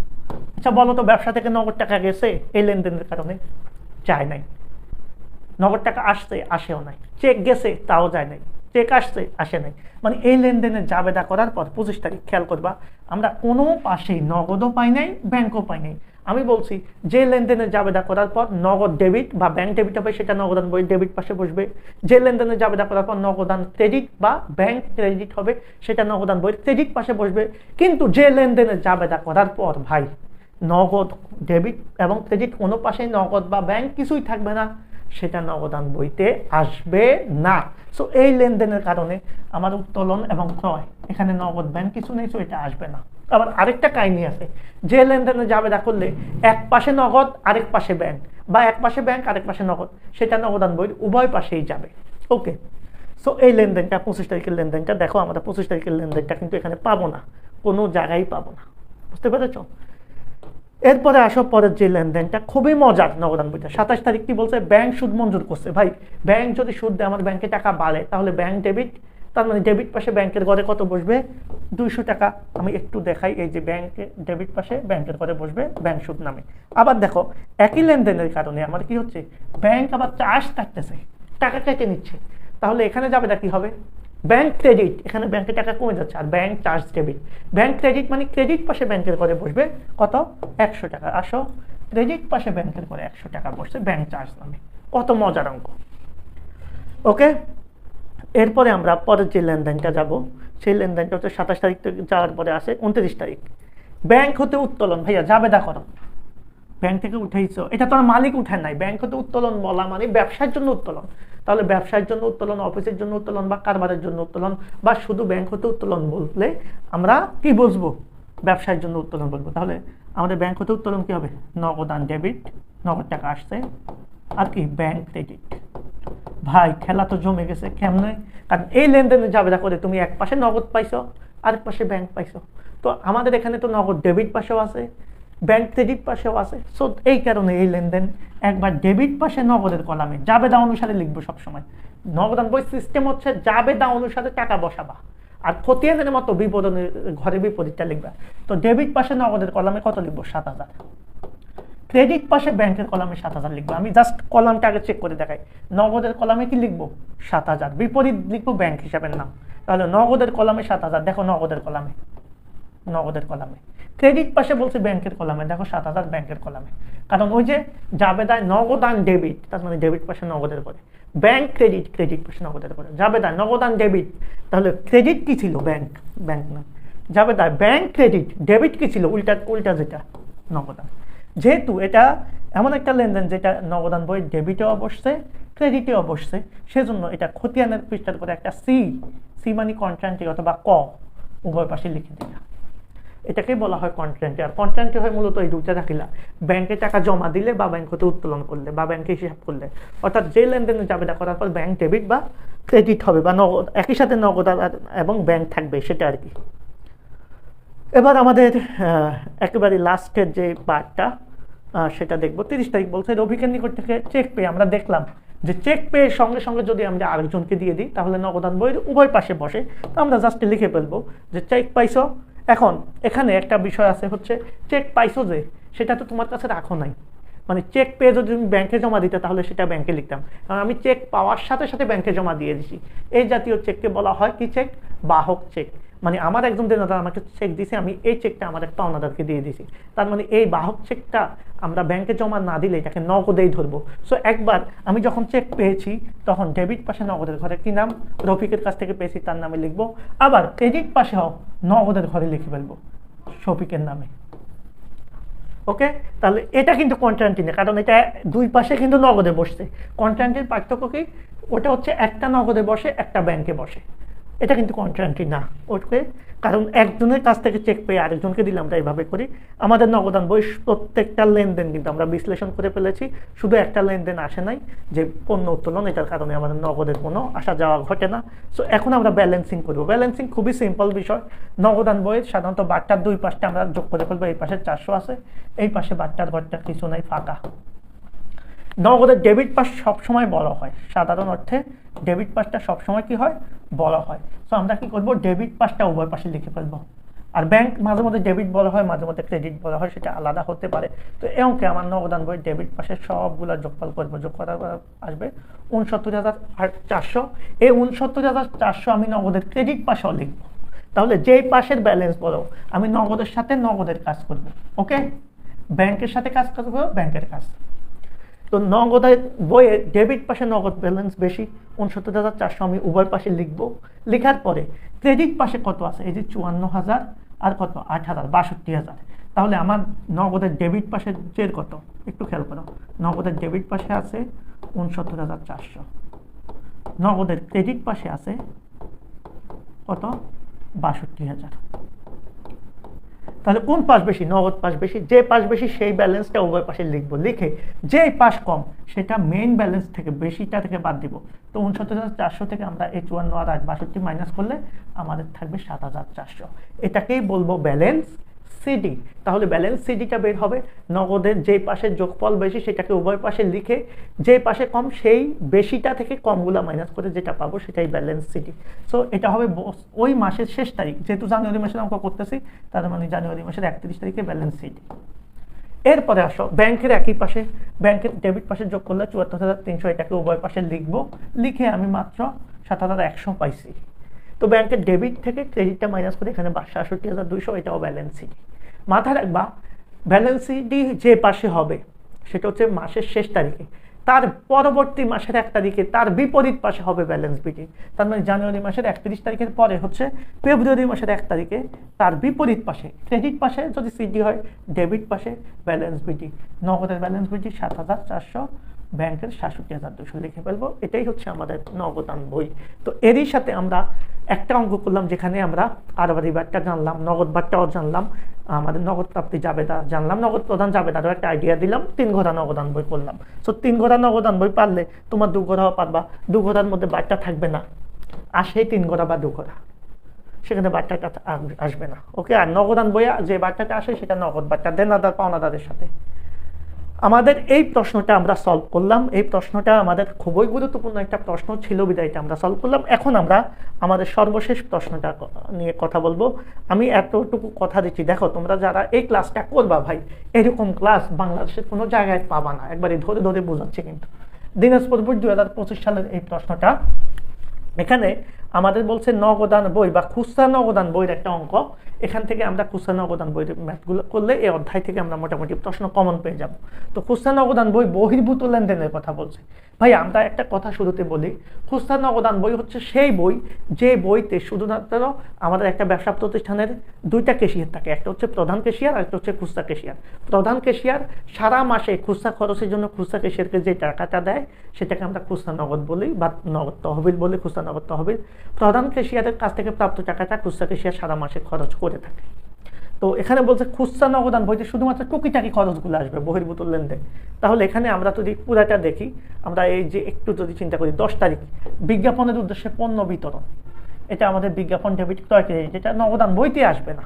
আচ্ছা বলো তো, ব্যবসা থেকে নগদ টাকা গেছে এই লেনদেনের কারণে, যায় নাই। নগদ টাকা আসছে, আসেও নাই। চেক গেছে, তাও যায় নাই। চেক আসছে, আসে নাই। মানে এই লেনদেনের জাবেদা করার পর 25 তারিখ, খেয়াল করবা, আমরা কোনো পাশেই নগদও পাই নাই, ব্যাংকও পাই নাই। আমি বলছি যে লেনদেনের জাবেদা করার পর নগদ ডেবিট বা ব্যাংক ডেবিট হবে, সেটা নগদান বই ডেবিট পাশে বসবে। যে লেনদেনের জাবেদা করার পর নগদান ক্রেডিট বা ব্যাংক ক্রেডিট হবে, সেটা নগদান বই ক্রেডিট পাশে বসবে। কিন্তু যে লেনদেনের জাবেদা করার পর ভাই নগদ ডেবিট এবং ক্রেডিট কোনো পাশেই নগদ বা ব্যাংক কিছুই থাকবে না, সেটা নগদান বইতে আসবে না। সো এই লেনদেনের কারণে আমার উত্তোলন এবং ক্রয়, এখানে নগদ ব্যাংক কিছু নেই, সো এটা আসবে না। আবার আরেকটা কাহিনী আছে, যে লেনদেনে জাবেদা করলে এক পাশে নগদ আরেক পাশে ব্যাংক, বা এক পাশে ব্যাংক আরেক পাশে নগদ, সেটা নগদান বই উভয় পাশেই যাবে। ওকে, সো এই লেনদেনটা 25 তারিখের লেনদেনটা দেখো, আমরা 25 তারিখের লেনদেনটা কিন্তু এখানে পাবো না, কোনো জায়গায় পাবো না, বুঝতে পেরেছ? এরপরে আসো পরের যে লেনদেনটা খুবই মজার নগদান বইটা। 27 তারিখ কি বলছে? ব্যাংক সুদ মঞ্জুর করছে। ভাই ব্যাংক যদি সুদ দেয়, আমার ব্যাংকে টাকা বাড়ে, তাহলে ব্যাংক ডেবিট, তার মানে ডেবিট পাশে ব্যাংকের ঘরে কত বসবে? 200 টাকা। আমি একটু দেখাই, এই যে ব্যাংকে ডেবিট পাশে ব্যাংকের ঘরে বসবে ব্যাংক সুদ নামে। আবার দেখো একই লেনদেনের কারণে আমার কি হচ্ছে? ব্যাংক আবার চার্জ কাটতেছে, টাকা কেটে নিচ্ছে। তাহলে এখানে যাবে না কি হবে? ব্যাংক ক্রেডিট, এখানে ব্যাংকের টাকা কমে যাচ্ছে, আর bank charge debit. Bank credit মানে ক্রেডিট পাশে ব্যাংকের ঘরে বসবে কত? 100 টাকা। আসো, ক্রেডিট পাশে ব্যাংকের ঘরে 100 টাকা বসছে ব্যাংক চার্জ নামে। কত মজার অঙ্ক। ওকে, এরপরে আমরা পরের যে লেনদেনটা যাব, সেই লেনদেনটা হচ্ছে 27 তারিখ থেকে যাওয়ার পরে আসে 29 তারিখ। ব্যাংক হতে উত্তোলন। ভাইয়া জাবেদা করো, ব্যাংক থেকে উঠাইছো, এটা তোমার মালিক উঠায় নাই। ব্যাংক হতে উত্তোলন বলা মানে ব্যবসার জন্য উত্তোলন। তাহলে ব্যবসার জন্য উত্তোলন, অফিসের জন্য উত্তোলন, বা কারবারের জন্য উত্তোলন, বা শুধু ব্যাংক হতে উত্তোলন বললে আমরা কি বুঝবো? ব্যবসার জন্য উত্তোলন বলবো। তাহলে আমাদের ব্যাংক হতে উত্তোলন কি হবে? নগদান ডেবিট, নগদ টাকা আসছে, আর কি ব্যাংক ক্রেডিট। ভাই খেলা তো জমে গেছে। কেমনে? কারণ এই লেনদেনে জাবেদা করে তুমি এক পাশে নগদ পাইছো, আরেক পাশে ব্যাংক পাইছো। তো আমাদের এখানে তো নগদ ডেবিট পাশেও আছে, ব্যাংক ক্রেডিট পাশেও আছে। সো এই কারণে এই লেনদেন একবার ডেবিট পাশে নগদের কলামে জাবেদা অনুসারে লিখবো সবসময়। নগদান বই সিস্টেম হচ্ছে জাবেদা অনুসারে টাকা বসাবা, আর খতিয়ানের মতো বিপরীতের ঘরে বিপরীতটা লিখবা। তো ডেবিট পাশে নগদের কলামে কত লিখবো? 7000। ক্রেডিট পাশে ব্যাংকের কলামে 7000 লিখবো। আমি জাস্ট কলামটা আগে চেক করে দেখাই। নগদের কলামে কি লিখবো? 7000। বিপরীত লিখবো ব্যাংক হিসাবের নাম। তাহলে নগদের কলামে 7000, দেখো নগদের কলামে, নগদের কলামে। ক্রেডিট পাশে বলছে ব্যাংকের কলামে, দেখো 7000 ব্যাংকের কলামে। কারণ ওই যে জাবেদায় নগদান ডেবিট, তার মানে ডেবিট পাশে নগদের করে, ব্যাংক ক্রেডিট, ক্রেডিট পাশে নগদের করে। জাবেদায় নগদান ডেবিট, তাহলে ক্রেডিট কি ছিল? ব্যাংক, ব্যাংক না। জাবেদায় ব্যাংক ক্রেডিট, ডেবিট কি ছিল? উল্টা উল্টা যেটা নগদান। যেহেতু এটা এমন একটা লেনদেন যেটা নগদান বই ডেবিটেও বসছে, ক্রেডিটেও বসছে, সেজন্য এটা খতিয়ানের পৃষ্ঠার করে একটা সি, সি মানে কন্ট্রান্টি অথবা ক, উভয় পাশে লিখে দিলা। এটাকেই বলা হয় কন্ট্রান্টি। আর কন্ট্রান্টি হয় মূলত এই দুইটা রাখিলা, ব্যাংকে টাকা জমা দিলে বা ব্যাংক হতে উত্তোলন করলে বা ব্যাংকে হিসাব করলে। অর্থাৎ যে লেনদেনে জাবেদা করার পর ব্যাংক ডেবিট বা ক্রেডিট হবে, বা নগদ একই সাথে নগদ এবং ব্যাংক থাকবে, সেটা আর কি। এবার আমাদের একেবারে লাস্টের যে পার্টটা সেটা দেখবো। 30 তারিখ বলছে রফিকের নিকট থেকে চেক পেয়ে আমরা দেখলাম যে চেক পেয়ে সঙ্গে সঙ্গে যদি আমরা আরেকজনকে দিয়ে দিই তাহলে নগদান বইয়ের উভয় পাশে বসে। তো আমরা জাস্ট লিখে ফেলবো যে চেক পাইছো। এখন এখানে একটা বিষয় আছে, হচ্ছে চেক পাইছো যে সেটা তো তোমার কাছে রাখো নাই। মানে চেক পেয়ে যদি তুমি ব্যাংকে জমা দিতে তাহলে সেটা ব্যাংকে লিখতাম, কারণ আমি চেক পাওয়ার সাথে সাথে ব্যাংকে জমা দিয়ে দিছি। এই জাতীয় চেককে বলা হয় কি চেক? বাহক চেক। মানে আমার একজন দেনদার আমাকে চেক দিয়েছে, আমি এই চেকটা আমার এক পাওনাদারকে দিয়ে দিয়েছি। তার মানে এই বাহক চেকটা আমরা ব্যাংকে জমা না দিলে এটাকে নগদেই ধরবো। সো একবার আমি যখন চেক পেয়েছি তখন ডেবিট পাশে নগদের ঘরে কি নাম? রফিকের কাছ থেকে পেয়েছি তার নামে লিখবো। আবার ক্রেডিট পাশেও নগদের ঘরে লিখে ফেলবো শফিকের নামে। ওকে, তাহলে এটা কিন্তু কন্ট্রান্টি না, কারণ এটা দুই পাশে কিন্তু নগদে বসছে। কন্ট্রান্টির পার্থক্য কি? ওটা হচ্ছে একটা নগদে বসে, একটা ব্যাংকে বসে। এটা কিন্তু কন্ট্রান্টি না। ওকে, কারণ একজনের কাছ থেকে চেক পেয়ে আরেকজনকে দিলে আমরা এইভাবে করি। আমাদের নগদান বই প্রত্যেকটা লেনদেন কিন্তু আমরা বিশ্লেষণ করে ফেলেছি, শুধু একটা লেনদেন আসে নাই যে পণ্য উত্তোলন, এটার কারণে আমাদের নগদের কোনো আসা যাওয়া ঘটে না। সো এখন আমরা ব্যালেন্সিং করবো। ব্যালেন্সিং খুবই সিম্পল বিষয়। নগদান বইয়ের সাধারণত বারটার দুই পাশটা আমরা যোগ করে ফেলবো। এই পাশে 400 আছে, এই পাশে বারটার ঘরটা কিছু নাই, ফাঁকা। নগদের ডেবিট পাস সবসময় বড় হয়, সাধারণ অর্থে ডেবিট পাসটা সবসময় কি হয়? বড় হয়। সো আমরা কি করবো? ডেবিট পাসটা উভয় পাশে লিখে ফেলবো। আর ব্যাংক মাঝে মধ্যে ডেবিট বলা হয়, মাঝে মধ্যে ক্রেডিট বলা হয়, সেটা আলাদা হতে পারে। তো এই অঙ্কে আমার নগদান বই ডেবিট পাশে সবগুলো যোগফল করবো। যোগ করার আসবে 69,400। এই 69,400 আমি নগদের ক্রেডিট পাশেও লিখবো। তাহলে যেই পাশের ব্যালেন্স বলো, আমি নগদের সাথে নগদের কাজ করবো। ওকে, ব্যাংকের সাথে কাজ করবো, ব্যাংকের কাজ। তো নগদের বইয়ে ডেবিট পাশে নগদ ব্যালেন্স বেশি, 69,400 আমি উভয় পাশে লিখবো। লেখার পরে ক্রেডিট পাশে কত আছে? এই যে 54,000 আর কত? 8,000, 62,000। তাহলে আমার নগদের ডেবিট পাশে চের কত? একটু খেয়াল করো। নগদের ডেবিট পাশে আছে 69,400, নগদের ক্রেডিট পাশে আছে কত? 62,000। তাহলে কোন পাশ বেশি? নগদ পাশ বেশি। যে পাশ বেশি সেই ব্যালেন্সটা উভয় পাশে লিখবো, লিখে যেই পাশ কম সেটা মেইন ব্যালেন্স থেকে বেশিটা থেকে বাদ দিব। তো ৬৯,৪০০ থেকে আমরা এই ৫৪ আর ৬২ মাইনাস করলে আমাদের থাকবে ৭,৪০০। এটাকেই বলবো ব্যালেন্স সিডি। তাহলে ব্যালেন্স সিডিটা বের হবে নগদের যেই পাশের যোগফল বেশি সেটাকে উভয় পাশে লিখে যেই পাশে কম সেই বেশিটা থেকে কমগুলা মাইনাস করে যেটা পাবো সেটাই ব্যালেন্স সিডি। সো এটা হবে ওই মাসের শেষ তারিখ, যেহেতু জানুয়ারি মাসের অঙ্ক করতেছি তার মানে জানুয়ারি মাসের ৩১ তারিখে ব্যালেন্স সিডি। এরপরে আসো ব্যাংকের একই পাশে, ব্যাংকের ডেবিট পাশে যোগ করলে ৭৪,৩০০, এটাকে উভয় পাশে লিখবো, লিখে আমি মাত্র ৭,১০০ পাইছি। তো ব্যাংকের ডেবিট থেকে ক্রেডিটটা মাইনাস করে এখানে ৬৭,২০০, এটাও ব্যালেন্স সিডি। মাথায় রাখবা ব্যালেন্স সিডি যে পাশে হবে সেটা হচ্ছে মাসের শেষ তারিখে, তার পরবর্তী মাসের ১ তারিখে তার বিপরীত পাশে হবে ব্যালেন্স বিডি। তার মানে জানুয়ারি মাসের ৩১ তারিখের পরে হচ্ছে ফেব্রুয়ারি মাসের ১ তারিখে তার বিপরীত পাশে ক্রেডিট পাশে যদি সিডি হয়, ডেবিট পাশে ব্যালেন্স বিডি। নগদের ব্যালেন্স বিডি ৭,৪০০, ব্যাংকের ৬৭,২০০ লিখে ফেলবো। এটাই হচ্ছে আমাদের নগদান বই। তো এরই সাথে আমরা একটা অঙ্ক করলাম যেখানে আমরা আরবারি বারটা জানলাম, নগদ বারটাও জানলাম, আমাদের নগদ প্রাপ্তি জাবেদা জানলাম, নগদ প্রদান জাবেদারও একটা আইডিয়া দিলাম, ৩ ঘোড়া নগদান বই করলাম। সো ৩ ঘোড়া নগদান বই পারলে তোমার ২ ঘোড়াও পারবা, ২ ঘোড়ার মধ্যে বারটা থাকবে না, আসেই ৩ ঘোড়া বা ২ ঘোড়া, সেখানে বার্তাটা আসবে না। ওকে, আর নগদান বইয়া যে বার্তাটা আসে সেটা নগদ বার্তা, দেনাদার পাওনাদারের সাথে। আমাদের এই প্রশ্নটা আমরা সলভ করলাম। এই প্রশ্নটা আমাদের খুবই গুরুত্বপূর্ণ একটা প্রশ্ন ছিল বিধায় এটা আমরা সলভ করলাম। এখন আমরা আমাদের সর্বশেষ প্রশ্নটা নিয়ে কথা বলবো। আমি এতটুকু কথা দিচ্ছি, দেখো তোমরা যারা এই ক্লাসটা করবা ভাই, এরকম ক্লাস বাংলাদেশের কোনো জায়গায় পাবা না, একবারে ধরে ধরে বোঝাচ্ছে। কিন্তু দিনাজপুর বোর্ড ২০২৫ সালের এই প্রশ্নটা, এখানে আমাদের বলছে নগদান বই বা খুচরা নগদান বইয়ের একটা অঙ্ক। এখান থেকে আমরা খুচরা নগদান বইয়ের ম্যাথগুলো করলে এই অধ্যায় থেকে আমরা মোটামুটি প্রশ্ন কমন পেয়ে যাব। তো খুচরা নগদান বই বহির্ভূত লেনদেনের কথা বলছে। ভাই আমরা একটা কথা শুরুতে বলি, খুচরা নগদান বই হচ্ছে সেই বই যে বইতে শুধুমাত্র আমাদের একটা ব্যবসা প্রতিষ্ঠানের ২টা ক্যাশিয়ার থাকে, একটা হচ্ছে প্রধান ক্যাশিয়ার আর একটা হচ্ছে খুচরা ক্যাশিয়ার। প্রধান ক্যাশিয়ার সারা মাসে খুচরা খরচের জন্য খুচরা ক্যাশিয়ারকে যে টাকাটা দেয় সেটাকে আমরা খুচরা নগদ বলি বা নগদ তহবিল বলি, খুচরা নগদ তহবিল। প্রধান ক্যাশিয়ারের কাছ থেকে প্রাপ্ত টাকাটা খুচরা ক্যাশিয়ার সারা মাসে খরচ করে থাকে। তো এখানে বলছে খুচরা নগদান বইতে শুধুমাত্র টুকিটাকি খরচগুলো আসবে বহির্ভূত লেনদেন। তাহলে এখানে আমরা যদি পুরাটা দেখি, আমরা এই যে একটু যদি চিন্তা করি, ১০ তারিখ বিজ্ঞাপনের উদ্দেশ্যে পণ্য বিতরণ, এটা আমাদের বিজ্ঞাপন ডেবিট ক্রয় ক্রেডিট, এটা নগদান বইতে আসবে না।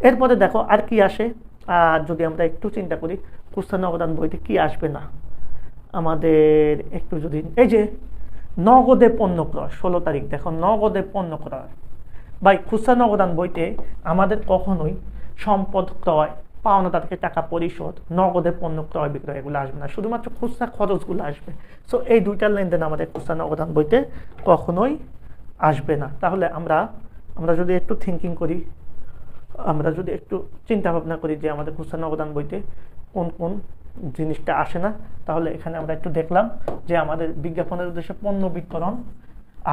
এরপরে দেখো আর কি আসে, আর যদি আমরা একটু চিন্তা করি খুচরা নগদান বইতে কি আসবে না, আমাদের একটু যদি এই যে নগদে পণ্য ক্রয়, ১৬ তারিখ দেখো নগদে পণ্য ক্রয়। ভাই খুচরা নগদান বইতে আমাদের কখনোই সম্পদ ক্রয়, পাওনাদারকে টাকা পরিশোধ, নগদে পণ্য ক্রয় বিক্রয় এগুলো আসবে না, শুধুমাত্র খুচরা খরচগুলো আসবে। সো এই দুইটার লেনদেন আমাদের খুচরা নগদান বইতে কখনোই আসবে না। তাহলে আমরা যদি একটু থিঙ্কিং করি, আমরা যদি একটু চিন্তা ভাবনা করি যে আমাদের খুচরা নগদান বইতে কোন কোন জিনিসটা আসে না, তাহলে এখানে আমরা একটু দেখলাম যে আমাদের বিজ্ঞাপনের উদ্দেশ্যে পণ্য বিতরণ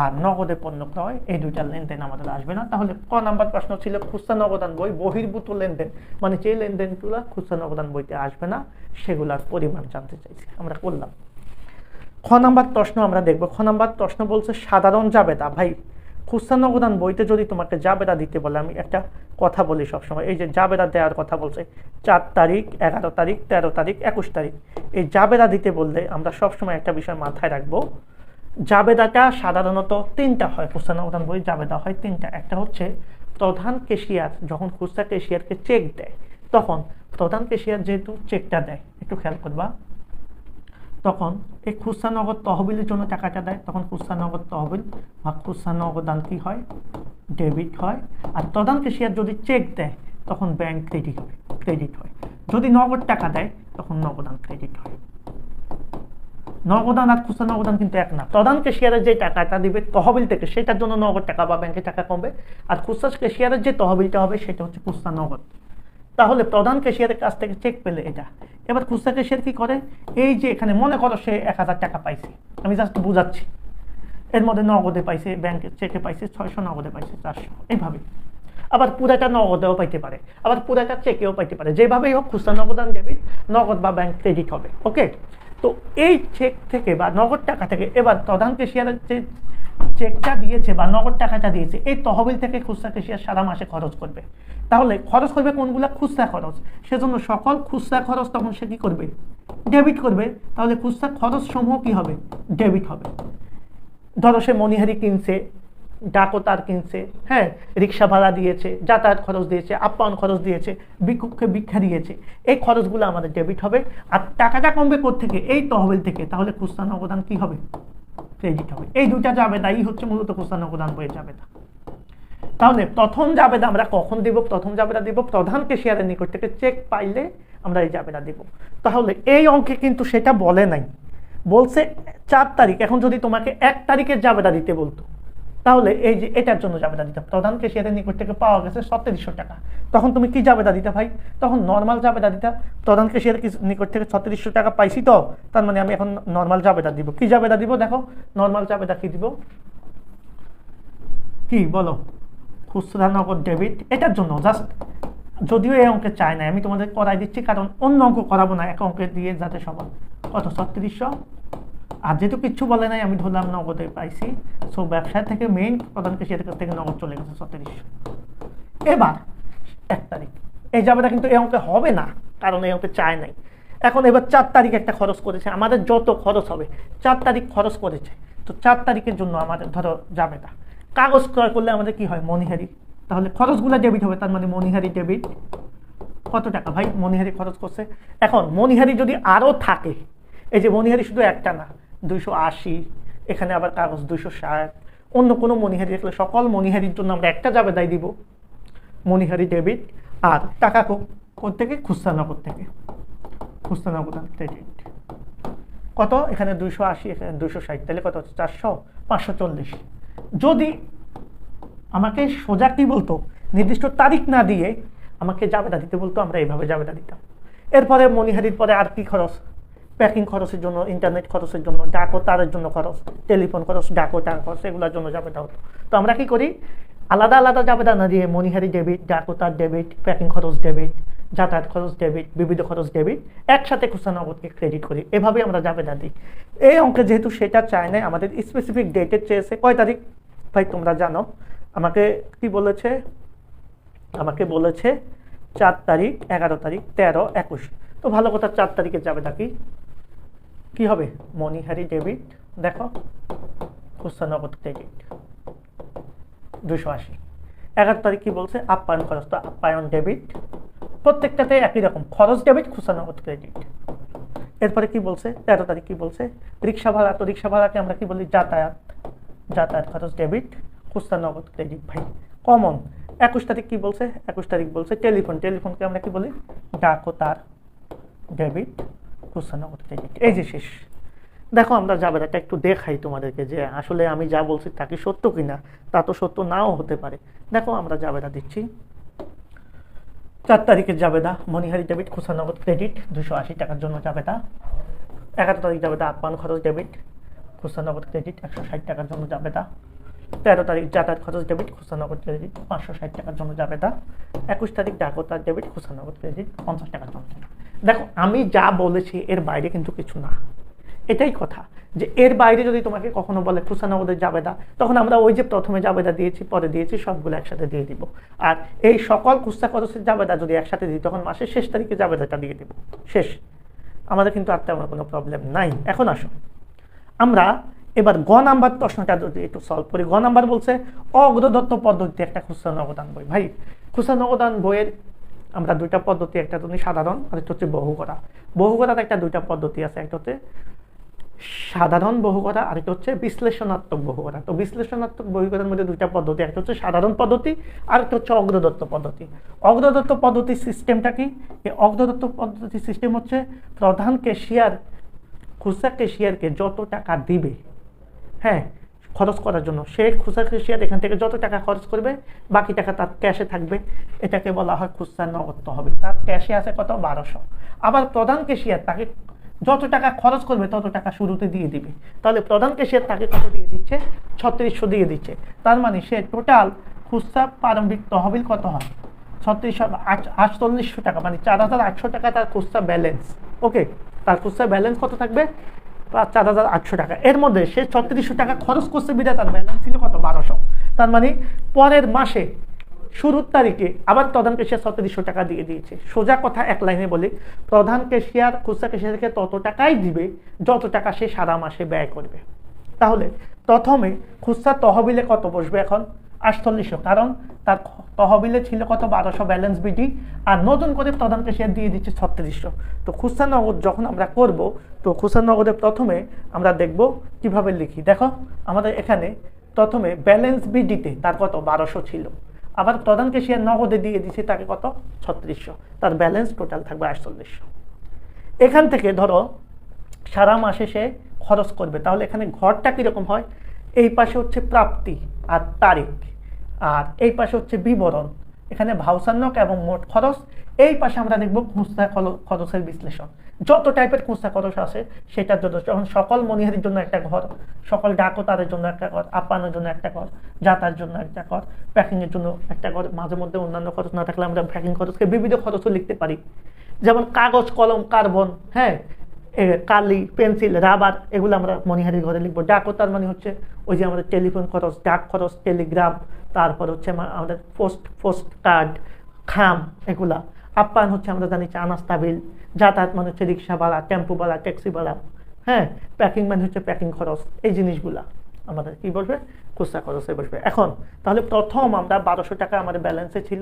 আর নগদে পণ্য ক্রয়, এই দুইটার লেনদেন আমাদের আসবে না। তাহলে ক নাম্বার প্রশ্ন ছিল খুচরা নগদান বই বহির্ভূত লেনদেন, মানে যে লেনদেনগুলো খুচরা নগদান বইতে আসবে না সেগুলার পরিমাণ জানতে চাইছি, আমরা করলাম। খ নাম্বার প্রশ্ন আমরা দেখবো। খ নাম্বার প্রশ্ন বলছে সাধারণ জাবেদা। ভাই খুচরা নগদান বইতে যদি তোমাকে জাবেদা দিতে বলে, আমি একটা কথা বলি সবসময়, এই যে জাবেদা দেওয়ার কথা বলছে ৪ তারিখ, ১১ তারিখ, ১৩ তারিখ, ২১ তারিখ, এই জাবেদা দিতে বললে আমরা সবসময় একটা বিষয় মাথায় রাখবো, জাবেদাটা সাধারণত ৩টা হয়। খুচরা নগদান বই জাবেদা হয় ৩টা। একটা হচ্ছে প্রধান ক্যাশিয়ার যখন খুচরা ক্যাশিয়ারকে চেক দেয়, তখন প্রধান ক্যাশিয়ার যেহেতু চেকটা দেয়, একটু খেয়াল করবা, তখন এই খুচরা নগদ তহবিলের জন্য টাকাটা দেয়, তখন খুচরা নগদ তহবিল বা খুচরা নগদান কি হয়, ডেবিট হয়। আর প্রধান ক্যাশিয়ার যদি চেক দেয় তখন ব্যাংক ক্রেডিট হয়। যদি নগদ টাকা দেয় তখন নগদান ক্রেডিট হয়। নগদান আর খুচরা নগদান কিন্তু এক না। প্রধান ক্যাশিয়ারের যে টাকাটা দিবে তহবিল থেকে সেটার জন্য নগদ টাকা বা ব্যাংকে টাকা কমবে, আর খুচরা ক্যাশিয়ারের যে তহবিলটা হবে সেটা হচ্ছে খুচরা নগদ। তাহলে প্রধান ক্যাশিয়ারের কাছ থেকে চেক পেলে এটা, এবার খুচরা ক্যাশিয়ার কি করে, এই যে এখানে মনে করো সে ১,০০০ টাকা পাইছে, আমি জাস্ট বুঝাচ্ছি, এর মধ্যে নগদে পাইছে, ব্যাংকের চেকে পাইছে ৬০০, নগদে পাইছে ৪০০, এইভাবে। আবার পুরাটা নগদেও পাইতে পারে, আবার পুরাটা চেকেও পাইতে পারে, যেভাবেই হোক খুচরা নগদান ডেবিট, নগদ বা ব্যাংক ক্রেডিট হবে। ওকে, তো এই চেক থেকে বা নগদ টাকা থেকে এবার প্রধান ক্যাশিয়ারের যে চেকটা দিয়েছে বা নগদ টাকাটা দিয়েছে, এই তহবিল থেকে খুচরা ক্যাশিয়ার সারা মাসে খরচ করবে। তাহলে খরচ করবে কোনগুলা? খুচরা খরচ। সেজন্য সকল খুচরা খরচ তখন সে কি করবে? ডেবিট করবে। তাহলে খুচরা খরচ সমূহ কি হবে? ডেবিট হবে। ধরো সে মণিহারি কিনছে, ডাকতার কিনছে, হ্যাঁ, রিক্সা ভাড়া দিয়েছে, যাতায়াত খরচ দিয়েছে, আপ্যায়ন খরচ দিয়েছে, ভিক্ষুককে ভিক্ষা দিয়েছে, এই খরচগুলো আমাদের ডেবিট হবে। আর টাকাটা কমবে কোত্থেকে? এই তহবিল থেকে। তাহলে খুচরা নগদান কি হবে? ক্রেডিট হবে। এই দুইটা জাবেদাই হচ্ছে মূলত খুচরা নগদান বইয়ের জাবেদা। তাহলে প্রথম জাবেদা আমরা কখন দিব? প্রথম জাবেদা দিব প্রধান ক্যাশিয়ারের নিকট থেকে চেক পাইলে আমরা এই জাবেদা দিব। তাহলে এই অঙ্কে কিন্তু সেটা বলে নাই, বলছে 4 তারিখ। এখন যদি তোমাকে 1 তারিখের জাবেদা দিতে বলতো, তাহলে এই যে এটার জন্য জাবেদা দিতে, প্রধান ক্যাশিয়ারের নিকট থেকে পাওয়া গেছে 3700 টাকা, তখন তুমি কি জাবেদা দিতে ভাই? তখন নর্মাল জাবেদা দিতা। প্রধান ক্যাশিয়ারের নিকট থেকে 3700 টাকা পাইছি, তো তার মানে আমি এখন নর্মাল জাবেদা দিব। কি জাবেদা দিব? দেখো নর্মাল জাবেদা কি দিব, কি বলো? খুচরা নগদ ডেবিট। এটার জন্য জাস্ট, যদিও এই অঙ্কে চাই না, আমি তোমাদের করাই দিচ্ছি, কারণ অন্য অঙ্ক করাবো না, এক অঙ্কে দিয়ে যাতে সবার কত 3600। আর যেহেতু কিচ্ছু বলে নাই, আমি ধরলাম নগদে পাইছি, সো ব্যবসা থেকে মেইন প্রধান ক্যাশিয়ার থেকে নগদ চলে গেছে 3600। এবার 1 তারিখ এই জাবেদা কিন্তু এই অঙ্কে হবে না, কারণ এই অঙ্কে চায় নাই। এখন এবার 4 তারিখ একটা খরচ করেছে, আমাদের যত খরচ হবে 4 তারিখ খরচ করেছে, তো 4 তারিখের জন্য আমাদের ধরো জাবেদা। কাগজ ক্রয় করলে আমাদের কি হয়? মণিহারি। তাহলে খরচগুলো ডেবিট হবে, তার মানে মণিহারি ডেবিট। কত টাকা ভাই? মণিহারি খরচ করছে। এখন মণিহারি যদি আরও থাকে, এই যে মণিহারি শুধু একটা না, 280, এখানে আবার কাগজ 260, অন্য কোনো মণিহারি দেখলে সকল মণিহারির জন্য আমরা একটা জাবেদাই দিব, মণিহারি ডেবিট। আর টাকা থেকে? খুচরা নগদ থেকে, খুচরা নগদ ক্রেডিট। কত? এখানে 280, এখানে 260, তাহলে কত হচ্ছে? 400, 540। যদি আমাকে সোজা কি বলতো, নির্দিষ্ট তারিখ না দিয়ে আমাকে জাবেদা দিতে বলতো, আমরা এইভাবে জাবেদা দিতাম। এরপরে মণিহারির পরে আর কি খরচ? প্যাকিং খরচের জন্য, ইন্টারনেট খরচের জন্য, ডাকো তারের জন্য খরচ, টেলিফোন খরচ, ডাকো টার খরচ, এগুলোর জন্য জাবেদা হতো। তো আমরা কি করি? আলাদা আলাদা জাবেদা না দিয়ে মণিহারি ডেবিট, ডাকো তার ডেবিট, প্যাকিং খরচ ডেবিট, যাতায়াত খরচ ডেবিট, বিবিধ খরচ ডেবিট, একসাথে খুচরা নগদকে ক্রেডিট করি। এভাবে আমরা জাবেদা দিই। এই অঙ্কে যেহেতু সেটা চায় না, আমাদের স্পেসিফিক ডেটের চেয়েছে। কয় তারিখ ভাই তোমরা জানো? আমাকে কি বলেছে? আমাকে বলেছে 4 তারিখ, 11 তারিখ, 13, 21। তো ভালো কথা, 4 তারিখে জাবেদা কি হবে? মণিহারি ডেবিট, দেখো খুচরা নগদ ক্রেডিট 280। 11 তারিখ কি বলছে? আপ্যায়ন খরচ, তো আপ্যায়ন ডেবিট। প্রত্যেকটাতে একই রকম খরচ ডেবিট, খুচরা নগদ ক্রেডিট। এরপরে কি বলছে? 13 তারিখ কি বলছে? রিক্সা ভাড়া, তো রিক্সা ভাড়াকে আমরা কি বলি? যাতায়াত, যাতায়াত খরচ ডেবিট, খুচরা নগদ ক্রেডিট। ভাই কমন। 21 তারিখ কি বলছে? 21 তারিখ বলছে টেলিফোন, টেলিফোনকে আমরা কি বলি? ডাকো তার ডেবিট, খুচরা নগদ ক্রেডিট। এই যে শেষ। দেখো আমরা জাবেদাটা একটু দেখাই তোমাদেরকে, যে আসলে আমি যা বলছি তা কি সত্য কিনা, তা তো সত্য নাও হতে পারে। দেখো আমরা জাবেদা দিচ্ছি। 4 তারিখের জাবেদা, মণিহারি ডেবিট, খুচরা নগদ ক্রেডিট 280 টাকার জন্য জাবেদা। 11 তারিখ জাবেদা, আপ্যায়ন খরচ ডেবিট, খুচরা নগদ ক্রেডিট 160 টাকার জন্য জাবেদা। 13 তারিখ যাতায়াত খরচ ডেবিট, খুচরা নগদ ক্রেডিট 560 টাকার জন্য জাবেদা। 21 তারিখ ডাকো তার ডেবিট, খুচরা নগদ ক্রেডিট 50 টাকার জন্য। দেখো আমি যা বলেছি এর বাইরে কিন্তু কিছু না। এটাই কথা, যে এর বাইরে যদি তোমাকে কখনো বলে খুচরা নগদের জাবেদা, তখন আমরা ওই যে প্রথমে জাবেদা দিয়েছি, পরে দিয়েছি, সবগুলো একসাথে দিয়ে দিব। আর এই সকল খুচরা খরচের জাবেদা যদি একসাথে দিই, তখন মাসের শেষ তারিখে জাবেদাটা দিয়ে দিব, শেষ। আমাদের কিন্তু আর তেমন কোনো প্রবলেম নাই। এখন আসো আমরা এবার গ নাম্বার প্রশ্নটা যদি একটু সলভ করি। গ নাম্বার বলছে অগ্রদত্ত পদ্ধতিতে একটা খুচরা নগদান বই। ভাই খুচরা নগদান বইয়ের আমরা দুইটা পদ্ধতি, একটা হচ্ছে সাধারণ, আরেকটা হচ্ছে বহু করা। বহু করার একটা দুইটা পদ্ধতি আছে, একটা হচ্ছে সাধারণ বহু করা, আরেকটা হচ্ছে বিশ্লেষণাত্মক বহু করা। তো বিশ্লেষণাত্মক বহু করার মধ্যে দুইটা পদ্ধতি, একটা হচ্ছে সাধারণ পদ্ধতি, আরেকটা হচ্ছে অগ্রদত্ত পদ্ধতি। অগ্রদত্ত পদ্ধতির সিস্টেমটা কি? এই অগ্রদত্ত পদ্ধতির সিস্টেম হচ্ছে প্রধান ক্যাশিয়ার খুচরা ক্যাশিয়ারকে যত টাকা দিবে, হ্যাঁ, খরচ করার জন্য, সে খুচরা ক্যাশিয়ার এখান থেকে যত টাকা খরচ করবে, বাকি টাকা তার ক্যাশে থাকবে, এটাকে বলা হয় খুচরা নগদ তহবিল। তার ক্যাশে আছে কত? 1200। আবার প্রধান ক্যাশিয়ার তাকে যত টাকা খরচ করবে তত টাকা শুরুতে দিয়ে দিবে। তাহলে প্রধান ক্যাশিয়ার তাকে কত দিয়ে দিচ্ছে? 3600 দিয়ে দিচ্ছে। তার মানে সে টোটাল খুচরা প্রারম্ভিক তহবিল কত হয়? 4800 টাকা, মানে 4800 টাকা তার খুচরা ব্যালেন্স। ওকে, তার খুচরা ব্যালেন্স কত থাকবে? 4,800 টাকা। এর মধ্যে সে 3600 টাকা খরচ করছে বিধায় তার ব্যালেন্স ছিল কত? 1200। তার মানে পরের মাসে শুরুর তারিখে আবার প্রধান ক্যাশিয়ার 3600 টাকা দিয়ে দিয়েছে। সোজা কথা এক লাইনে বলি, প্রধান ক্যাশিয়ার খুচরা ক্যাশিয়ারকে তত টাকাই দিবে যত টাকা সে সারা মাসে ব্যয় করবে। তাহলে প্রথমে খুচরা তহবিলে কত বসবে এখন? 4800, কারণ তার তহবিলে ছিল কত? 1200 ব্যালেন্স বিডি, আর নতুন করে প্রধান ক্যাশিয়ার দিয়ে দিচ্ছে 3600। তো খুচরা নগদ যখন আমরা করব, তো খুচরা নগদে প্রথমে আমরা দেখব কিভাবে লিখি। দেখো আমাদের এখানে প্রথমে ব্যালেন্স বিডিতে তার কত? 1200 ছিল, আবার প্রধান ক্যাশিয়ার নগদে দিয়ে দিচ্ছে তাকে কত? 3600। তার ব্যালেন্স টোটাল থাকবে 4800। এখান থেকে ধরো সারা মাসে সে খরচ করবে, তাহলে এখানে ঘরটা কীরকম হয়? এই পাশে হচ্ছে প্রাপ্তি আর তারিখ, আর এই পাশে হচ্ছে বিবরণ, এখানে ভাউচার এবং মোট খরচ। এই পাশে আমরা দেখব খুচরা খরচের বিশ্লেষণ। যত টাইপের খুচরা খরচ আছে সেটার জন্য, যখন সকল মনিহারির জন্য একটা ঘর, সকল ডাকতারের জন্য একটা ঘর, আপ্যায়নের জন্য একটা ঘর, যাতার জন্য একটা ঘর, প্যাকিংয়ের জন্য একটা ঘর, মাঝে মধ্যে অন্যান্য খরচ না থাকলে আমরা প্যাকিং খরচকে বিবিধ খরচও লিখতে পারি, যেমন কাগজ, কলম, কার্বন, হ্যাঁ, কালি, পেন্সিল, রাবার, এগুলো আমরা মনিহারির ঘরে লিখবো। ডাকতার মানে হচ্ছে ওই যে আমাদের টেলিফোন খরচ, ডাক খরচ, টেলিগ্রাম, তারপর হচ্ছে আমাদের পোস্ট কার্ড, খাম, এগুলা। আপ্যায়ন হচ্ছে আমরা জানি নাস্তা বিল, যাতায়াত মানে হচ্ছে রিক্সা ভাড়া, টেম্পো ভাড়া, ট্যাক্সি ভাড়া, হ্যাঁ, প্যাকিং মানে হচ্ছে প্যাকিং খরচ। এই জিনিসগুলা আমাদের কি বসবে? খুচরা খরচে বসবে। এখন তাহলে প্রথম আমরা 1200 টাকা আমাদের ব্যালেন্সে ছিল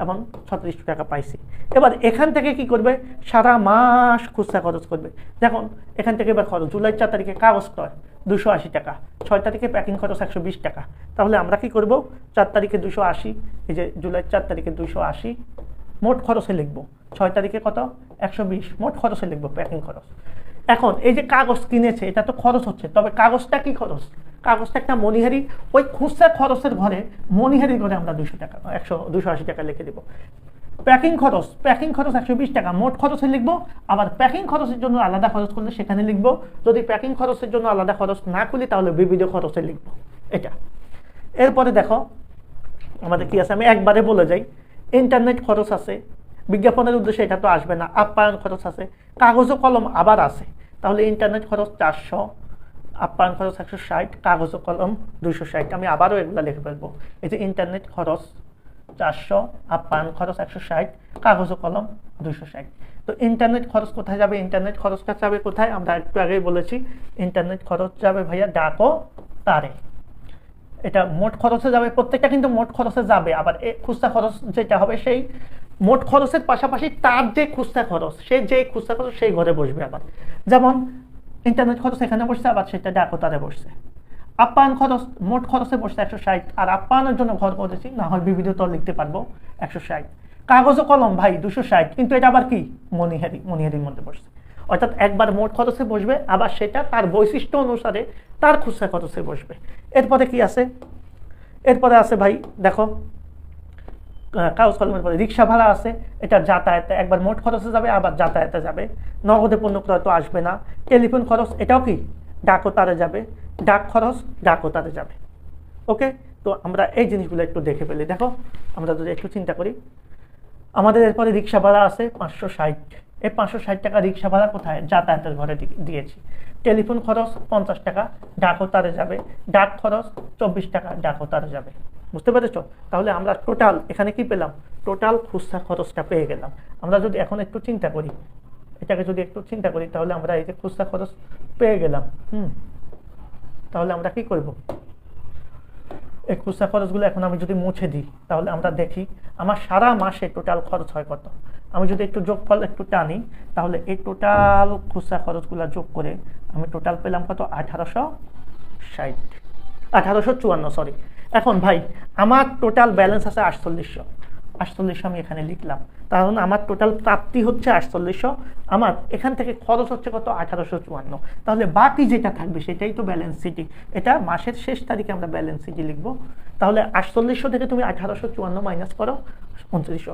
এবং 3600 টাকা পাইছি। এবার এখান থেকে কি করবে? সারা মাস খুচরা খরচ করবে। দেখুন এখান থেকে এবার খরচ, জুলাই 4 তারিখে কাগজ ক্রয় 280 টাকা, 6 তারিখে প্যাকিং খরচ 120 টাকা। তাহলে আমরা কি করব? 4 তারিখে 280, এই যে জুলাই 4 তারিখে 280 মোট খরচে লিখবো, 6 তারিখে কত? 120 মোট খরচে লিখবো, প্যাকিং খরচ। এখন এই যে কাগজ কিনেছে এটা তো খরচ হচ্ছে, তবে কাগজটা কি খরচ? কাগজটা একটা মনিহারি, ওই খুচরা খরচের ঘরে মনিহারি করে আমরা 280 টাকা লিখে দিব। প্যাকিং খরচ 120 টাকা মোট খরচে লিখবো, আবার প্যাকিং খরচের জন্য আলাদা খরচ করলে সেখানে লিখবো। যদি প্যাকিং খরচের জন্য আলাদা খরচ না খুলি তাহলে বিবিধ খরচে লিখবো এটা। এরপরে দেখো আমাদের কি আছে, আমি একবারে বলে যাই। ইন্টারনেট খরচ আছে, বিজ্ঞাপনের উদ্দেশ্যে এটা তো আসবে না। আপ্যায়ন খরচ আছে, কাগজ ও কলম আবার আছে। তাহলে ইন্টারনেট খরচ 400, আপ্যায়ন খরচ 160, কাগজ ও কলম 260। আমি আবারও এগুলো লিখে ফেলবো। এই যে ইন্টারনেট খরচ 400, আপ্যায়ন খরচ 160, কাগজ ও কলম 260। তো ইন্টারনেট খরচ কোথায় যাবে? ইন্টারনেট খরচটা যাবে কোথায়? আমরা একটু আগেই বলেছি, ইন্টারনেট খরচ যাবে ভাইয়া ডাক ও তারে। এটা মোট খরচে যাবে, প্রত্যেকটা কিন্তু মোট খরচে যাবে। আবার খুচরা খরচ যেটা হবে সেই মোট খরচের পাশাপাশি তার যে খুচরা খরচ, সে যে খুচরা খরচ সেই ঘরে বসবে। আবার যেমন ইন্টারনেট খরচ এখানে বসছে, আবার সেটা ডাকতারে বসছে। আপ্যায়ন খরচ মোট খরচে বসছে 160, আর আপ্যায়নের জন্য ঘর করেছি, না হয় বিবিধ তর লিখতে পারবো 160। কাগজ ও কলম ভাই 260, কিন্তু এটা আবার কি? মনিহারির মধ্যে বসছে। অর্থাৎ একবার মোট খরচে বসবে, আবার সেটা তার বৈশিষ্ট্য অনুসারে তার খুচরা খরচে বসবে। এরপরে কি আছে? এরপরে আছে ভাই দেখো কাগজ কলমের পরে রিক্সা ভাড়া আছে, এটা যাতায়াতে একবার মোট খরচে যাবে, আবার যাতায়াতে যাবে। নগদে পণ্য ক্রয় তো আসবে না। টেলিফোন খরচ এটাও কি? ডাকতারে যাবে, ডাক খরচ ডাকতারে যাবে। ওকে, তো আমরা এই জিনিসগুলো একটু দেখে ফেলি। দেখো আমরা যদি একটু চিন্তা করি, আমাদের এরপরে রিক্সা ভাড়া আছে 560। এই 560 টাকা রিক্সা ভাড়া কোথায়? যাতায়াতের ঘরে দিয়েছি। টেলিফোন খরচ 50 টাকা, ডাকতারে যাবে। ডাক খরচ 24 টাকা, ডাকতারে যাবে। বুঝতে পেরেছ? তাহলে আমরা টোটাল এখানে কি পেলাম? টোটাল খুচরা খরচটা পেয়ে গেলাম। আমরা যদি এখন একটু চিন্তা করি, এটাকে যদি একটু চিন্তা করি, তাহলে আমরা এই যে খুচরা খরচ পেয়ে গেলাম। তাহলে আমরা কি করব? এই খুচরা খরচগুলো এখন আমি যদি মুছে দিই, তাহলে আমরা দেখি আমার সারা মাসে টোটাল খরচ হয় কত। আমি যদি একটু যোগফল একটু টানি, তাহলে এই টোটাল খুচরা খরচগুলো যোগ করে আমি টোটাল পেলাম কত? 1854, সরি। এখন ভাই আমার টোটাল ব্যালেন্স আছে 4800 আমি এখানে লিখলাম, কারণ আমার টোটাল প্রাপ্তি হচ্ছে 4800, আমার এখান থেকে খরচ হচ্ছে কত? 1854। তাহলে বাকি যেটা থাকবে সেটাই তো ব্যালেন্স শিটে। এটা মাসের শেষ তারিখে আমরা ব্যালেন্স শিটে লিখবো। তাহলে 4800 থেকে তুমি 1854 মাইনাস করো 2900।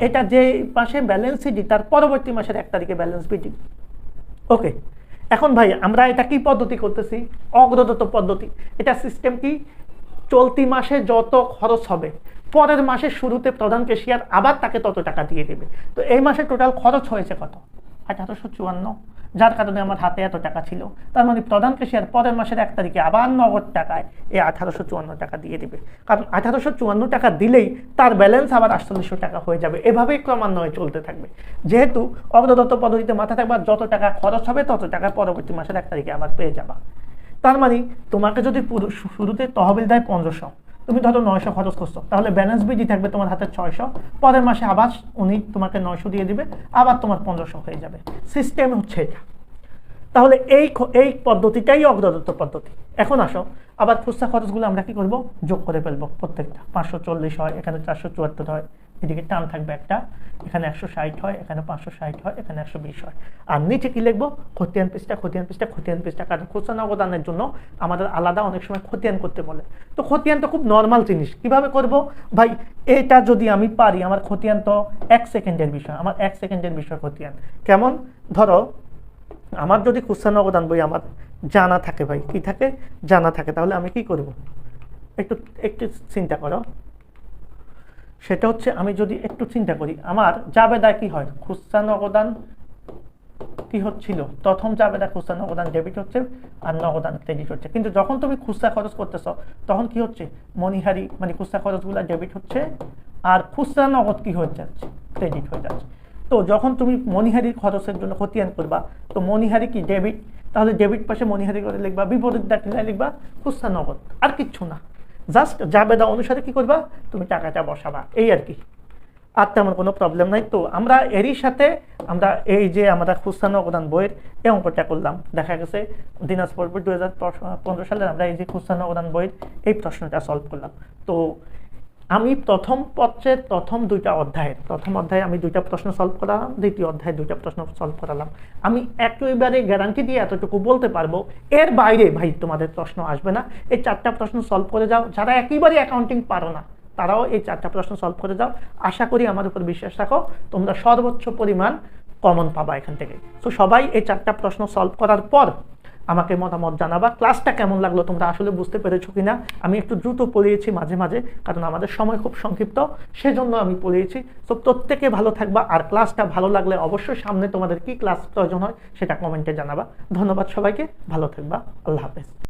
এটা যে মাসে ব্যালেন্স শিটে তার পরবর্তী মাসের 1 তারিখে ব্যালেন্স বিটি। ওকে, এখন ভাই আমরা এটা কি পদ্ধতি করতেছি? অগ্রদত্ত পদ্ধতি। এটা সিস্টেম কি? চলতি মাসে যত খরচ হবে পরের মাসের শুরুতে প্রধান ক্যাশিয়ার আবার তাকে তত টাকা দিয়ে দেবে। তো এই মাসে টোটাল খরচ হয়েছে কত? 1854। যার কারণে আমার হাতে এত টাকা ছিল। তার মানে প্রধান ক্যাশিয়ার পরের মাসের 1 তারিখে আবার নগদ টাকায় এই 1854 টাকা দিয়ে দিবে, কারণ 1854 টাকা দিলেই তার ব্যালেন্স আবার 4800 টাকা হয়ে যাবে। এভাবেই ক্রমান্বয়ে চলতে থাকবে। যেহেতু অগ্রদত্ত পদ্ধতিতে মাথা থাকবে, যত টাকা খরচ হবে তত টাকা পরবর্তী মাসের 1 তারিখে আবার পেয়ে যাবা। তার মানে তোমাকে যদি শুরুতে তহবিল দেয় 1500, তুমি ধরো 900 খরচ করছো, তাহলে ব্যালেন্স বিধি থাকবে তোমার হাতে 600, পরের মাসে আবার উনি তোমাকে 900 দিয়ে দিবে, আবার তোমার 1500 হয়ে যাবে। সিস্টেম হচ্ছে এটা। তাহলে এই পদ্ধতিটাই অগ্রদত্ত পদ্ধতি। এখন আসো আবার খুচরা খরচগুলো আমরা কি করব, যোগ করে ফেলবো। প্রত্যেকটা 540 হয়, এখানে 474 হয়, এদিকে টান থাকবে একটা, এখানে 160 হয়, এখানে 560 হয়, এখানে 120 হয়। আর নিচে কি লিখবো, খতিয়ান পৃষ্ঠা, খতিয়ান পৃষ্ঠা, খতিয়ান পৃষ্ঠা। কারণ খুচরা নগদানের জন্য আমাদের আলাদা অনেক সময় খতিয়ান করতে বলে। তো খতিয়ান তো খুব নর্মাল জিনিস। কিভাবে করব ভাই, এটা যদি আমি পারি, আমার খতিয়ান তো 1 সেকেন্ডের বিষয়, আমার 1 সেকেন্ডের বিষয় খতিয়ান। কেমন, ধরো আমার যদি খুচরা নগদান বই আমার জানা থাকে, ভাই কি থাকে, জানা থাকে, তাহলে আমি কি করব, একটু একটু চিন্তা করো। সেটা হচ্ছে, আমি যদি একটু চিন্তা করি, আমার জাবেদা কি হয়, খুচরা নগদান কি হচ্ছিল, প্রথম জাবেদা খুচরা নগদান ডেবিট হচ্ছে আর নগদান ক্রেডিট হচ্ছে। কিন্তু যখন তুমি খুচরা খরচ করতেছ তখন কি হচ্ছে, মনিহারি মানে খুচরা খরচগুলো ডেবিট হচ্ছে আর খুচরা নগদ কি হয়ে যাচ্ছে, ক্রেডিট হয়ে যাচ্ছে। তো যখন তুমি মনিহারির খরচের জন্য খতিয়ান করবা, তো মনিহারি কি ডেবিট, তাহলে ডেবিট পাশে মনিহারি করে লিখবা, বিপরীত দাখিলায় লিখবা খুচরা নগদ, আর কিচ্ছু না। জাস্ট জাবেদা অনুসারে কি করবা, তুমি টাকাটা বসাবা, এই আর কি। আর তেমন কোনো প্রবলেম নাই। তো আমরা এরই সাথে আমরা এই যে আমরা খুচরা নগদান বইয়ের এই অঙ্কটা করলাম, দেখা গেছে দিনাজপুর 2015 সালে আমরা এই যে খুচরা নগদান বইয়ের এই প্রশ্নটা সলভ করলাম। তো আমি প্রথম পত্রের প্রথম 2টা অধ্যায়ের প্রথম অধ্যায়ে আমি 2টা প্রশ্ন সলভ করালাম, দ্বিতীয় অধ্যায়ে 2টা প্রশ্ন সলভ করালাম। আমি একেবারে গ্যারান্টি দিয়ে এতটুকু বলতে পারবো, এর বাইরে ভাই তোমাদের প্রশ্ন আসবে না। এই 4টা প্রশ্ন সলভ করে যাও, যারা একেবারে অ্যাকাউন্টিং পারো না তারাও এই 4টা প্রশ্ন সলভ করে যাও। আশা করি আমার উপর বিশ্বাস রাখো, তোমরা সর্বোচ্চ পরিমাণ কমন পাবা এখান থেকে। তো সবাই এই 4টা প্রশ্ন সলভ করার পর আমাকে মতামত জানাবা, ক্লাসটা কেমন লাগলো, তোমরা আসলে বুঝতে পেরেছো কিনা। আমি একটু দ্রুত পড়িয়েছি মাঝে মাঝে, কারণ আমাদের সময় খুব সংক্ষিপ্ত, সেজন্য আমি পড়িয়েছি। তো প্রত্যেকে ভালো থাকবা, আর ক্লাসটা ভালো লাগলে অবশ্যই সামনে তোমাদের কি ক্লাস প্রয়োজন হয় সেটা কমেন্টে জানাবা। ধন্যবাদ সবাইকে, ভালো থাকবা, আল্লাহ হাফেজ।